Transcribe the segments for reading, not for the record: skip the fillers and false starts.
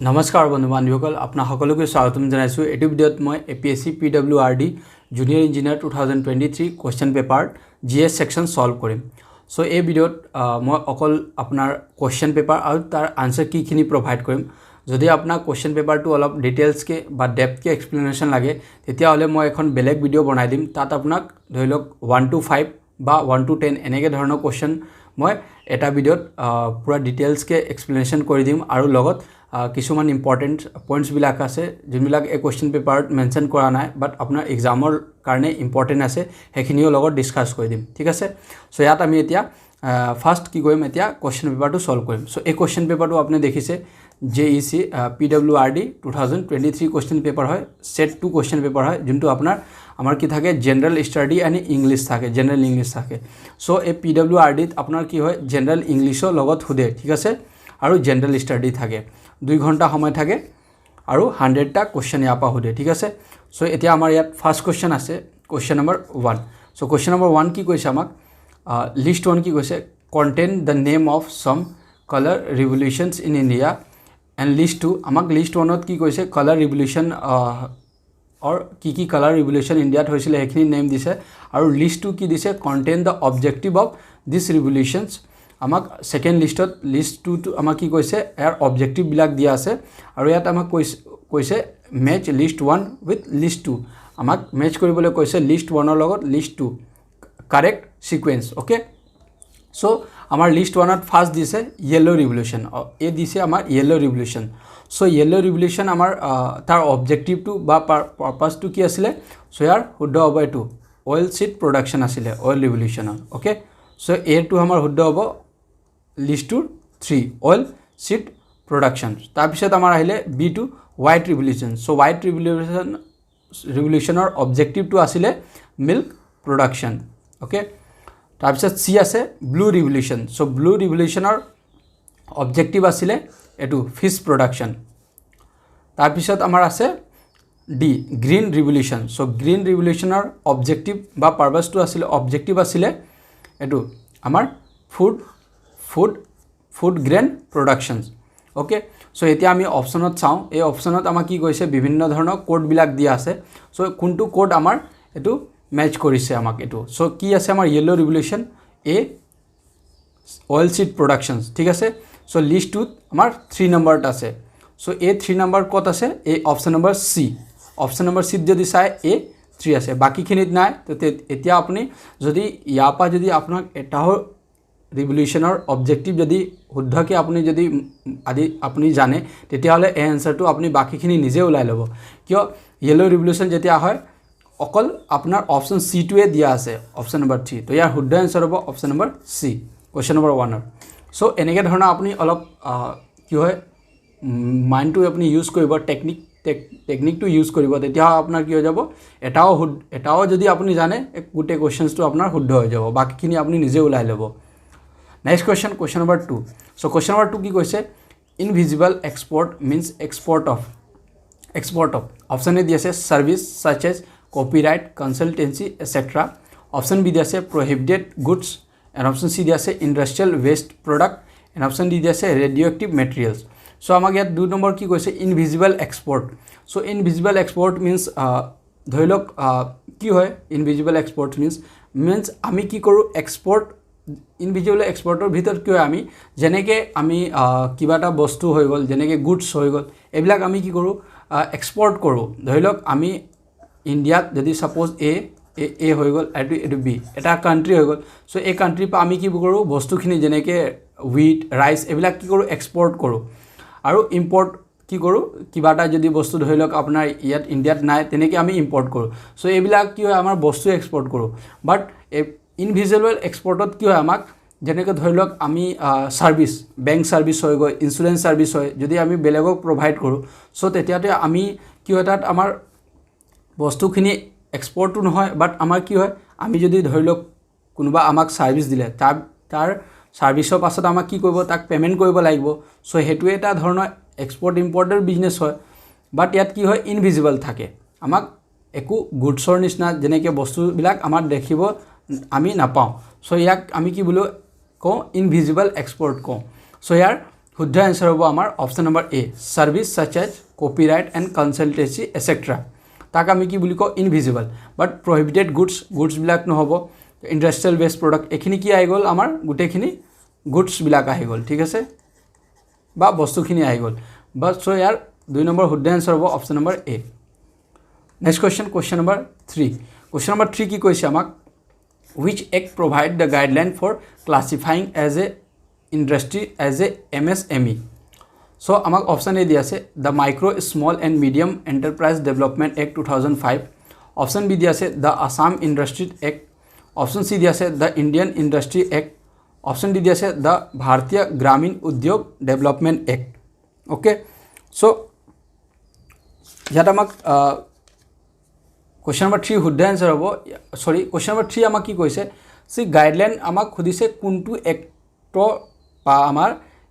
নমস্কাৰ বন্ধু বান্ধৱীসকল আপোনাক সকলোকে স্বাগতম জনাইছো এই ভিডিঅ'ত মই APSC PWRD junior engineer 2023 question paper GS section solve কৰিম সো এই ভিডিঅ'ত মই অকল আপোনাৰ কোৱেশ্চন পেপাৰ আৰু তাৰ আনসাৰ কিখিনি প্ৰভাইড কৰিম যদি আপোনাক কোৱেশ্চন পেপাৰটো অলপ ডিটেইলছ কে বা ডেপথ কে এক্সপ্লেনেশ্যন লাগে তেতিয়া হলে মই এখন বেলেগ ভিডিঅ' বনাই দিম তাত আপোনাক ধৰি লওক 1 to 5 বা 1 to 10 এনেকে ধৰণৰ কোৱেশ্চন মই এটা ভিডিঅ'ত পুৰা ডিটেইলছ কে এক্সপ্লেনেশ্যন কৰি দিম আৰু লগত কিছুমান ইম্পৰ্টেন্ট পইণ্টছ বিলাক আছে যোনবিলাক এই কোৱেশ্চন পেপাৰত মেনশন কৰা নাই বাট আপোনাৰ এক্সামৰ কাৰণে ইম্পৰ্টেন্ট আছে হেখিনিও লগত ডিসকাস কৰি দিম ঠিক আছে সো ইয়াত আমি এতিয়া ফাৰ্স্ট কি কৰিম এতিয়া কোৱেশ্চন পেপাৰটো সলভ কৰিম সো এই কোৱেশ্চন পেপাৰটো আপুনি দেখিছে JEC PWRD 2023 কোৱেশ্চন পেপাৰ হয় সেট 2 কোৱেশ্চন পেপাৰ হয় যোনটো আপোনাৰ আমাৰ কি থাকে জেনাৰেল ষ্টাডি এণ্ড ইংলিশ থাকে জেনাৰেল ইংলিশ থাকে সো এই PWRD ত আপোনাৰ কি হয় জেনাৰেল ইংলিশৰ লগত খুদে ঠিক আছে আৰু জেনাৰেল ষ্টাডি থাকে 2 ঘণ্টা সময় থাকে আৰু 100টা কোৱেশ্চন ইয়াপা খুদে ঠিক আছে সো এতিয়া আমাৰ ইয়াত ফাৰ্স্ট কোৱেশ্চন আছে question number 1 so question number 1 কি কৈছে আমাক লিষ্ট 1 কি কৈছে contain the name of some colour revolutions in India and list 2 আমাক লিষ্ট 1 ত কি কৈছে কালাৰ ৰিভলিউশন or কি কালাৰ ৰিভলিউশন ইণ্ডিয়াত হৈছিল হেখিনি নেম দিছে আৰু লিষ্ট 2 কি দিছে contain the objective of this revolutions আমাক সেকেন্ড লিষ্টত লিষ্ট 2 টো আমাক কি কৈছে এৰ অবজেক্টিভ বিলাক দিয়া আছে আৰু ইয়াত আমাক কৈছে মেচ লিষ্ট 1 উইথ লিষ্ট 2 আমাক মেচ কৰিবলৈ কৈছে লিষ্ট 1 ৰ লগত list 2 correct sequence okay so আমাৰ লিষ্ট 1 ত ফাৰ্স্ট দিছে ইয়েলো ৰিভলিউশন এ দিছে আমাৰ ইয়েলো ৰিভলিউশন সো ইয়েলো ৰিভলিউশন আমাৰ তাৰ অবজেক্টিভ টু বা পাৰপাস টু কি আছিল সো ইয়াৰ শুদ্ধ হ'ব এটো অইল সিড প্ৰডাকশন আছিল অইল ৰিভলিউশন ওকে সো এ টু আমাৰ শুদ্ধ হ'ব লিষ্ট 3 অইল সিড প্ৰডাকশন তাৰ পিছত আমাৰ আহিলে বি টু হোৱাইট ৰিভলিউশন সো হোৱাইট ৰিভলিউশনৰ অবজেক্টিভ টু আছিল মিল্ক প্ৰডাকশন ওকে তাৰ পিছত সি আছে ব্লু ৰিভলিউশন সো ব্লু ৰিভলিউশনৰ অবজেক্টিভ আছিল এটো ফিশ প্ৰডাকশন তাৰ পিছত আমাৰ আছে D green revolution so green ৰিভলিউশনৰ অবজেক্টিভ বা পাৰপাস টু আছিল অবজেক্টিভ আছিল এটো আমাৰ food grain productions okay so এতিয়া আমি অপচনত চাও এই অপচনত আমাক কি কৈছে বিভিন্ন ধৰণৰ কোড বিলাক দিয়া আছে সো কোনটো কোড আমাৰ এটো मैच কৰিছে আমাক এটো সো কি আছে আমাৰ ইয়েলো ৰিভলিউশন এ অইল সিড প্ৰডাকশনস ঠিক আছে সো লিষ্ট 2 আমাৰ 3 নম্বৰত আছে সো এ 3 নম্বৰ কত আছে এ অপচন নম্বৰ সি অপচন নম্বৰ সি যদি চাই এ 3 আছে বাকি খিনিত নাই তো এতিয়া আপুনি যদি ইয়াপা যদি আপোনাক এটা ৰিভলিউশনৰ অবজেক্টিভ যদি শুদ্ধকে আপুনি যদি আদি আপুনি জানে তেতিয়া হলে এই আনসাৰটো আপুনি বাকিখিনি নিজে উলাই ল'ব কিয় ইয়েলো ৰিভলিউশন যেতিয়া হয় অকল আপোনাৰ অপচন সি টুৱে দিয়া আছে অপচন নম্বৰ 3 তো ইয়াৰ শুদ্ধ আনসাৰ হ'ব অপচন নম্বৰ সি কোৱেশ্চন নম্বৰ 1 ৰ সো এনেকে ধৰণৰ আপুনি অলপ কি হয় মাইন্ডটো আপুনি ইউজ কৰিব টেকনিকটো ইউজ কৰিব তেতিয়া আপোনাৰ কি হৈ যাব এটাও যদি আপুনি জানে গোটে কোৱেশ্চনটো আপোনাৰ শুদ্ধ হৈ যাব বাকিখিনি আপুনি নিজে উলাই ল'ব next question number 2 so question number 2 কি কৈছে invisible export means export of option A দিছে service such as copyright consultancy etc option b দিছে prohibited goods and option c দিছে industrial waste product and option d দিছে radioactive materials so আমাক ইয়াত 2 number কি কৈছে invisible export so invisible export means ধৰি লওক কি হয় ইনভিজিবল এক্সপোৰ্ট মিন্স আমি কি কৰো এক্সপোৰ্ট ইনভিজিবল এক্সপোৰ্টৰ ভিতৰত কি হয় আমি যেনেকে আমি কিবাটা বস্তু হৈ গল যেনেকে গুডস হৈ গল এবিলাক আমি কি কৰো এক্সপোৰ্ট কৰো ধৰি লওক আমি ইন্ডিয়াত যদি সাপোজ এ হৈ গল এটো বি এটা কান্ট্ৰি হৈ গল সো এই কান্ট্ৰি পা আমি কি কৰো বস্তুখিনি যেনেকে হুইট ৰাইস এবিলাক কি কৰো এক্সপোৰ্ট কৰো আৰু ইম্পোৰ্ট কি কৰো কিবাটা যদি বস্তু ধৰি লওক আপোনাৰ ইয়াত ইন্ডিয়াত নাই তেনেকে আমি ইম্পোৰ্ট কৰো সো এবিলাক কি হয় আমাৰ বস্তু এক্সপোৰ্ট কৰো বাট ইনভিজিবল এক্সপোৰ্টত কি হয় আমাক যেনেকে ধৰি লওক আমি সাৰ্ভিস বেংক সাৰ্ভিস হৈ গৈ ইন্সুৰেন্স সাৰ্ভিস হয় যদি আমি বেলেগক প্ৰভাইড কৰো সো তেতিয়াতে আমি কি হয় তাত আমাৰ বস্তুখিনি এক্সপোৰ্টটো নহয় বাট আমাৰ কি হয় আমি যদি ধৰি লওক কোনোবা আমাক সাৰ্ভিস দিলে তাৰ সাৰ্ভিসৰ পাছত আমাক কি কৰিব তাক পেমেন্ট কৰিব লাগিব সো হেতু এটা ধৰণৰ এক্সপোৰ্ট ইম্পোৰ্টৰ বিজনেস হয় বাট ইয়াত কি হয় ইনভিজিবল থাকে আমাক একো গুডছৰ নিচিনা যেনেকে বস্তুবিলাক আমাৰ দেখিব আমি নাপাও সো ইয়াক আমি কি বলো কও ইনভিজিবল এক্সপোৰ্ট কও সো ইয়াৰ শুদ্ধ এনসাৰ হ'ব আমাৰ option number A service such as copyright and consultancy etcetera তাক আমি কি বুলি কওঁ ইনভিজিবল বাট প্ৰহিবিটেড গুডছবিলাক নহ'ব ইণ্ডাষ্ট্ৰিয়েল বেছড প্ৰডাক্ট এইখিনি কি আহি গ'ল আমাৰ গোটেইখিনি গুডছবিলাক আহি গ'ল ঠিক আছে বা বস্তুখিনি আহি গ'ল বাট চ' ইয়াৰ 2 নম্বৰ শুদ্ধ এনসাৰ হ'ব option number A next question number 3 question number 3 কি কৈছে আমাক which act provide the guideline for classifying as a industry as a MSME so amak option a diya ase the micro small and medium enterprise development act 2005 option b diya ase the Assam Industry Act option c diya ase the Indian Industry Act option d diya ase the Bharatiya Gramin Udyog Development Act okay so yata amak question number 3 শুদ্ধ answer হ'ব সৰি question number 3 আমাক কি কৈছে সি guideline আমাক খুদিছে কোনটো actor বা আমাৰ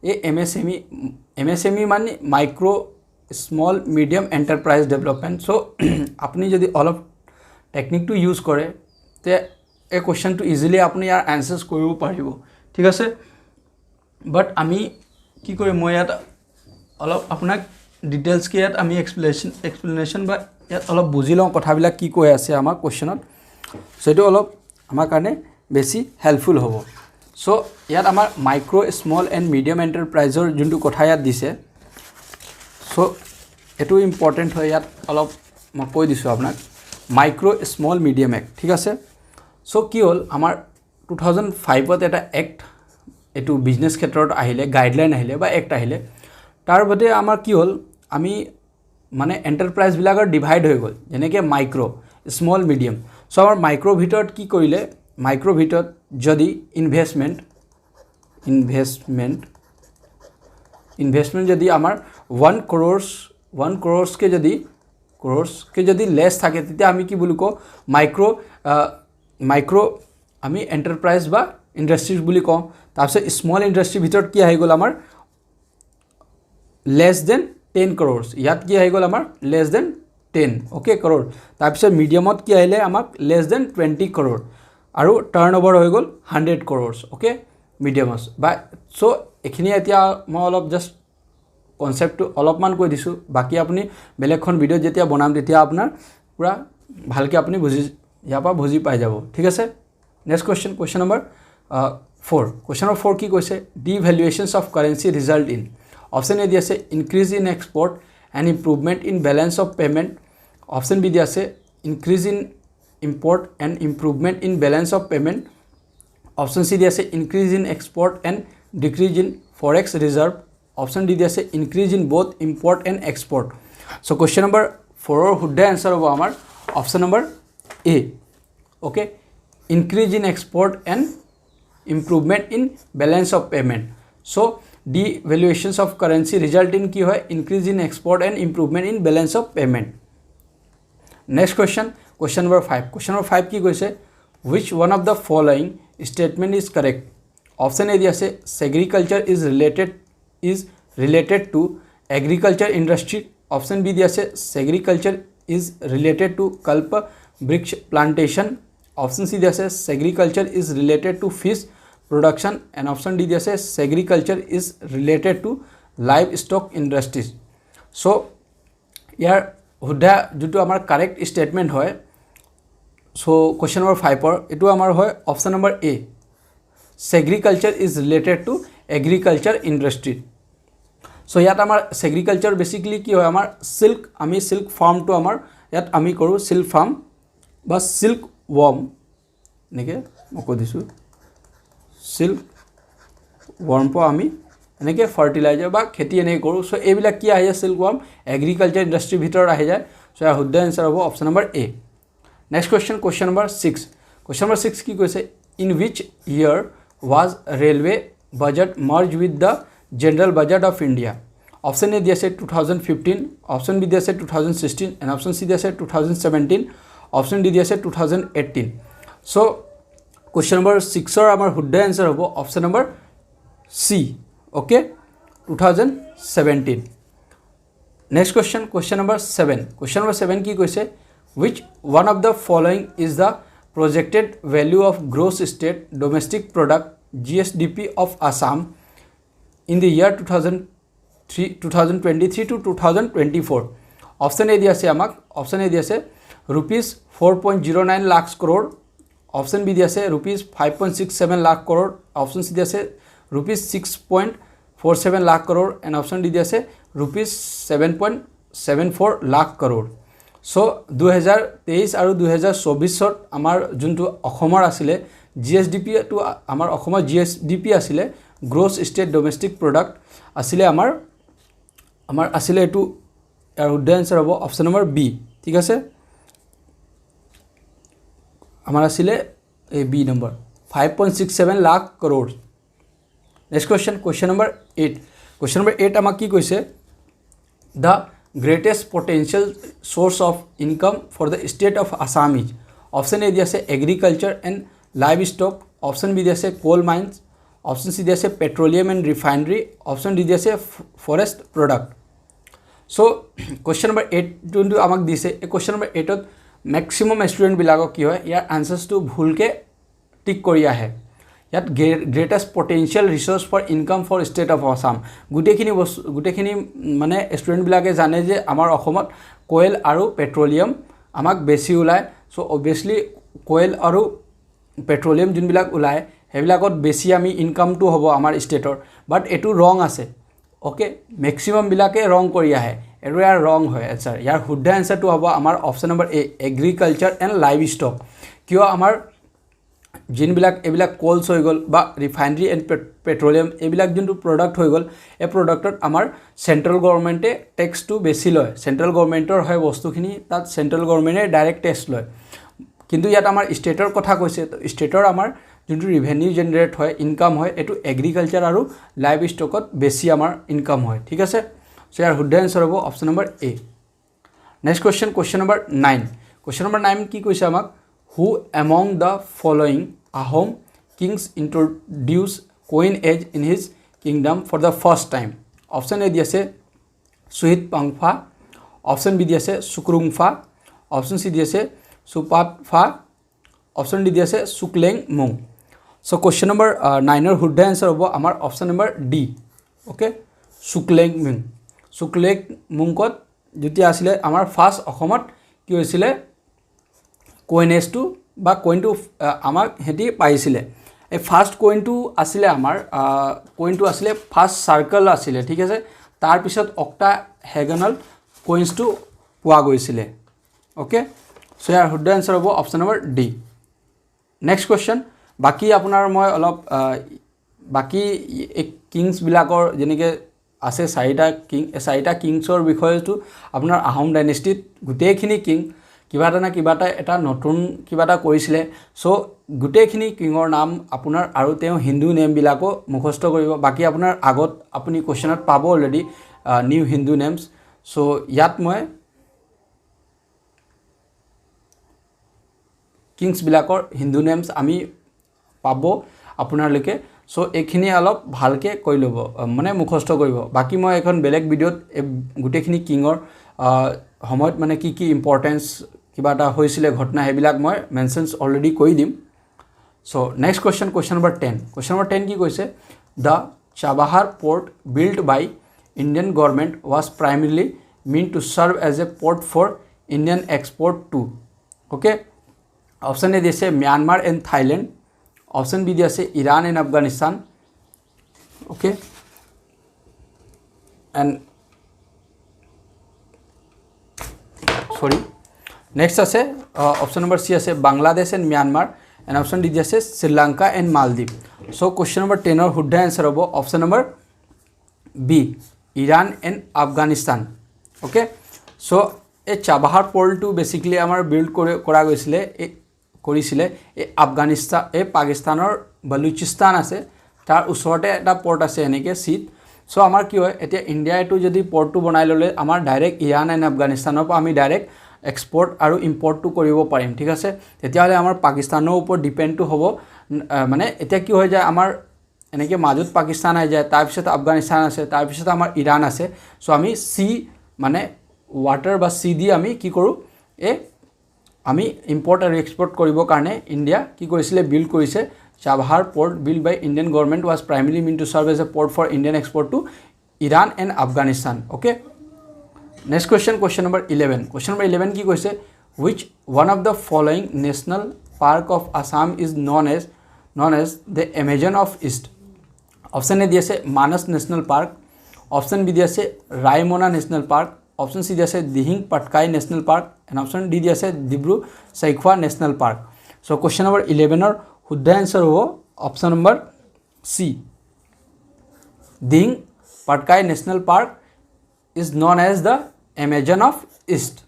এই এমএসএমই মানে micro small medium enterprise development so' আপুনি যদি অলপ টেকনিকটো ইউজ কৰে তে এই কুৱেশ্যনটো ইজিলি আপুনি ইয়াৰ এনচাৰ্ছ কৰিব পাৰিব ঠিক আছে বাট আমি কি কৰিম মই ইয়াত অলপ আপোনাক ডিটেইলছকৈ ইয়াত আমি এক্সপ্লেনেশ্যন বা ইয়াত অলপ বুজি লওঁ কথাবিলাক কি কৈ আছে আমাৰ কুৱেশ্যনত সেইটো অলপ আমাৰ কাৰণে বেছি হেল্পফুল হ'ব চ' ইয়াত আমাৰ মাইক্ৰ' স্মল এণ্ড মিডিয়াম এণ্টাৰপ্ৰাইজৰ যোনটো কথা ইয়াত দিছে চ' এইটো ইম্পৰ্টেণ্ট হয় ইয়াত অলপ মই কৈ দিছোঁ আপোনাক মাইক্ৰ' স্মল মিডিয়াম এক্ট ঠিক আছে চ' কি হ'ল আমাৰ 2005ত এটা এক্ট এইটো বিজনেছ ক্ষেত্ৰত আহিলে গাইডলাইন আহিলে বা এক্ট আহিলে তাৰ বাদে আমাৰ কি হ'ল আমি মানে এণ্টাৰপ্ৰাইজবিলাকৰ ডিভাইড হৈ গ'ল যেনেকৈ মাইক্ৰ' স্মল মিডিয়াম চ' আমাৰ মাইক্ৰ' ভিতৰত কি কৰিলে মাইক্ৰ' ভিতৰত যদি ইনভেষ্টমেণ্ট যদি আমাৰ 1 crores কে যদি লেছ থাকে তেতিয়া আমি কি বুলি কওঁ মাইক্ৰ' আমি এণ্টাৰপ্ৰাইজ বা ইণ্ডাষ্ট্ৰিজ বুলি কওঁ তাৰপিছত স্মল ইণ্ডাষ্ট্ৰিৰ ভিতৰত কি আহি গ'ল আমাৰ লেছ দেন 10 crores ইয়াত কি আহি গ'ল আমাৰ লেছ দেন 10 অ'কে crore তাৰপিছত মিডিয়ামত কি আহিলে আমাক লেছ দেন 20 crore আৰু টাৰ্ণ অভাৰ হৈ গ'ল 100 crores অ'কে মিডিয়ামছ বা চ' এইখিনি এতিয়া মই অলপ জাষ্ট কনচেপ্টটো অলপমান কৈ দিছোঁ বাকী আপুনি বেলেগখন ভিডিঅ' যেতিয়া বনাম তেতিয়া আপোনাৰ পূৰা ভালকৈ আপুনি ইয়াৰ পৰা বুজি পাই যাব ঠিক আছে next question number 4 question number 4 কি কৈছে devaluations of currency result in option A দি আছে increase in export and improvement in balance of payment option B দি আছে increase in import and improvement in balance of payment option C দি আছে increase in export and decrease in forex reserve option D দি আছে increase in both import and export so' question number 4ৰ শুদ্ধ answer হ'ব আমাৰ option number A okay increase in export and improvement in balance of payment so' devaluations of currency result in কি হয় increase in export and improvement in balance of payment next question number 5 কি কৈছে which one of the following statement is correct option a দি আছে agriculture is related to agriculture industry option b দি আছে agriculture is related to kalp brick plantation option c দি আছে agriculture is related to fish production and option D दिया से agriculture is related to livestock industries so यार हुड्डा जो तो हमारा correct statement है so question number 5 पर इतो हमारा है option number A agriculture is related to agriculture industry so यात हमारा agriculture basically की है हमारा silk आमी silk farm तो हमारा यात आमी करो silk farm बस silk worm निके मको दिसु সিল্ক ৱৰ্ম পৰা আমি এনেকৈ ফাৰ্টিলাইজাৰ বা খেতি এনেকৈ কৰোঁ চ' এইবিলাক কি আহি যায় সিল্ক ৱৰ্ম এগ্ৰিকালচাৰ ইণ্ডাষ্ট্ৰীৰ ভিতৰত আহি যায় চ' ইয়াৰ শুদ্ধ এনচাৰ হ'ব option number A next question number 6 কি কৈছে in which year was railway budget merge with the general budget of India option A দি আছে 2015 অপশ্যন বি দি আছে 2016 এণ্ড অপশ্যন চি দি আছে 2017 অপশ্যন ডি দি আছে 2018 চ' question number 6 our শুদ্ধ answer hobo option number C okay 2017 next question number 7 ki koise which one of the following is the projected value of gross state domestic product GSDP of Assam in the year 2023 to 2024. Option A দিয়া আছে আমাক, option A দিয়া আছে rupees 4.09 lakhs crore, option B দিয়া আছে rupees 5.67 lakh crore, option C দিয়া আছে rupees 6.47 lakh crore, and option D দিয়া আছে rupees 7.74 lakh crore. So 2023 আৰু 2024 আমাৰ যোনটো অসমৰ আছিলে GSDP to আমাৰ অসমৰ GSDP আছিলে গ্ৰছ ষ্টেট ডমেষ্টিক প্ৰডাক্ট আছিলে আমাৰ আছিলে এটো আৰু উদ্দ আনসাৰ হ'ব অপচন নম্বৰ বি ঠিক আছে আমাৰ আছিলে এই B number 5.67 lakh crore. Next question number 8. Question number 8 আমাক কি কৈছে the greatest potential source of income for the state of Assam is. Option A দিয়া আছে agriculture and livestock, option B দিয়া আছে coal mines, option C দিয়া আছে petroleum and refinery, option D দিয়া আছে forest product. So question number 8 যোনটো আমাক দিছে এই question number 8 ত maximum student বিলাকক কি হয় ইয়াৰ answers টো ভুলকে টিক কৰি আহে ইয়াত greatest potential resource for income for state of Assam গুটেখিনি মানে স্টুডেন্ট বিলাকে জানে যে আমাৰ অসমত কোয়েল আৰু পেট্ৰোলিয়াম আমাক বেছি ওলায় সো অবভিয়াসলি কোয়েল আৰু পেট্ৰোলিয়াম যোনবিলাক ওলায় হেবিলাকত বেছি আমি ইনকামটো হ'ব আমাৰ ষ্টেটৰ বাট এটো ৰং আছে ওকে ম্যাক্সিমাম বিলাকে ৰং কৰি আহে এটো ইয়াৰ ৰং হয় আনসাৰ ইয়াৰ শুদ্ধ আনসাৰটো হ'ব আমাৰ option number A agriculture and live stock কিয় আমাৰ জিনবিলাক এবিলাক কোলস হৈ গল বা ৰিফাইনাৰী এণ্ড পেট্ৰোলিয়াম এবিলাক যোনটো প্ৰডাক্ট হৈ গল এই প্ৰডাক্টত আমাৰ সেন্ট্ৰেল গভৰ্নমেন্টে ট্যাক্স টু বেছি লয় সেন্ট্ৰেল গভৰ্নমেন্টৰ হয় বস্তুখিনি তাত সেন্ট্ৰেল গভৰ্নমেন্টে ডাইৰেক্ট ট্যাক্স লয় কিন্তু ইয়াত আমাৰ ষ্টেটৰ কথা কৈছে ষ্টেটৰ আমাৰ যোনটো ৰেভিনিউ জেনাৰেট হয় ইনকাম হয় এটো এগ্ৰিকালচাৰ আৰু লাইভ ষ্টকত বেছি আমাৰ ইনকাম হয় ঠিক আছে সো ইয়াৰ শুদ্ধ আনসাৰ হ'ব option number A next question number 9 question number 9 কি কৈছে আমাক who among the following Ahom kings introduced coin age in his kingdom for the first time. Option A di ase Suhit Pangpha, option B di ase Sukrungpha, option C di ase Supatpha, option D di ase Sukleng Mung. So question number 9 er শুদ্ধ answer hobo amar option number D. Okay, Sukleng Mung. Sukleng Mung kot joti asile amar first অসমত কি হৈছিলে কোইনেছটো বা কোইনটো আমাক হেতি পাইছিলে এই first কোইনটো আসলে আমাৰ কোইনটো আসলে ফাৰ্স্ট সাৰ্কেল আসলে ঠিক আছে তাৰ পিছত অক্টা হেগনাল কোইনছটো পোৱা গৈছিলে ওকে সো ইয়াৰ শুদ্ধ আনসাৰ হ'ব option number D next question বাকি আপোনাৰ মই অলপ বাকি কিংস বিলাকৰ যেনেকৈ আছে চাৰিটা কিংছৰ বিষয়টো আপোনাৰ আহোম ডাইনেষ্টিত গোটেইখিনি কিং কিবা এটা নতুন কিবা এটা কৰিছিলে সো গুটেখিনি কিঙৰ নাম আপোনাৰ আৰু তেওঁ হিন্দু নেম বিলাকো মুখস্থ কৰিব বাকি আপোনাৰ আগত আপুনি কোৱেশ্চনত পাব already new Hindu names so ইয়াত মই কিংস বিলাকৰ হিন্দু নেমস আমি পাব আপোনালৈকে সো এখিনি অলপ ভালকে কৈ লব মানে মুখস্থ কৰিব বাকি মই এখন বেলেগ ভিডিওত গুটেখিনি কিঙৰ সময়ত মানে কি ইম্পৰ্টেন্স কিবা এটা হৈছিলে ঘটনা হেবিলাক মই মেনশনস অলৰেডি কৈ দিম সো নেক্সট question number 10 কি কৈছে the Chabahar port built by Indian government was primarily meant to serve as a port for Indian export to okay option A দিছে Myanmar and Thailand option B দিছে Iran and Afghanistan okay and sorry next আছে option number C আছে Bangladesh and Myanmar and option D আছে Sri Lanka and Maldives so question number 10 or শুদ্ধ answer হ'ব option number B Iran and Afghanistan okay so এই Chabahar পোৰ্টটো basically আমাৰ build কৰা গৈছিলে কৰিছিলে এই আফগানিস্তান এই পাকিস্তানৰ বলুচিস্তান আছে তাৰ ওচৰতে এটা পোৰ্ট আছে এনেকে সিট সো আমাৰ কি হয় এতিয়া ইন্ডিয়া এটো যদি পোৰ্টটো বনাই ললে আমাৰ ডাইৰেক্ট ইৰান এণ্ড আফগানিস্তানৰ পৰা আমি ডাইৰেক্ট এক্সপোৰ্ট আৰু ইম্পোৰ্টটো কৰিব পাৰিম ঠিক আছে তেতিয়া হলে আমাৰ পাকিস্তানৰ ওপৰত ডিপেন্ডটো হ'ব মানে এতিয়া কি হৈ যায় আমাৰ এনেকে মাজত পাকিস্তান আই যায় তাৰ পিছত আফগানিস্তান আছে তাৰ পিছত আমাৰ ইৰান আছে সো আমি সি মানে ওয়াটাৰ বা সি দি আমি কি কৰো আমি ইম্পোৰ্ট আৰু এক্সপোৰ্ট কৰিব কাৰণে ইন্ডিয়া কি কৰিছিলে বিল্ড কৰিছে Chabahar port built by Indian government was primarily meant to serve as a port for Indian export to Iran and Afghanistan. Okay. Next question, question number 11. Question number 11 ki koise, which one of the following national park of Assam is known as the Amazon of East? Option A दिया से Manas national park, option B दिया से Raimona national park, option C दिया से Dihing Patkai national park and option D दिया से Dibru Saikhowa national park. So question number 11 और शुद्ध आंसर हो option number C, Dihing Patkai national park is known as the Amazon of East.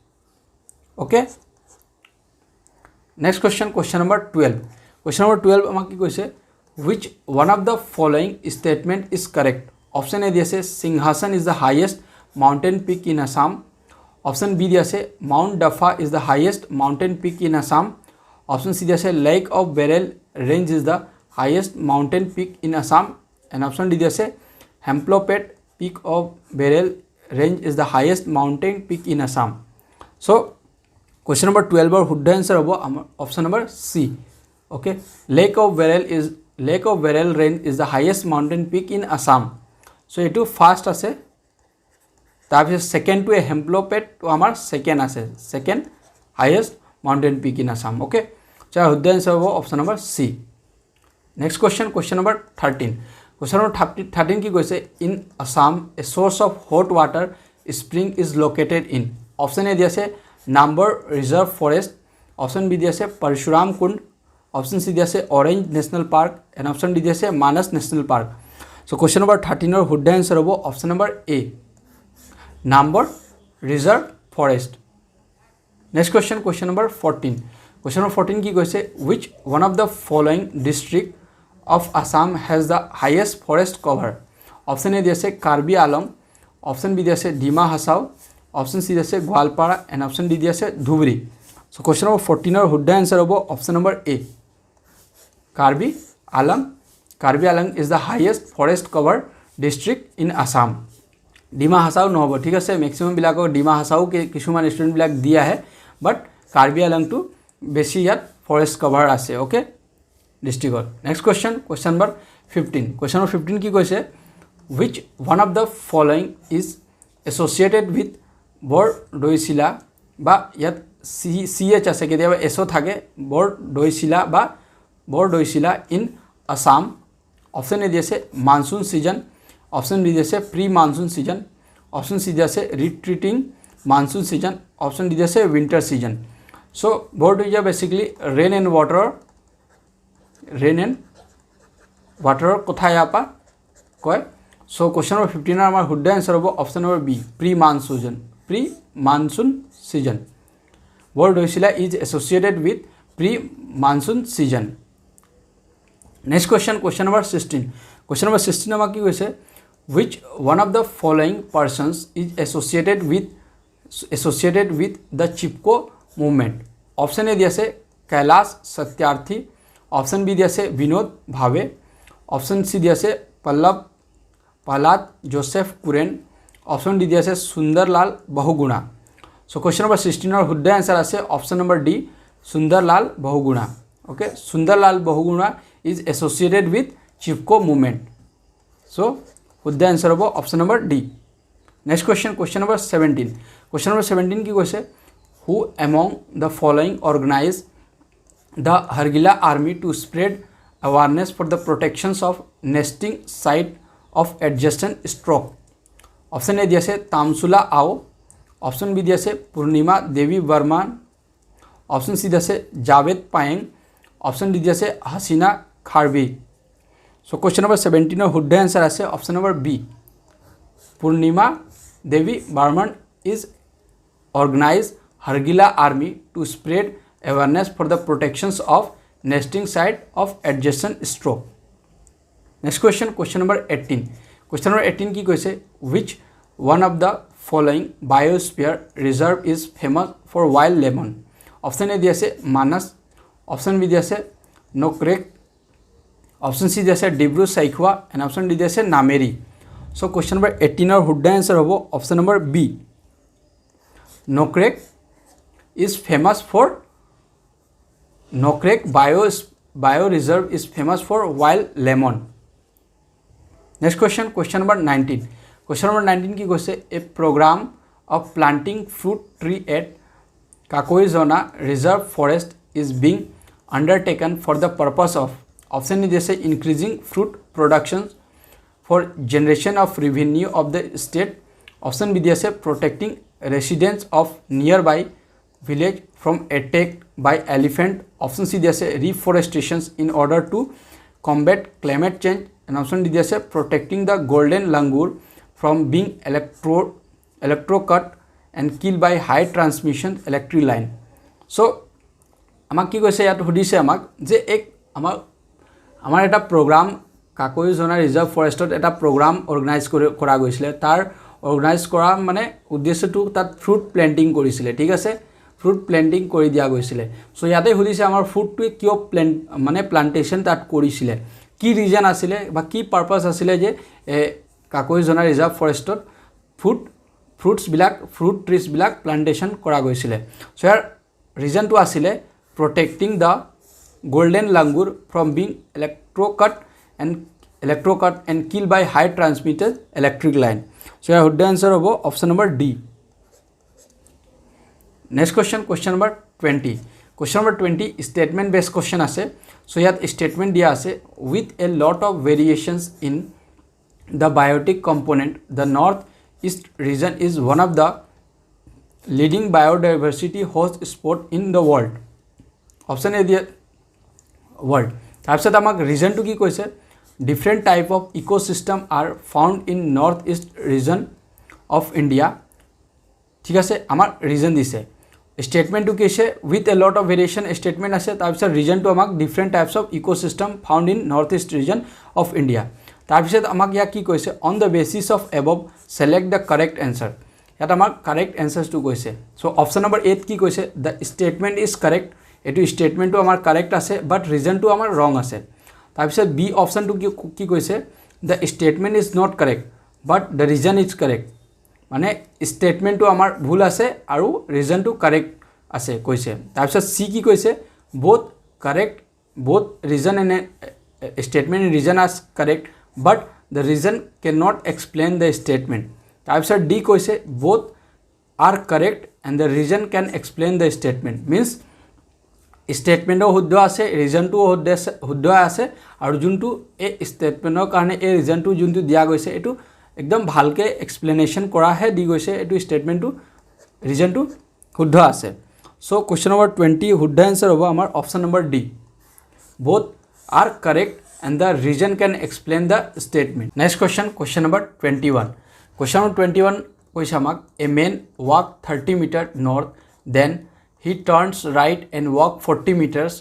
Okay. Next question, question number 12. Question number 12 আমাক কি কৈছে, which one of the following statement is correct? Option A দিয়া আছে Singhasan is the highest mountain peak in Assam. Option B দিয়া আছে Mount Dafa is the highest mountain peak in Assam. Option C দিয়া আছে Lake of Beryl range is the highest mountain peak in Assam. And option D দিয়া আছে Hemplopet peak of Beryl range is the highest mountain peak in Assam. So question number 12 or শুদ্ধ answer hobo option number C. Okay, Lake of Beryl range is the highest mountain peak in Assam. So etu first ase, tar pichot second to a Hemplopet to amar second ase, second highest mountain peak in Assam. Okay, so শুদ্ধ answer hobo option number C. Next question, question number 13. Question number 13 কি কৈছে, in Assam a source of hot water spring is located in. Option A দিয়া আছে Nambar Reserve Forest, option B দিয়া আছে Parshuram Kund, option C দিয়া আছে Orange National Park and option D দিয়া আছে Manas National Park. So question number 13 or শুদ্ধ answer হ'ব option number A, Nambar Reserve Forest. Next question, question number 14. Question number 14 কি কৈছে, which one of the following district of Assam has the highest forest cover? Option A दिया से कार्बी आलम, option B दिया से Dima Hasao, option C दिया से Gwalpara and option D दिया से Dhubri. So question number 14 और शुद्ध answer होगा option number A, Karbi Alam. Karbi Alam is the highest forest cover district in Assam. Dima Hasao নহব, ঠিক আছে, মেক্সিমাম বিলাকক ডিমা হাসাও কিছুমান ষ্টুডেণ্ট বিলাক দিয়া হে, বাট কাৰ্বি আলংটো বেছি ইয়াত ফৰেষ্ট কভাৰ আছে. ওকে, ডিষ্ট্ৰিক্টত. Next question, question number 15. Question number 15 কি কৈছে, which one of the following is associated with বৰদৈচিলা, বা ইয়াত CH আছে, কেতিয়াবা এছও থাকে, বৰদৈচিলা বা বৰদৈচিলা ইন আসাম. অপশ্যন এ দি আছে মানসুন সিজন, অপশ্যন বি দি আছে প্ৰি মানসুন সিজন, অপশ্যন চি দি আছে ৰিট্ৰিটিং মানসুন সিজন, অপশ্যন ডি দি আছে উইণ্টাৰ সিজন. চ' বৰদৈচিলা বেচিকলি ৰেইন এণ্ড ৱাটাৰৰ কথা ইয়াৰ পৰা কয়. চ' কুৱেশ্যন নম্বৰ 15 আমাৰ শুদ্ধ এনচাৰ হ'ব option number B, pre monsoon season. Bordoisila is associated with pre monsoon season. Next question, question number 16. Question number 16 আমাক কি কৈছে, which one of the following persons is associated with the Chipko movement? Option A दिया से Kailash Satyarthi, option B दिया से Vinod Bhave, option C दिया से Prahlad Joseph Kurien, option D दिया से Sunderlal Bahuguna. So question number 16 और शुद्ध आंसर আছে option number D, Sunderlal Bahuguna. Okay, Sunderlal Bahuguna is associated with Chipko movement. So শুদ্ধ आंसर হ'ব option number D. Next question, question number 17. Question number 17 কি কৈছে, who among the following organize the হাৰ্গিলা army to spread awareness for the protections of nesting site of adjacent stroke? Option A দি আছে তামচুলা আও, option B দি আছে পূৰ্ণিমা দেৱী বৰ্মান, option C দি আছে Javed Payeng, option D দি আছে Hasina Kharbhih. So question number 17 শুদ্ধ এনচাৰ আছে option number B, Purnima Devi Barman is organize Hargila army to spread awareness for the protections of nesting site of adjacent stroke. Next question, question number 18. Question number 18 কি কৈছে, which one of the following biosphere reserve is famous for wild lemon? Option A দি আছে Manas, option B দি আছে নকৰেক, option C দি আছে Dibru Saikhowa and option D দি আছে নামেৰি. চ' কুৱেশ্যন নম্বৰ 18 শুদ্ধ এনচাৰ হ'ব option number B, Nokrek is famous for Nokrek bioreserve is famous for wild lemon? Next question, question number 19. Question number 19 কি কৈছে, a program of planting fruit tree at Kakoizona Reserve Forest is being undertaken for the purpose of, option is जैसे increasing fruit production for generation of revenue of the state, option B जैसे protecting residents of nearby village from attack by elephant, option C जैसे reforestation in order to combat climate change, and option D जैसे protecting the golden langur from being electrocut and killed by high transmission electric line. So আমাক কি কৈছে, ইয়াত সুধিছে আমাক যে এক আমাৰ এটা প্ৰগ্ৰাম কাকৈজনা ৰিজাৰ্ভ ফৰেষ্টত এটা প্ৰগ্ৰাম অৰ্গেনাইজ কৰা গৈছিলে। তাৰ অৰ্গেনাইজ কৰা মানে উদ্দেশ্যটো তাত ফ্ৰুট প্লেণ্টিং কৰিছিলে, ঠিক আছে, ফ্ৰুট প্লেণ্টিং কৰি দিয়া গৈছিলে। চ' ইয়াতে সুধিছে আমাৰ ফ্ৰুটটোৱে কিয় প্লান্টেশ্যন তাত কৰিছিলে, কি ৰিজন আছিলে বা কি পাৰপাছ আছিলে যে কাকৈজনা ৰিজাৰ্ভ ফৰেষ্টত ফ্ৰুট ট্ৰিজবিলাক প্লান্টেশ্যন কৰা গৈছিলে। চ' ইয়াৰ ৰিজনটো আছিলে protecting the golden langur from being electrocut and killed by high transmitted electric line. So here the answer of option number D. Next question, question number 20. Question number 20 statement based question ase. So here statement dia ase, with a lot of variations in the biotic component, the northeast region is one of the leading biodiversity host spot in the world. Option A দিয়ে world. তাৰপিছত আমাক ৰিজনটো কি কৈছে, different type of ecosystem are found in North East region of India, ঠিক আছে, আমাৰ reason দিছে। ষ্টেটমেণ্টটো কি হৈছে, with a lot of variation statement আছে, তাৰপিছত ৰিজনটো আমাক different types of ecosystem found in North East region of India. তাৰপিছত আমাক ইয়াক কি কৈছে, on the basis of above select the correct answer, ইয়াত আমাক কাৰেক্ট এনচাৰ্ছটো কৈছে। চ' অপশ্যন নম্বৰ 8 কি কৈছে, দ্য ষ্টেটমেণ্ট ইজ কাৰেক্ট, এইটো ষ্টেটমেণ্টটো আমাৰ কাৰেক্ট আছে বাট ৰিজনটো আমাৰ ৰং আছে। তাৰপিছত বি অপশ্যনটো কি কৈছে, the statement is not correct but the reason is correct, মানে ষ্টেটমেণ্টটো আমাৰ ভুল আছে আৰু ৰিজনটো কাৰেক্ট আছে কৈছে। তাৰপিছত চি কি কৈছে, both correct, both reason and statement reason are correct but the reason can not explain the statement. তাৰপিছত ডি কৈছে, both are correct and the reason can explain the statement, means ষ্টেটমেণ্টো শুদ্ধ আছে, ৰিজনটোও শুদ্ধ আছে, আৰু যোনটো এই ষ্টেটমেণ্টৰ কাৰণে এই ৰিজনটো যোনটো দিয়া গৈছে এইটো একদম ভালকৈ এক্সপ্লেনেশ্যন কৰাহে দি গৈছে, এইটো ষ্টেটমেণ্টটো ৰিজনটো শুদ্ধ আছে। চ' কুৱেশ্যন নম্বৰ 20 শুদ্ধ এনচাৰ হ'ব আমাৰ option number D, both are correct and the reason can explain the statement. Next question, question number 21। Question number 21 কৈছে আমাক, a man walk 30 metre north, then he turns right and walk 40 meters,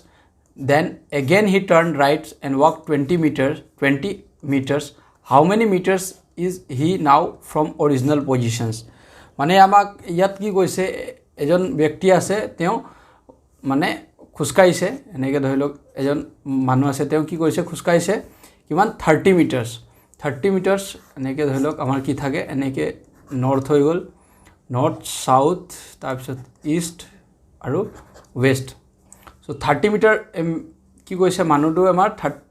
then again he turned right and walk 20 meters. How many meters is he now from original positions? মানে আমাক ইয়াত কি কৈছে, এজন ব্যক্তি আছে, তেওঁ মানে খোজকাঢ়িছে, এনেকৈ ধৰি লওক এজন মানুহ আছে, তেওঁ কি কৰিছে, খোজকাঢ়িছে কিমান 30 মিটাৰ্ছ, 30 মিটাৰ্ছ এনেকৈ ধৰি লওক আমাৰ কি থাকে, এনেকৈ নৰ্থ হৈ গ'ল, নৰ্থ চাউথ, তাৰপিছত ইষ্ট আৰু ৱেষ্ট। চ' 30 মিটাৰ কি কৈছে, মানুহটো আমাৰ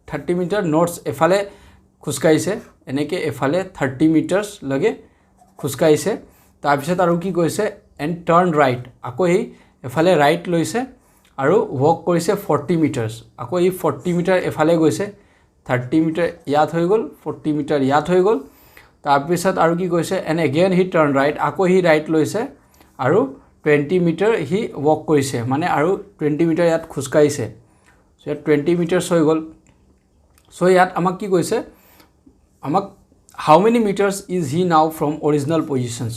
30 মিটাৰ নৰ্থ এফালে খোজকাঢ়িছে, এনেকৈ এফালে 30 মিটাৰ্ছলৈকে খোজকাঢ়িছে। তাৰপিছত আৰু কি কৈছে, এণ্ড টাৰ্ণ ৰাইট, আকৌ সেই এফালে ৰাইট লৈছে আৰু ৱক কৰিছে 40 মিটাৰ্ছ, আকৌ এই 40 মিটাৰ এফালে গৈছে, 30 মিটাৰ ইয়াত হৈ গ'ল, 40 মিটাৰ ইয়াত হৈ গ'ল। তাৰপিছত আৰু কি কৈছে, and again he turn right, আকৌ সি ৰাইট লৈছে আৰু 20 মিটাৰ সি ৱক কৰিছে, মানে আৰু 20 মিটাৰ ইয়াত খোজকাঢ়িছে। চ' ইয়াত 20 মিটাৰ্ছ হৈ গ'ল। চ' ইয়াত আমাক কি কৈছে, আমাক হাউ মেনি মিটাৰ্ছ ইজ হি নাও ফ্ৰম অৰিজিনেল পজিশ্যনছ,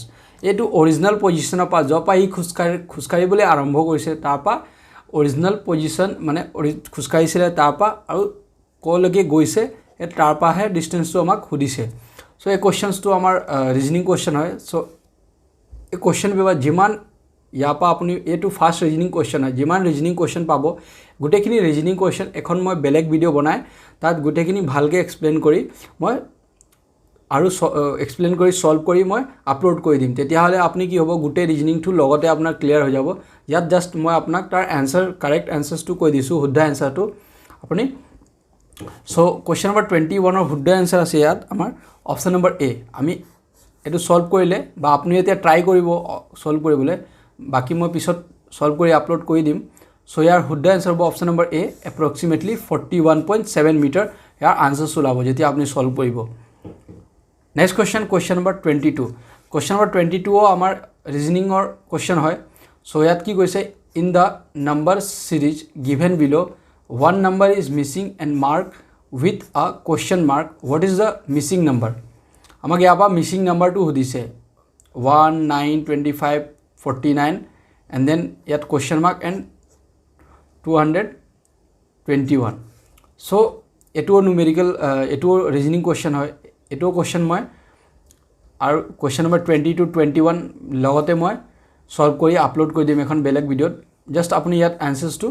এইটো অৰিজিনেল পজিশ্যনৰ পৰা য'ৰ পৰা সি খোজকাঢ়িবলৈ আৰম্ভ কৰিছে তাৰপৰা অৰিজিনেল পজিশ্যন মানে খোজকাঢ়িছিলে তাৰপৰা আৰু ক'লৈকে গৈছে এই তাৰপৰাহে ডিষ্টেঞ্চটো আমাক সুধিছে। চ' এই কুৱেশ্যনছটো আমাৰ ৰিজনিং কুৱেশ্যন হয়। চ' এই কুৱেশ্যন পেপাৰ যিমান ইয়াৰ পৰা আপুনি, এইটো ফাৰ্ষ্ট ৰিজনিং কুৱেশ্যন হয়, যিমান ৰিজনিং কুৱেশ্যন পাব গোটেইখিনি ৰিজনিং কুৱেশ্যন এখন মই বেলেগ ভিডিঅ' বনাই তাত গোটেইখিনি ভালকৈ এক্সপ্লেইন কৰি মই আৰু এক্সপ্লেইন কৰি সলভ কৰি মই আপলোড কৰি দিম। তেতিয়াহ'লে আপুনি কি হ'ব, গোটেই ৰিজনিংটো লগতে আপোনাৰ ক্লিয়াৰ হৈ যাব। ইয়াত জাষ্ট মই আপোনাক তাৰ এনচাৰ, কাৰেক্ট এনচাৰ্ছটো কৈ দিছোঁ, শুদ্ধ এনচাৰটো, আপুনি সো কোৱেশ্চন নম্বৰ 21 ৰ শুদ্ধ আনসাৰ আছে ইয়াত আমাৰ অপচন নম্বৰ এ আমি এটো সলভ কৰিলে বা আপুনি এতিয়া ট্ৰাই কৰিব সলভ কৰিবলৈ বাকি মই পিছত সলভ কৰি আপলোড কৰি দিম সো ইয়াৰ শুদ্ধ আনসাৰ হ'ব অপচন নম্বৰ এ এপ্ৰক্সিমেটলি 41.7 মিটাৰ ইয়াৰ আনসাৰ ওলাব যেতিয়া আপুনি সলভ কৰিব next question number 22 question number 22 আমাৰ ৰিজনিংৰ কোৱেশ্চন হয় সো ইয়াত কি কৈছে ইন দা নাম্বাৰ সিৰিজ গিভেন বিলো one number is missing and marked with a question mark what is the missing number আমাক ইয়াবা মিসিং নাম্বাৰটো সুধিছে 1 9 25 49 and then ইয়াত question mark and 221 so এটো নুমেৰিকেল এটো ৰিজনিং কোৱেশ্চন হয় এটো কোৱেশ্চন মই আৰু কোৱেশ্চন নম্বৰ 20 to 21 লগতে মই সলভ কৰি আপলোড কৰি দিম এখন বেলেগ ভিডিওত জাস্ট আপুনি ইয়াত আনসাৰটো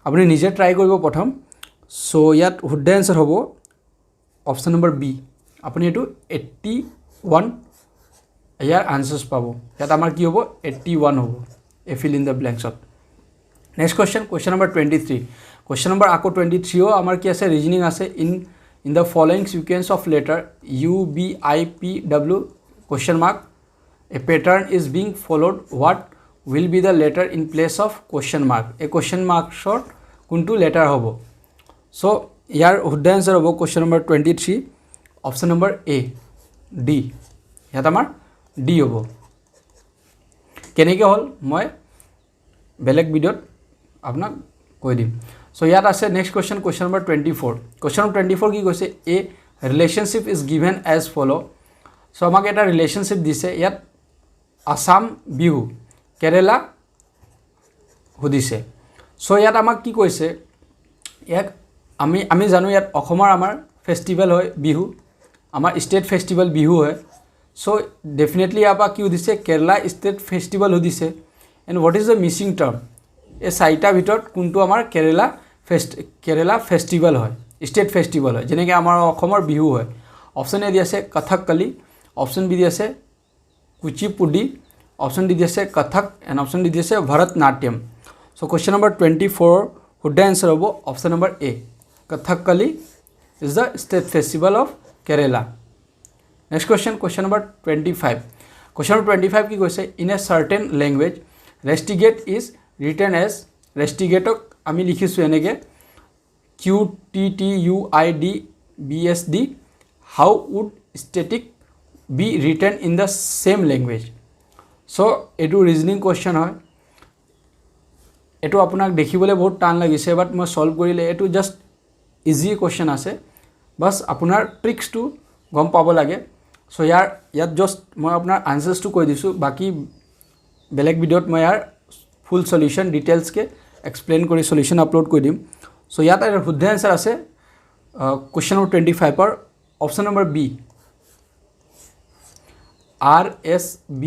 আপুনি নিজে ট্ৰাই কৰিব প্ৰথম সো ইয়াত শুদ্ধ আনসাৰ হ'ব অপচন নম্বৰ বি আপুনি এটো 81 ইয়াৰ আনসাৰস পাব ইয়াত আমাৰ কি হ'ব 81 হ'ব এ ফিল ইন দা ব্ল্যাঙ্কছত next question number 23 question number আকৌ 23 ও আমাৰ কি আছে ৰিজনিং আছে in the following sequence of letter U B I P W question mark a pattern is being followed what will be the letter in place of question mark a question mark short kuntu letter hobo so yar শুদ্ধ answer hobo question number 23 option number a d yat amar d hobo keneke hol moi beleg video apnak koi dim so yat ase next question number 24 question number 24 ki koise a relationship is given as follow so আমাক এটা relationship দিছে ইয়াত Assam Bihu Kerala হুদিছে so ইয়াত আমাক কি কৈছে ইয়াক আমি জানো ইয়াত অসমৰ আমাৰ ফেষ্টিভেল হয় বিহু আমাৰ ষ্টেট ফেষ্টিভেল বিহু হয় সো ডেফিনেটলি আপা কি হুদিছে কেৰালা ষ্টেট ফেষ্টিভেল হুদিছে and what is the missing term এই চাৰিটা ভিতৰত কোনটো আমাৰ কেৰালা ফেষ্টিভেল হয় ষ্টেট ফেষ্টিভেল হয় যেনেকৈ আমাৰ অসমৰ বিহু হয় অপচন এ দি আছে কথকলি ऑप्शन बी दिया कुचिपुडी ऑप्शन डी दिया कथक एंड ऑप्शन डी दिया भरतनाट्यम सो क्वेश्चन नंबर 24 शुद्ध आंसर हम option number A Kathakali is the state festival of Kerala next question number 25 question number 25 की कैसे in a certain language restigate is written as रेस्टिगेटक आमी लिखिसु एनेके QTTUIDBSD how would static be written in the same language so etu reasoning question hoy etu apunak dekhibole bahut tan lagise but moi solve korile etu just easy question ase bas apunar tricks to gom pabo lage so yat just moi apunar answers to koi disu baki beleg video moi yar full solution details ke explain kori solution upload koi dim so yat er শুদ্ধ answer ase question number 25 par option number b RSBUITUHB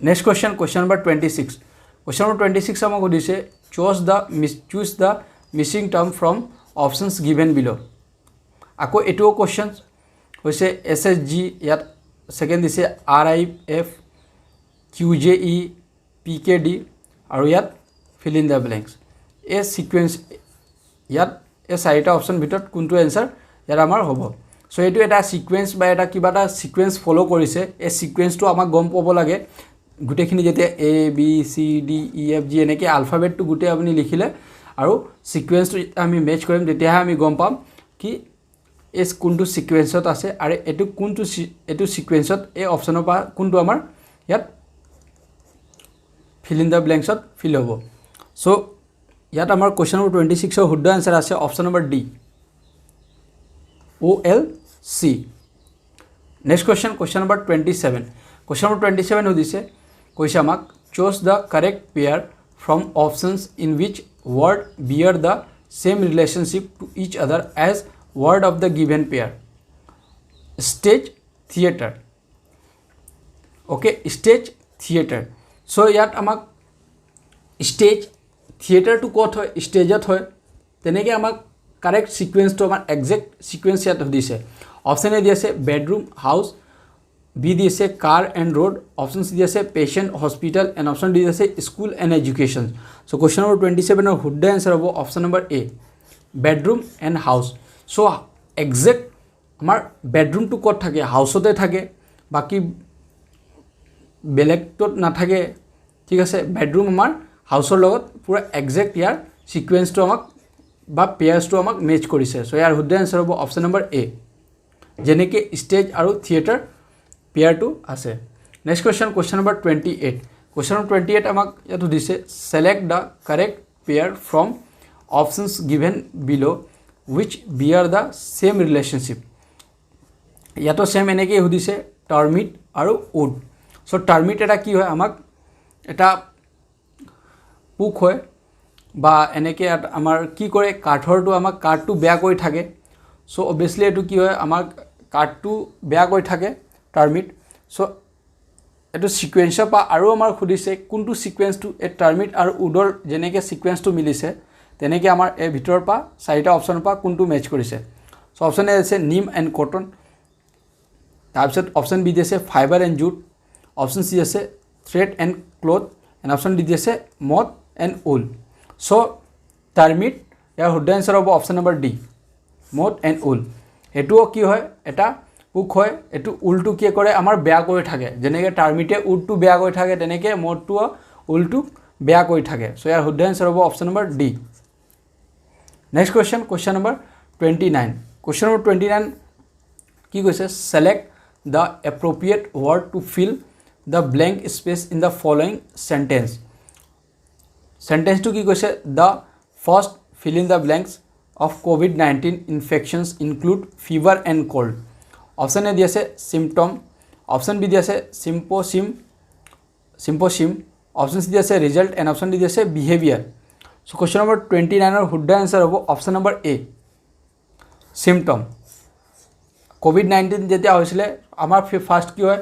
next question number 26 question number 26 हमको दिसे choose the missing term from options given below আকৌ এটো question হৈছে SSG ইয়াত second দিছে RIF QJE PKD আৰু ইয়াত fill in the blanks A sequence ইয়াত এ চাৰিটা অপশন ভিতৰত কোনটো आंसर ইয়াৰ আমাৰ হ'ব সো এটো এটা সিকোয়েন্স বা এটা কিবাটা সিকোয়েন্স ফলো কৰিছে এই সিকোয়েন্সটো আমাক গম পাব লাগে গুটেখিনি যেতিয়া A B C D E F G এনেকে আলফাবেটটো গুটে আপুনি লিখিলে আৰু সিকোয়েন্সটো আমি মেচ কৰিম তেতিয়া আমি গম পাম কি এস কোনটো সিকোয়েন্সত আছে আৰু এটো সিকোয়েন্সত এই অপচনৰ পৰা কোনটো আমাৰ ইয়াত fill in the blanks fill হ'ব সো ইয়াত আমাৰ কোৱেশ্চন নম্বৰ 26 ৰ শুদ্ধ आंसर আছে option number D OLC next question number 27 question number 27 हो दिसे কৈছে আমাক choose the correct pair from options in which word bear the same relationship to each other as word of the given pair stage theater okay stage theater so ইয়াত আমাক stage theater to কত হয় স্টেজত হয় তেনেকে আমাক correct sequence तो आम exact sequence यात दिसे ऑप्शन ए दिए बेडरूम हाउस বি দি আছে car and road, option C দি আছে patient hospital and option D দি আছে school and education. So' question number 27 শুদ্ধ এনচাৰ হ'ব option number A bedroom and house. So' exact আমাৰ বেডৰুমটো ক'ত থাকে, হাউচতে থাকে, বাকী বেলেগটোত নাথাকে, ঠিক আছে। বেডৰুম আমাৰ হাউচৰ লগত পূৰা একজেক্ট ইয়াৰ ছিকুৱেঞ্চটো আমাক বা পেয়াৰ্ছটো আমাক মেচ কৰিছে। চ' ইয়াৰ শুদ্ধ এনচাৰ হ'ব অপশ্যন নম্বৰ এ, যেনেকৈ ষ্টেজ আৰু থিয়েটাৰ পেয়াৰটো আছে। Next question, question number 28। Question number 28 আমাক ইয়াত সুধিছে select the correct pair from options given below' which bear the same relationship. ইয়াতো ছেম এনেকৈ সুধিছে টাৰ্মিট আৰু উড। চ' টাৰ্মিট এটা কি হয়, আমাক এটা পোক হয় বা এনেকৈ আমাৰ কি কৰে, কাঠৰটো আমাক কাঠটো বেয়া কৰি থাকে। চ' অভিয়াছলি এইটো কি হয়, আমাক কাঠটো বেয়া কৰি থাকে টাৰ্মিট। চ' এইটো ছিকুৱেঞ্চৰ পৰা আৰু আমাৰ সুধিছে কোনটো ছিকুৱেঞ্চটো এই টাৰ্মিট আৰু উডৰ যেনেকৈ ছিকুৱেঞ্চটো মিলিছে তেনেকৈ আমাৰ এই ভিতৰৰ পৰা চাৰিটা অপশ্যনৰ পৰা কোনটো মেচ কৰিছে। চ' অপশ্যন এ আছে নিম এণ্ড কটন, তাৰপিছত অপশ্যন বি দি আছে fibre and jute, option C আছে thread and cloth and option D দি আছে মথ এণ্ড উল। চ' টাৰ্মিট ইয়াৰ শুদ্ধ এনচাৰ হ'ব অপশ্যন নম্বৰ ডি মথ এণ্ড উল। এইটোও কি হয়, এটা পোক হয়, এইটো উলটো কি কৰে আমাৰ বেয়া কৰি থাকে, যেনেকৈ টাৰ্মিটে উলটো বেয়া কৰি থাকে তেনেকৈ মথটোও উলটো বেয়া কৰি থাকে। চ' ইয়াৰ শুদ্ধ এনচাৰ হ'ব option number D. Next question, question number 29। Question number 29 কি কৈছে select the appropriate word to fill the blank space in the following sentence. চেণ্টেন্সটো কি কৈছে the first fill in the blanks of COVID-19 infections include fever and cold. Option A দি আছে symptom, option B দি আছে চিম্প'চিম, option C দি আছে result and option D দি আছে বিহেভিয়াৰ। চ' কুৱেশ্যন নম্বৰ 29ৰ শুদ্ধ এনচাৰ হ'ব option number A symptom. COVID-19 যেতিয়া হৈছিলে আমাৰ ফাৰ্ষ্ট কি হয়,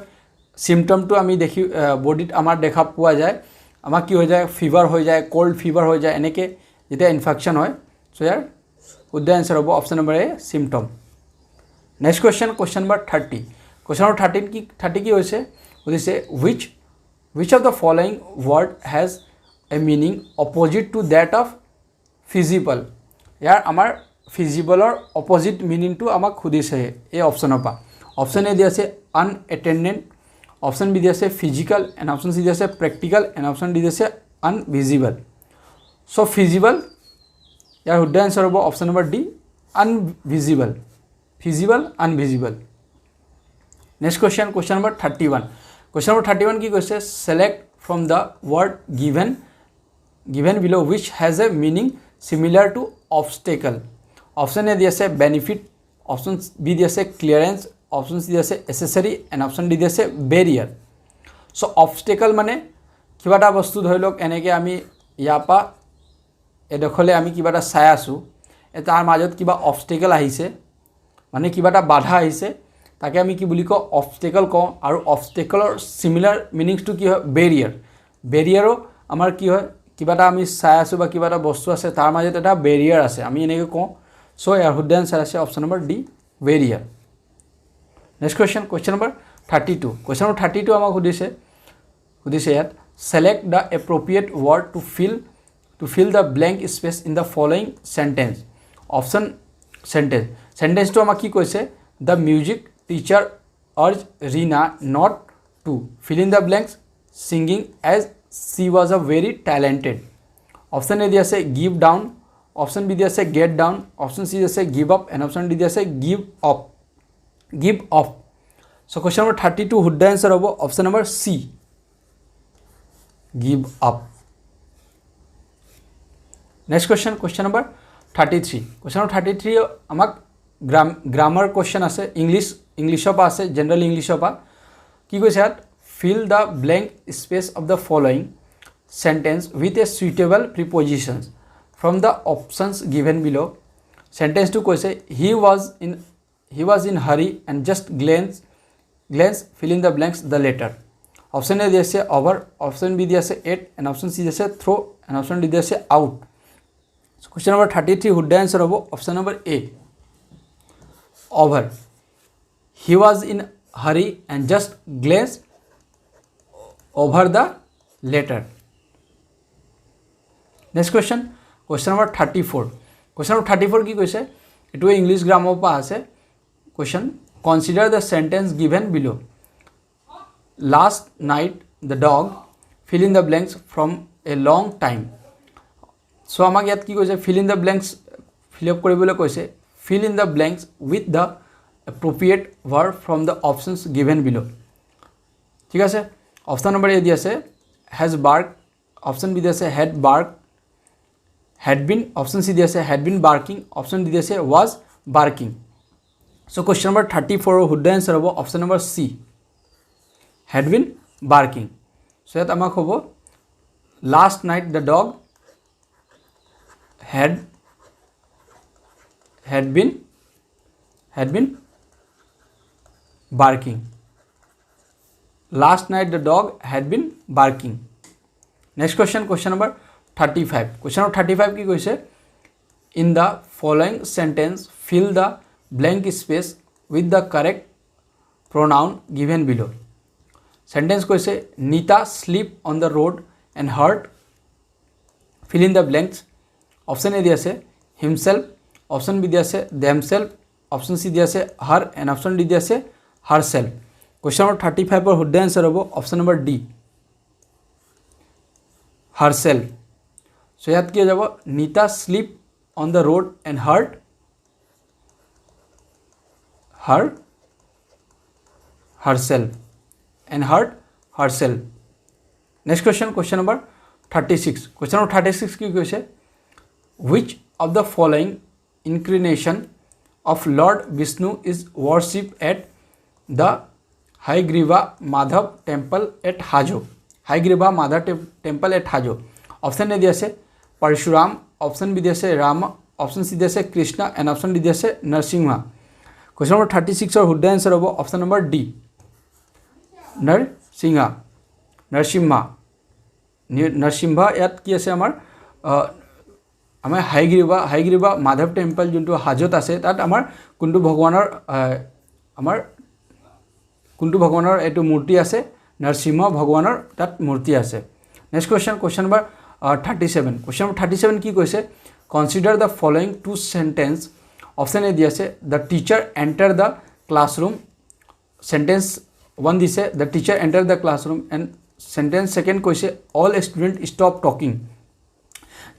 চিমটমটো আমি বডিত আমাৰ দেখা পোৱা যায়, আমাৰ কি হৈ যায় ফিভাৰ হৈ যায়, ক'ল্ড ফিভাৰ হৈ যায়, এনেকৈ যেতিয়া ইনফেকশ্যন হয়। চ' ইয়াৰ শুদ্ধ এনচাৰ হ'ব option number A symptom. Next question, question number 30। Question number 30 কি হৈছে সুধিছে which of the following word has a meaning opposite to that of feasible। ইয়াৰ আমাৰ ফিজিবলৰ অপজিট মিনিংটো আমাক সুধিছে এই অপশ্যনৰ পৰা। অপশ্যন এ দি আছে আনএটেণ্ডেণ্ট, অপশ্যন বি দি আছে ফিজিকেল এণ্ড অপশ্যন চি দি আছে প্ৰেক্টিকেল এণ্ড অপশ্যন ডি দি আছে আনভিজিবল। চ' ফিজিবল ইয়াৰ শুদ্ধ এনচাৰ হ'ব option number D invisible, feasible invisible. Next question, question number 31। Question number 31 কি কৈছে select from the word given below' which has a meaning similar to obstacle. Option A দি আছে benefit, option B দি আছে clearance, option C দি আছে এচেচেৰী and option D দি আছে বেৰিয়াৰ। চ' অবষ্টেকল মানে কিবা এটা বস্তু ধৰি লওক এনেকৈ আমি ইয়াৰ পৰা এডোখৰলৈ আমি কিবা এটা চাই আছোঁ, তাৰ মাজত কিবা অবষ্টেকল আহিছে, মানে কিবা এটা বাধা আহিছে, তাকে আমি কি বুলি কওঁ অবষ্টেকল কওঁ। আৰু অবষ্টেকলৰ চিমিলাৰ মিনিংছটো কি হয় বেৰিয়াৰ। বেৰিয়াৰো আমাৰ কি হয় কিবা এটা আমি চাই আছোঁ বা কিবা এটা বস্তু আছে তাৰ মাজত এটা বেৰিয়াৰ আছে, আমি এনেকৈ কওঁ। চ' ইয়াৰ শুদ্ধ এনচাৰ আছে option number D barrier. Next question, question number 32। Question number 32 আমাক সুধিছে ইয়াত select the appropriate word to fill the blank space in the following sentence. Option চেণ্টেন্সটো আমাক কি কৈছে the music teacher urge Reena not to fill in the blanks singing as she was a very talented। Option A দি আছে give down, option B দি আছে get down, option C দি আছে give up and option D দি আছে give off. So' question number 32 শুদ্ধ answer হ'ব option number C give up. Next question, question number 33। Question number 33 আমাক গ্ৰামাৰ কুৱেশ্যন আছে, ইংলিছৰ পৰা আছে, জেনেৰেল ইংলিছৰ পৰা। কি কৈছে ইয়াত fill the blank space of the following sentence with a suitable prepositions from the options given below। sentence to কৈছে he was in hurry and just glance fill in the blanks the letter। option A দি আছে over, option B দি আছে at and option C দি আছে throw and option D দি আছে out। so question number 33 শুদ্ধ answer হ'ব option number A over। he was in hurry and just glaze over the letter. Next question, question number 34. Question number 34 কি কৈছে, এটো English grammar পা আছে। Question, consider the sentence given below. Last night the dog fill in the blanks from a long time. So আমাক ইয়াত কি কৈছে, fill in the blanks fill up কৰিবলৈ কৈছে, fill in the blanks with the appropriate verb from the options given below. ঠিক আছে, option number A দি আছে has barked, অপশন বি দি আছে had barked, had been, option C দি আছে had been barking, option D দি আছে was barking. So question number 34 শুদ্ধ আনসার হ'ব option number C, had been barking. So ইয়াত আমাক হ'ব last night the dog had been barking. Last night the dog had been barking. Next question, question number 35. Question number 35 কি কৈছে, in the following sentence fill the blank space with the correct pronoun given below. Sentence কৈছে Nita sleep on the road and hurt, fill in the blanks. Option A দি আছে himself, option B দি আছে themselves, option C দি আছে her, and option D দি আছে herself. Question number 35 or শুদ্ধ answer হ'ব option number D, herself. So ইয়াত কি যাব, Nita sleep on the road and hurt herself and hurt herself. Next question, question number 36. Question number 36 কি কৈছে, which of the following incarnation of Lord Vishnu is worshipped at the Haigriva Madhav temple at Hajo? Haigriva Madhav temple at Hajo. Option A দি আছে Parshuram, option B দি আছে Rama, option C দি আছে Krishna, and option D দি আছে Narsimha. Question number 36 or শুদ্ধ answer হ'ব option number D, Narsimha. Narsimha ইয়াত কি আছে আমাৰ হাইগ্ৰীবা মাধৱ টেম্পল যোনটো হাজত আছে, তাত আমাৰ কোনটো ভগৱানৰ এইটো মূৰ্তি আছে, নৰসিংহ ভগৱানৰ তাত মূৰ্তি আছে। Next question, question number 37. Question number 37 কি কৈছে, consider the following two sentence. Option A দি আছে the teacher enter the classroom, sentence 1 দিছে the teacher enter the classroom, and sentence second কৈছে অল ষ্টুডেণ্ট ষ্টপ টকিং.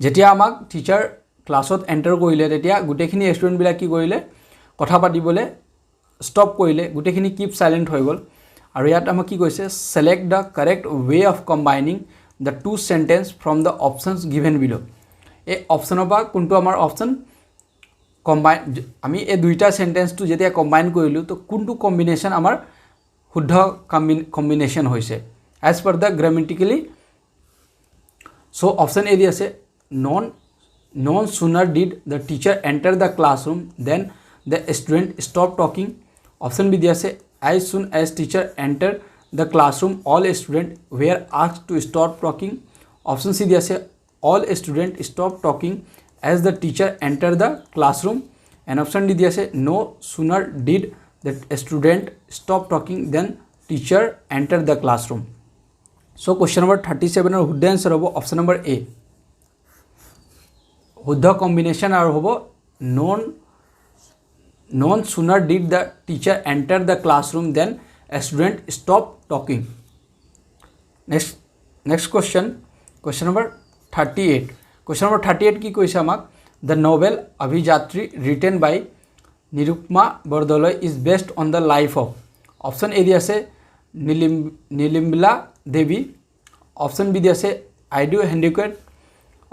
যেতিয়া আমাক teacher ক্লাছত enter কৰিলে তেতিয়া গোটেইখিনি ষ্টুডেণ্টবিলাক কি কৰিলে, কথা পাতিবলৈ ষ্টপ কৰিলে, গোটেইখিনি কিপ চাইলেণ্ট হৈ গ'ল। আৰু ইয়াত আমাক কি কৈছে, select the correct way of combining the two sentence from the options given below. এই অপশ্যনৰ পৰা কোনটো আমাৰ অপশ্যন কম্বাইন, আমি এই দুইটা চেণ্টেন্সটো যেতিয়া কম্বাইন কৰিলোঁ তো কোনটো কম্বিনেশ্যন আমাৰ শুদ্ধ কম্বিনেশ্যন হৈছে as per the grammatically. So' option A দি আছে no sooner did the teacher enter the classroom than the student stopped talking. Option B দিছে as soon as teacher entered the classroom all students were asked to stop talking. Option C দিছে all students stopped talking as the teacher entered the classroom, and option D দিছে no sooner did the student stop talking than teacher entered the classroom. So question number 37 or শুদ্ধ answer হ'ব option number A. শুদ্ধ combination আৰু হ'ব no sooner did the teacher enter the classroom then student stop talking. Next question, question number 38. Question number 38 কি কৈছে আমাক, the novel Abhijatri written by Nirupama Bordoloi is based on the life of. Option A দি আছে নীলিমলা দেৱী, option B দি আছে আইডিও হেণ্ডিক্ৰেফ্ট,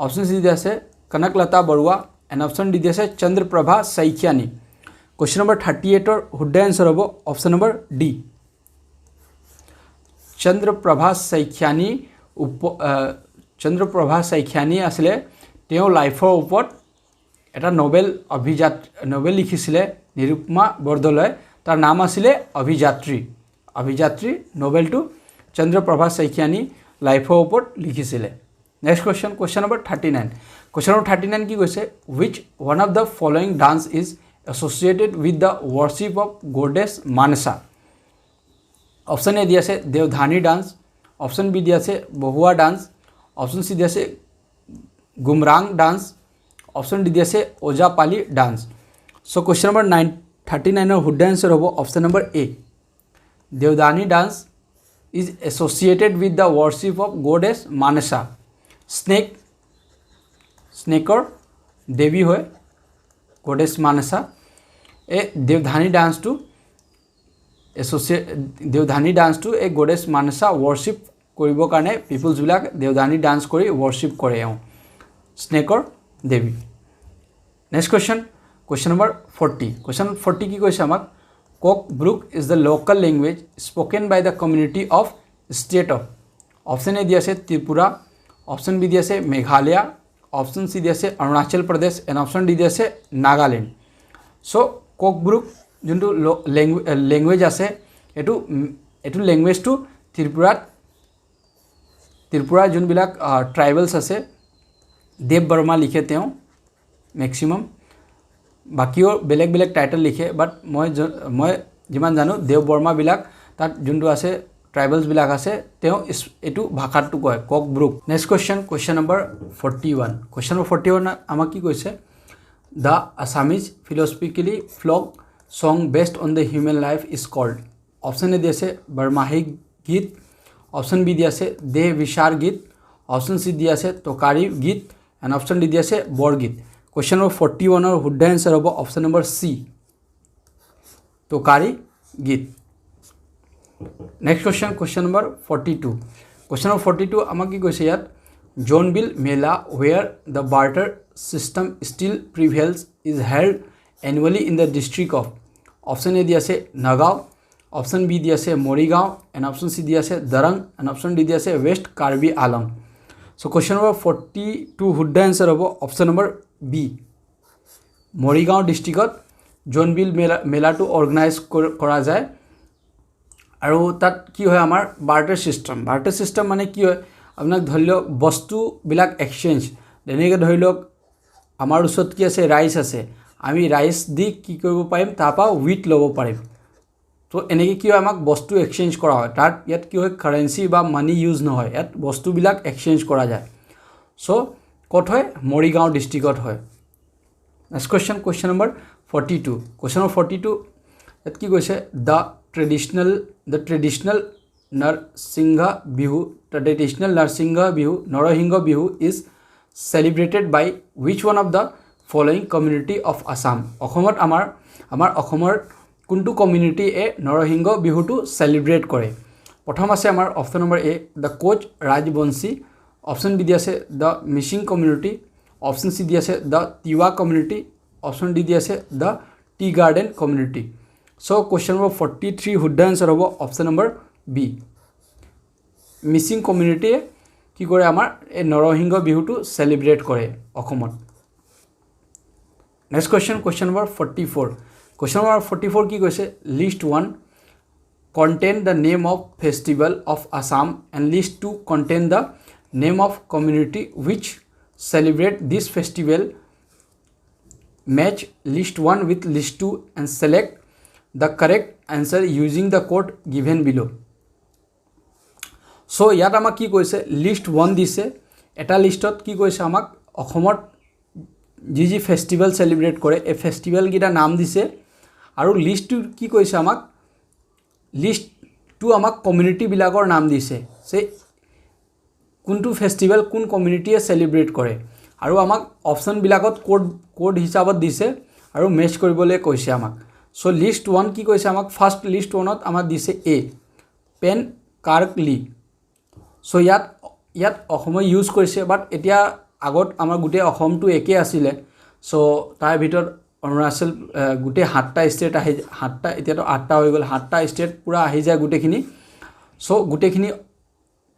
option C দি আছে Kanaklata Barua, and option D দি আছে চন্দ্ৰপ্ৰভা শইকীয়ানী. কুৱেশ্যন নম্বৰ 38 শুদ্ধ এনচাৰ হ'ব option number D, Chandraprabha Saikiani আছিলে। তেওঁ লাইফৰ ওপৰত এটা নভেল লিখিছিলে নিৰুপমা বৰদলৈ, তাৰ নাম আছিলে অভিযাত্ৰী। নভেলটো চন্দ্ৰপ্ৰভা শইকীয়ানী লাইফৰ ওপৰত লিখিছিলে। Next question, question number 39. Question number 39 কি কৈছে, which one of the following dance is associated with the worship of goddess Manasa? Option A দিয়া আছে দেওধানী ডান্স, অপশন বি দিয়া আছে বহুয়া ডান্স, অপশন সি দিয়া আছে গুমরাং ডান্স, অপশন ডি দিয়া আছে Ojapali dance. So question number 39 শুদ্ধ এনসাৰ হ'ব option number A Deodhani dance is associated with the worship of goddess Manasa. স্নেকৰ দেৱী হয় goddess Manasa। এই দেওধানী ডান্সটো এই goddess Manasa worship কৰিবৰ কাৰণে পিপলছবিলাক দেওধানী ডান্স কৰি worship কৰে স্নেকৰ দেৱী। Next question number 40। কুৱেশ্যন 40 কি কৈছে আমাক Kokbruk is the local language spoken by the community of state of option A दिया से त्रिपुरा, option B दिया से मेघालय, option C दिया से Arunachal Pradesh and option D दिया से नागालैंड। So Kokbruk जोंटू लैंग्वेज আছে एटू लैंग्वेज टू त्रिपुरा जोनबिलाक ट्राइबल्स আছে देव Burma लिखे तेও मैक्सिमम बाकीओ बेलेग बेलेग टाइटल लिखे बाट मैं जिमान जानो देव बर्मा बिलाक तात जोंटू আছে ट्राइबल्स बिलाक আছে तेও एटू भाषाटू कय Kokborok. Next question number 41। Question number 41 आमा की কৈছে the Assamese philosophically folk song based on the human life is called. Option A दिया से बरमाही गीत, ऑप्शन बी दिया से देह विचार गीत, ऑप्शन सी दिया से तोकारी गीत एंड ऑप्शन डी दिया से बरगीत। क्वेश्चन नंबर 41 शुद्ध एनसार हम ऑप्शन नंबर सी तोकारी गीत। Next question number 42। Question number 42 आमाक की কৈছে ইয়াত জোনবিল মেলা where the barter system still prevails is held annually in the district of। Option A दिया से नगाँव, ऑप्शन बी दिया से मरिगाँव एंड ऑप्शन सी दिया से दरंग एंड ऑप्शन डी दिया से वेस्ट कार्बी आलम। सो क्वेश्चन नंबर 42 शुद्ध एनसार हम option number B Morigaon district Jonbeel মেলাটো অৰ্গেনাইজ কৰা যায় আৰু তাত কি হয় আমাৰ বাৰ্টাৰ সিস্টেম মানে কি হয় আপোনাক ধৰি লওক বস্তুবিলাক এক্সচেঞ্জ যেনেকৈ ধৰি লওক আমাৰ ওচৰত কি আছে ৰাইচ আছে আমি ৰাইচ দি কি কৰিব পাৰিম তাৰপৰা হুইট ল'ব পাৰিম তো এনেকৈ কি হয় আমাক বস্তু এক্সচেঞ্জ কৰা হয় তাত ইয়াত কি হয় কাৰেন্সি বা মানি ইউজ নহয় ইয়াত বস্তুবিলাক এক্সচেঞ্জ কৰা যায় সো ক'ত হয় মৰিগাঁও ডিস্ট্ৰিক্টত হয়। Next question number 42। Question number 42 यात की কৈছে the traditional Narsingh Bihu is celebrated by which one of the following community of Assam. অসমত আমাৰ অসমৰ কোনটো কমিউনিটি এ নৰসিংহ বিহুটো সেলিব্ৰেট কৰে। প্ৰথম আছে আমাৰ option number A the Koch Rajbongshi, option B दिया से the Mising community, option C दिया से the Tiwa community, option D दिया से the tea garden community. So question number 43 शुद्ध एनसार हम option number B Mising community कि करे आमार ए नरसिंह बिहुटू सेलिब्रेट करे अखमत। Next question number 44। Question number 44 कि কৈছে list 1 contain the name of festival of Assam and list 2 contain the name of community which celebrate this festival। match list 1 with list 2 and select the correct answer using the code given below। so ইয়াত আমাক কি কৈছে list 1 দিছে এটা লিষ্টত কি কৈছে আমাক অসমত যি ফেষ্টিভেল সেলিব্রেট কৰে এই ফেষ্টিভেল গিটা নাম দিছে আৰু লিষ্ট 2 কি কৈছে আমাক লিষ্ট 2 আমাক কমিউনিটি বিলাকৰ নাম দিছে সে কোনটো ফেষ্টিভেল কোন কমিউনিটিয়ে সেলিব্ৰেট কৰে আৰু আমাক অপশন বিলাকত কোড হিচাপত দিছে আৰু মেচ কৰিবলৈ কৈছে আমাক। সো লিষ্ট 1 কি কৈছে আমাক ফাৰ্স্ট লিষ্ট 1ত আমাক দিছে এ পেন কাৰ্কলি। সো ইয়াত অসম ইউজ কৰিছে বাট এতিয়া আগত আমাৰ গোটে অসমটো একে আছিলে সো তাৰ ভিতৰত অৰুণাচল গোটে 7টা ষ্টেট আহি 7টা এতিয়াতো 8টা হৈ গ'ল 7টা ষ্টেট পুৰা আহি যায় গোটেখিনি। সো গোটেখিনি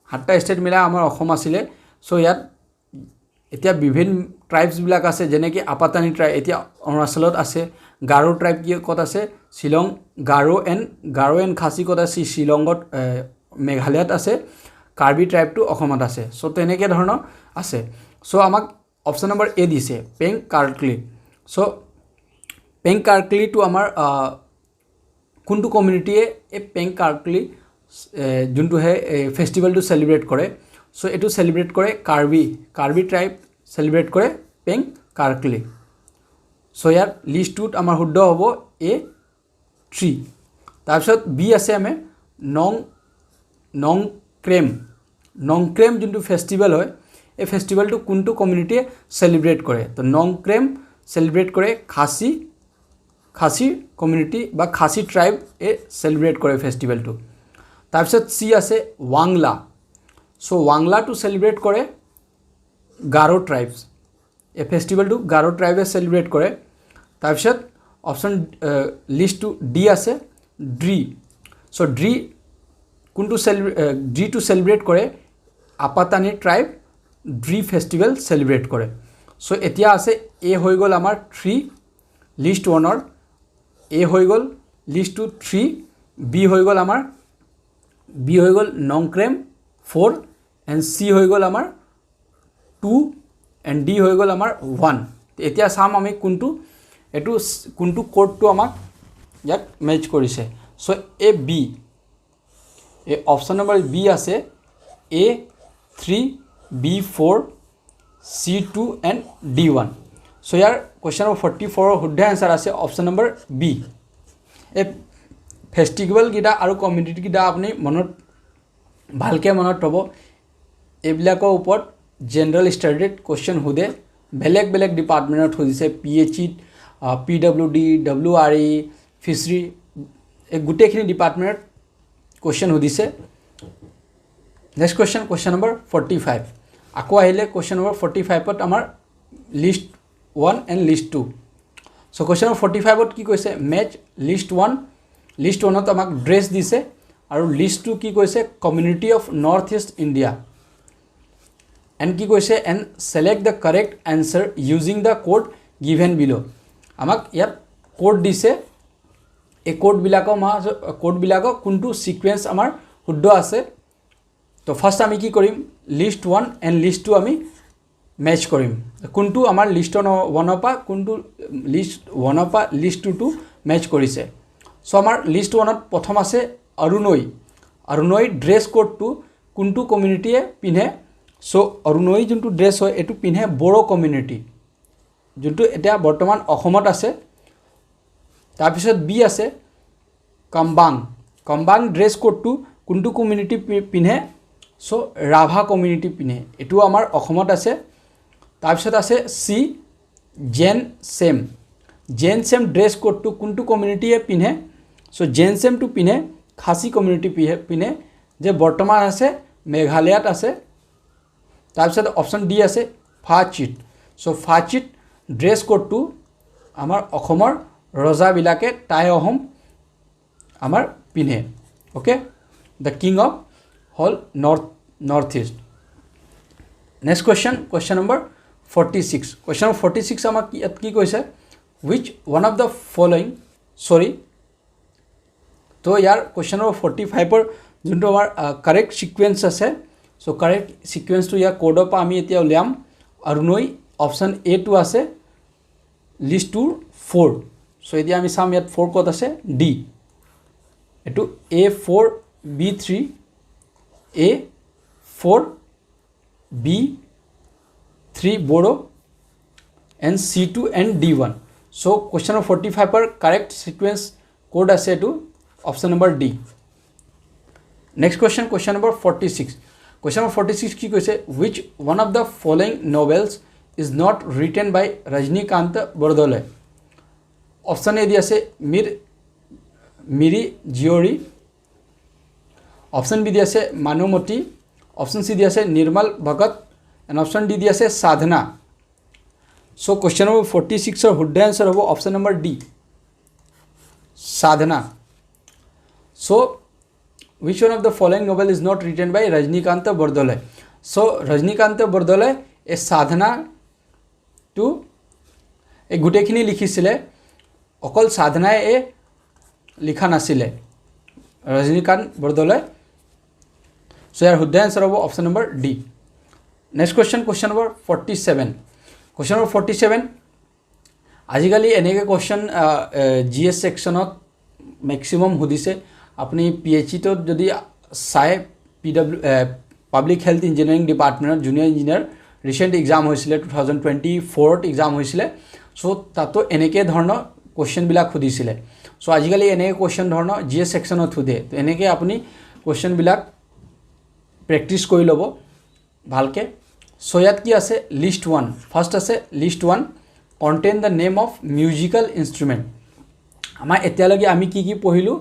7টা ষ্টেট মিলাই আমাৰ অসম আছিলে। সো ইয়াত এতিয়া বিভিন্ন ট্ৰাইবস বিলাক আছে যেনে কি আপাতানি ট্ৰাইব এতিয়া অৰুণাচলত আছে, গাৰো ট্ৰাইব কি কত আছে শিলং, গাৰো এণ্ড খাসী কত আছে শিলংত, মেঘালয়ত আছে, কাৰ্বি ট্ৰাইবটো অসমত আছে। সো তেনেকৈ ধৰণৰ আছে। সো আমাক অপশন নম্বৰ এ দিছে পেং কাৰ্কলি। সো পেং কাৰ্কলিটো আমাৰ কোনটো কমিউনিটিয়ে এই পেং কাৰ্কলি যোনটো হে ফেষ্টিভেলটো চেলিব্ৰেট কৰে সো এটো চেলিব্ৰেট কৰে কাৰ্বি ট্ৰাইব চেলিব্ৰেট কৰে পেং কাৰ্কলি সো ইয়াৰ লিষ্টটোত আমাৰ শুদ্ধ হ'ব এ 3 তাৰপিছত বি আছে আমি নংক্ৰেম যোনটো ফেষ্টিভেল হয় এই ফেষ্টিভেলটো কোনটো কমিউনিটিয়ে চেলিব্ৰেট কৰে তো নংক্ৰেম চেলিব্ৰেট কৰে খাচী কমিউনিটি বা খাচী ট্ৰাইব এ চেলিব্ৰেট কৰে ফেষ্টিভেলটো তাৰপিছত সি আছে ৱাংলা সো ৱাংলাটো চেলিব্ৰেট কৰে গাৰো ট্ৰাইবছ এই ফেষ্টিভেলটো গাৰো ট্ৰাইবে চেলিব্ৰেট কৰে তাৰপিছত অপশ্যন লিষ্টটো ডি আছে ড্ৰি সো ড্ৰি কোনটো ড্ৰিটো চেলিব্ৰেট কৰে Apatani tribe Dree festival celebrate কৰে সো এতিয়া আছে এ হৈ গ'ল আমাৰ 3 লিষ্ট 1ৰ এ হৈ গ'ল লিষ্ট 2 3 বি হৈ গ'ল আমাৰ বি হৈ গ'ল নংক্ৰেম 4 এণ্ড চি হৈ গ'ল আমাৰ 2 এণ্ড ডি হৈ গ'ল আমাৰ 1 এতিয়া চাম আমি কোনটো কোডটো আমাক ইয়াক মেচ কৰিছে সো এ বি এই অপশ্যন নম্বৰ বি আছে A3 B4 C2 and D1 so year question number 44 শুদ্ধ এনসাৰ আছে অপশ্যন নম্বৰ বি এই ফেষ্টিভেল গিটা আৰু কমিউনিটি গিটা আপুনি ভালকে মনত থব এইবিলাকৰ ওপৰত জেনাৰেল ষ্টাডিত কুৱেশ্যন সুধে বেলেগ ডিপাৰ্টমেণ্টত সুধিছে PHE PWD WRE ফিছাৰী এই গোটেইখিনি ডিপাৰ্টমেণ্টত কুৱেশ্যন সুধিছে নেক্সট কুৱেশ্যন নম্বৰ 45 আকৌ আহিলে কুৱেশ্যন নম্বৰ 45ত আমাৰ list 1 and list 2 so question number 45ত কি কৈছে মেচ লিষ্ট 1ত আমাক ড্ৰেছ দিছে আৰু লিষ্ট 2 কি কৈছে community of north east India and কি কৈছে and select the correct answer using the code given বিলো আমাক ইয়াত কোড দিছে এই কোডবিলাকক কোনটো সিকুৱেন্স আমাৰ শুদ্ধ আছে তো ফাৰ্স্ট আমি কি কৰিম লিষ্ট 1 এণ্ড লিষ্ট 2 আমি মেচ কৰিম কোনটো আমাৰ লিষ্ট 1 পৰা কোনটো লিষ্ট 1 পৰা লিষ্ট 2 মেচ কৰিছে সো আমাৰ লিষ্ট 1ত প্ৰথম আছে অৰুণই ড্ৰেছ কোডটো কোনটো কমিউনিটিয়ে পিন্ধে সো অৰুণই যোনটো ড্ৰেছ হয় এটো পিন্ধে বড়ো কমিউনিটি যোনটো এতিয়া বৰ্তমান অসমত আছে তাৰপিছত বি আছে কম্বাং ড্ৰেছ কোডটো কোনটো কমিউনিটি পিন্ধে সো ৰাভা কমিউনিটি পিন্ধে এটো আমাৰ অসমত আছে তাৰপিছত আছে সি জেন সেম ড্ৰেছ কোডটো কোনটো কমিউনিটিয়ে পিন্ধে সো জেন সেমটো পিন্ধে খাচী কমিউনিটি পিন্ধে যে বৰ্তমান আছে মেঘালয়ত আছে তাৰপিছত অপশ্যন ডি আছে ফাচিট সো ফাচিট ড্ৰেছ কোডটো আমাৰ অসমৰ ৰজাবিলাকে টাই অহম আমাৰ পিন্ধে okay the king of hall north east next question number 46 question number 46 আমাক কি কৈছে which one of the following তো ইয়াৰ কুৱেশ্যন নম্বৰ 45ৰ যোনটো আমাৰ কাৰেক্ট সিকুৱেন্স আছে সো কাৰেক্ট সিকুৱেন্সটো ইয়াৰ কোডৰ পৰা আমি এতিয়া উলিয়াম অৰুণই অপশ্যন এ টো আছে লিষ্ট 2 4 সো এতিয়া আমি চাম ইয়াত 4 ক'ত আছে ডি এটো A4 B3 A4 B3 Bodo and C2 and D1 so question number 45 per correct sequence code আছে to option number D next question number 46 question number 46 কি কৈছে which one of the following novels is not written by Rajnikant Bordole option A দিয়া আছে মিৰি জিয়ৰী option B দিয়া আছে মানুমতি option সি দিয়া আছে নিৰ্মল Bhagat and option D দিয়া আছে সাধনা সো কুৱেশ্যন নম্বৰ 46 ৰ শুদ্ধ আনসাৰ হ'ব অপশ্যন নম্বৰ ডি সাধনা so which one of the following novel is not written by Rajnikant Bordole so Rajnikant Bordole এই সাধনা টু এই গুটেখিনি লিখিছিলে অকল সাধনাই এ লিখা নাছিলে ৰজনীকান্ত বৰদলৈ সো ইয়াৰ শুদ্ধ আনসাৰ হ'ব option number D next question number 47 question number 47 আজিকালি এনেকৈ কুৱেশ্যন জিএছ সেকশ্যনত মেক্সিমাম সুধিছে আপুনি PHE ত যদি চাই পাব্লিক হেল্থ ইঞ্জিনিয়াৰিং ডিপাৰ্টমেণ্টৰ জুনিয়ৰ ইঞ্জিনিয়াৰ ৰিচেণ্ট এক্সাম হৈছিলে 2024 এক্সাম হৈছিলে চ' তাতো এনেকৈ ধৰণৰ কুৱেশ্যনবিলাক সুধিছিলে চ' আজিকালি এনেকৈ কুৱেশ্যন ধৰণৰ GS ছেকশ্যনত সোধে তো এনেকৈ আপুনি কুৱেশ্যনবিলাক প্ৰেক্টিছ কৰি ল'ব ভালকৈ চ' ইয়াত কি আছে লিষ্ট 1 ফাৰ্ষ্ট আছে list 1 contain the name of musical instrument আমাৰ এতিয়ালৈকে আমি কি কি পঢ়িলোঁ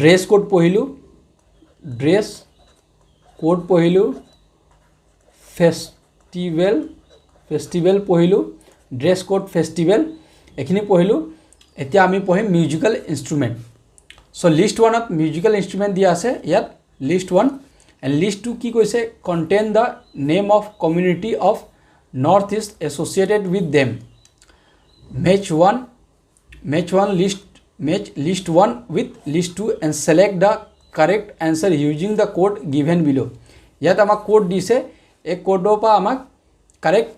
ড্ৰেছ কোড পঢ়িলোঁ ড্ৰেছ কোড পঢ়িলোঁ ফেষ্টিভেল পঢ়িলোঁ ড্ৰেছ কোড ফেষ্টিভেল এইখিনি পঢ়িলোঁ এতিয়া আমি পঢ়িম মিউজিকেল ইনষ্ট্ৰুমেণ্ট চ' লিষ্ট 1ত মিউজিকেল ইনষ্ট্ৰুমেণ্ট দিয়া আছে ইয়াত লিষ্ট 1 এণ্ড লিষ্ট 2 কি কৈছে contain the name of community of north east associated with them match list 1 with list 2 and select the correct answer using the code given below ইয়াত আমাক code দিছে এই কোডৰ পৰা আমাক কাৰেক্ট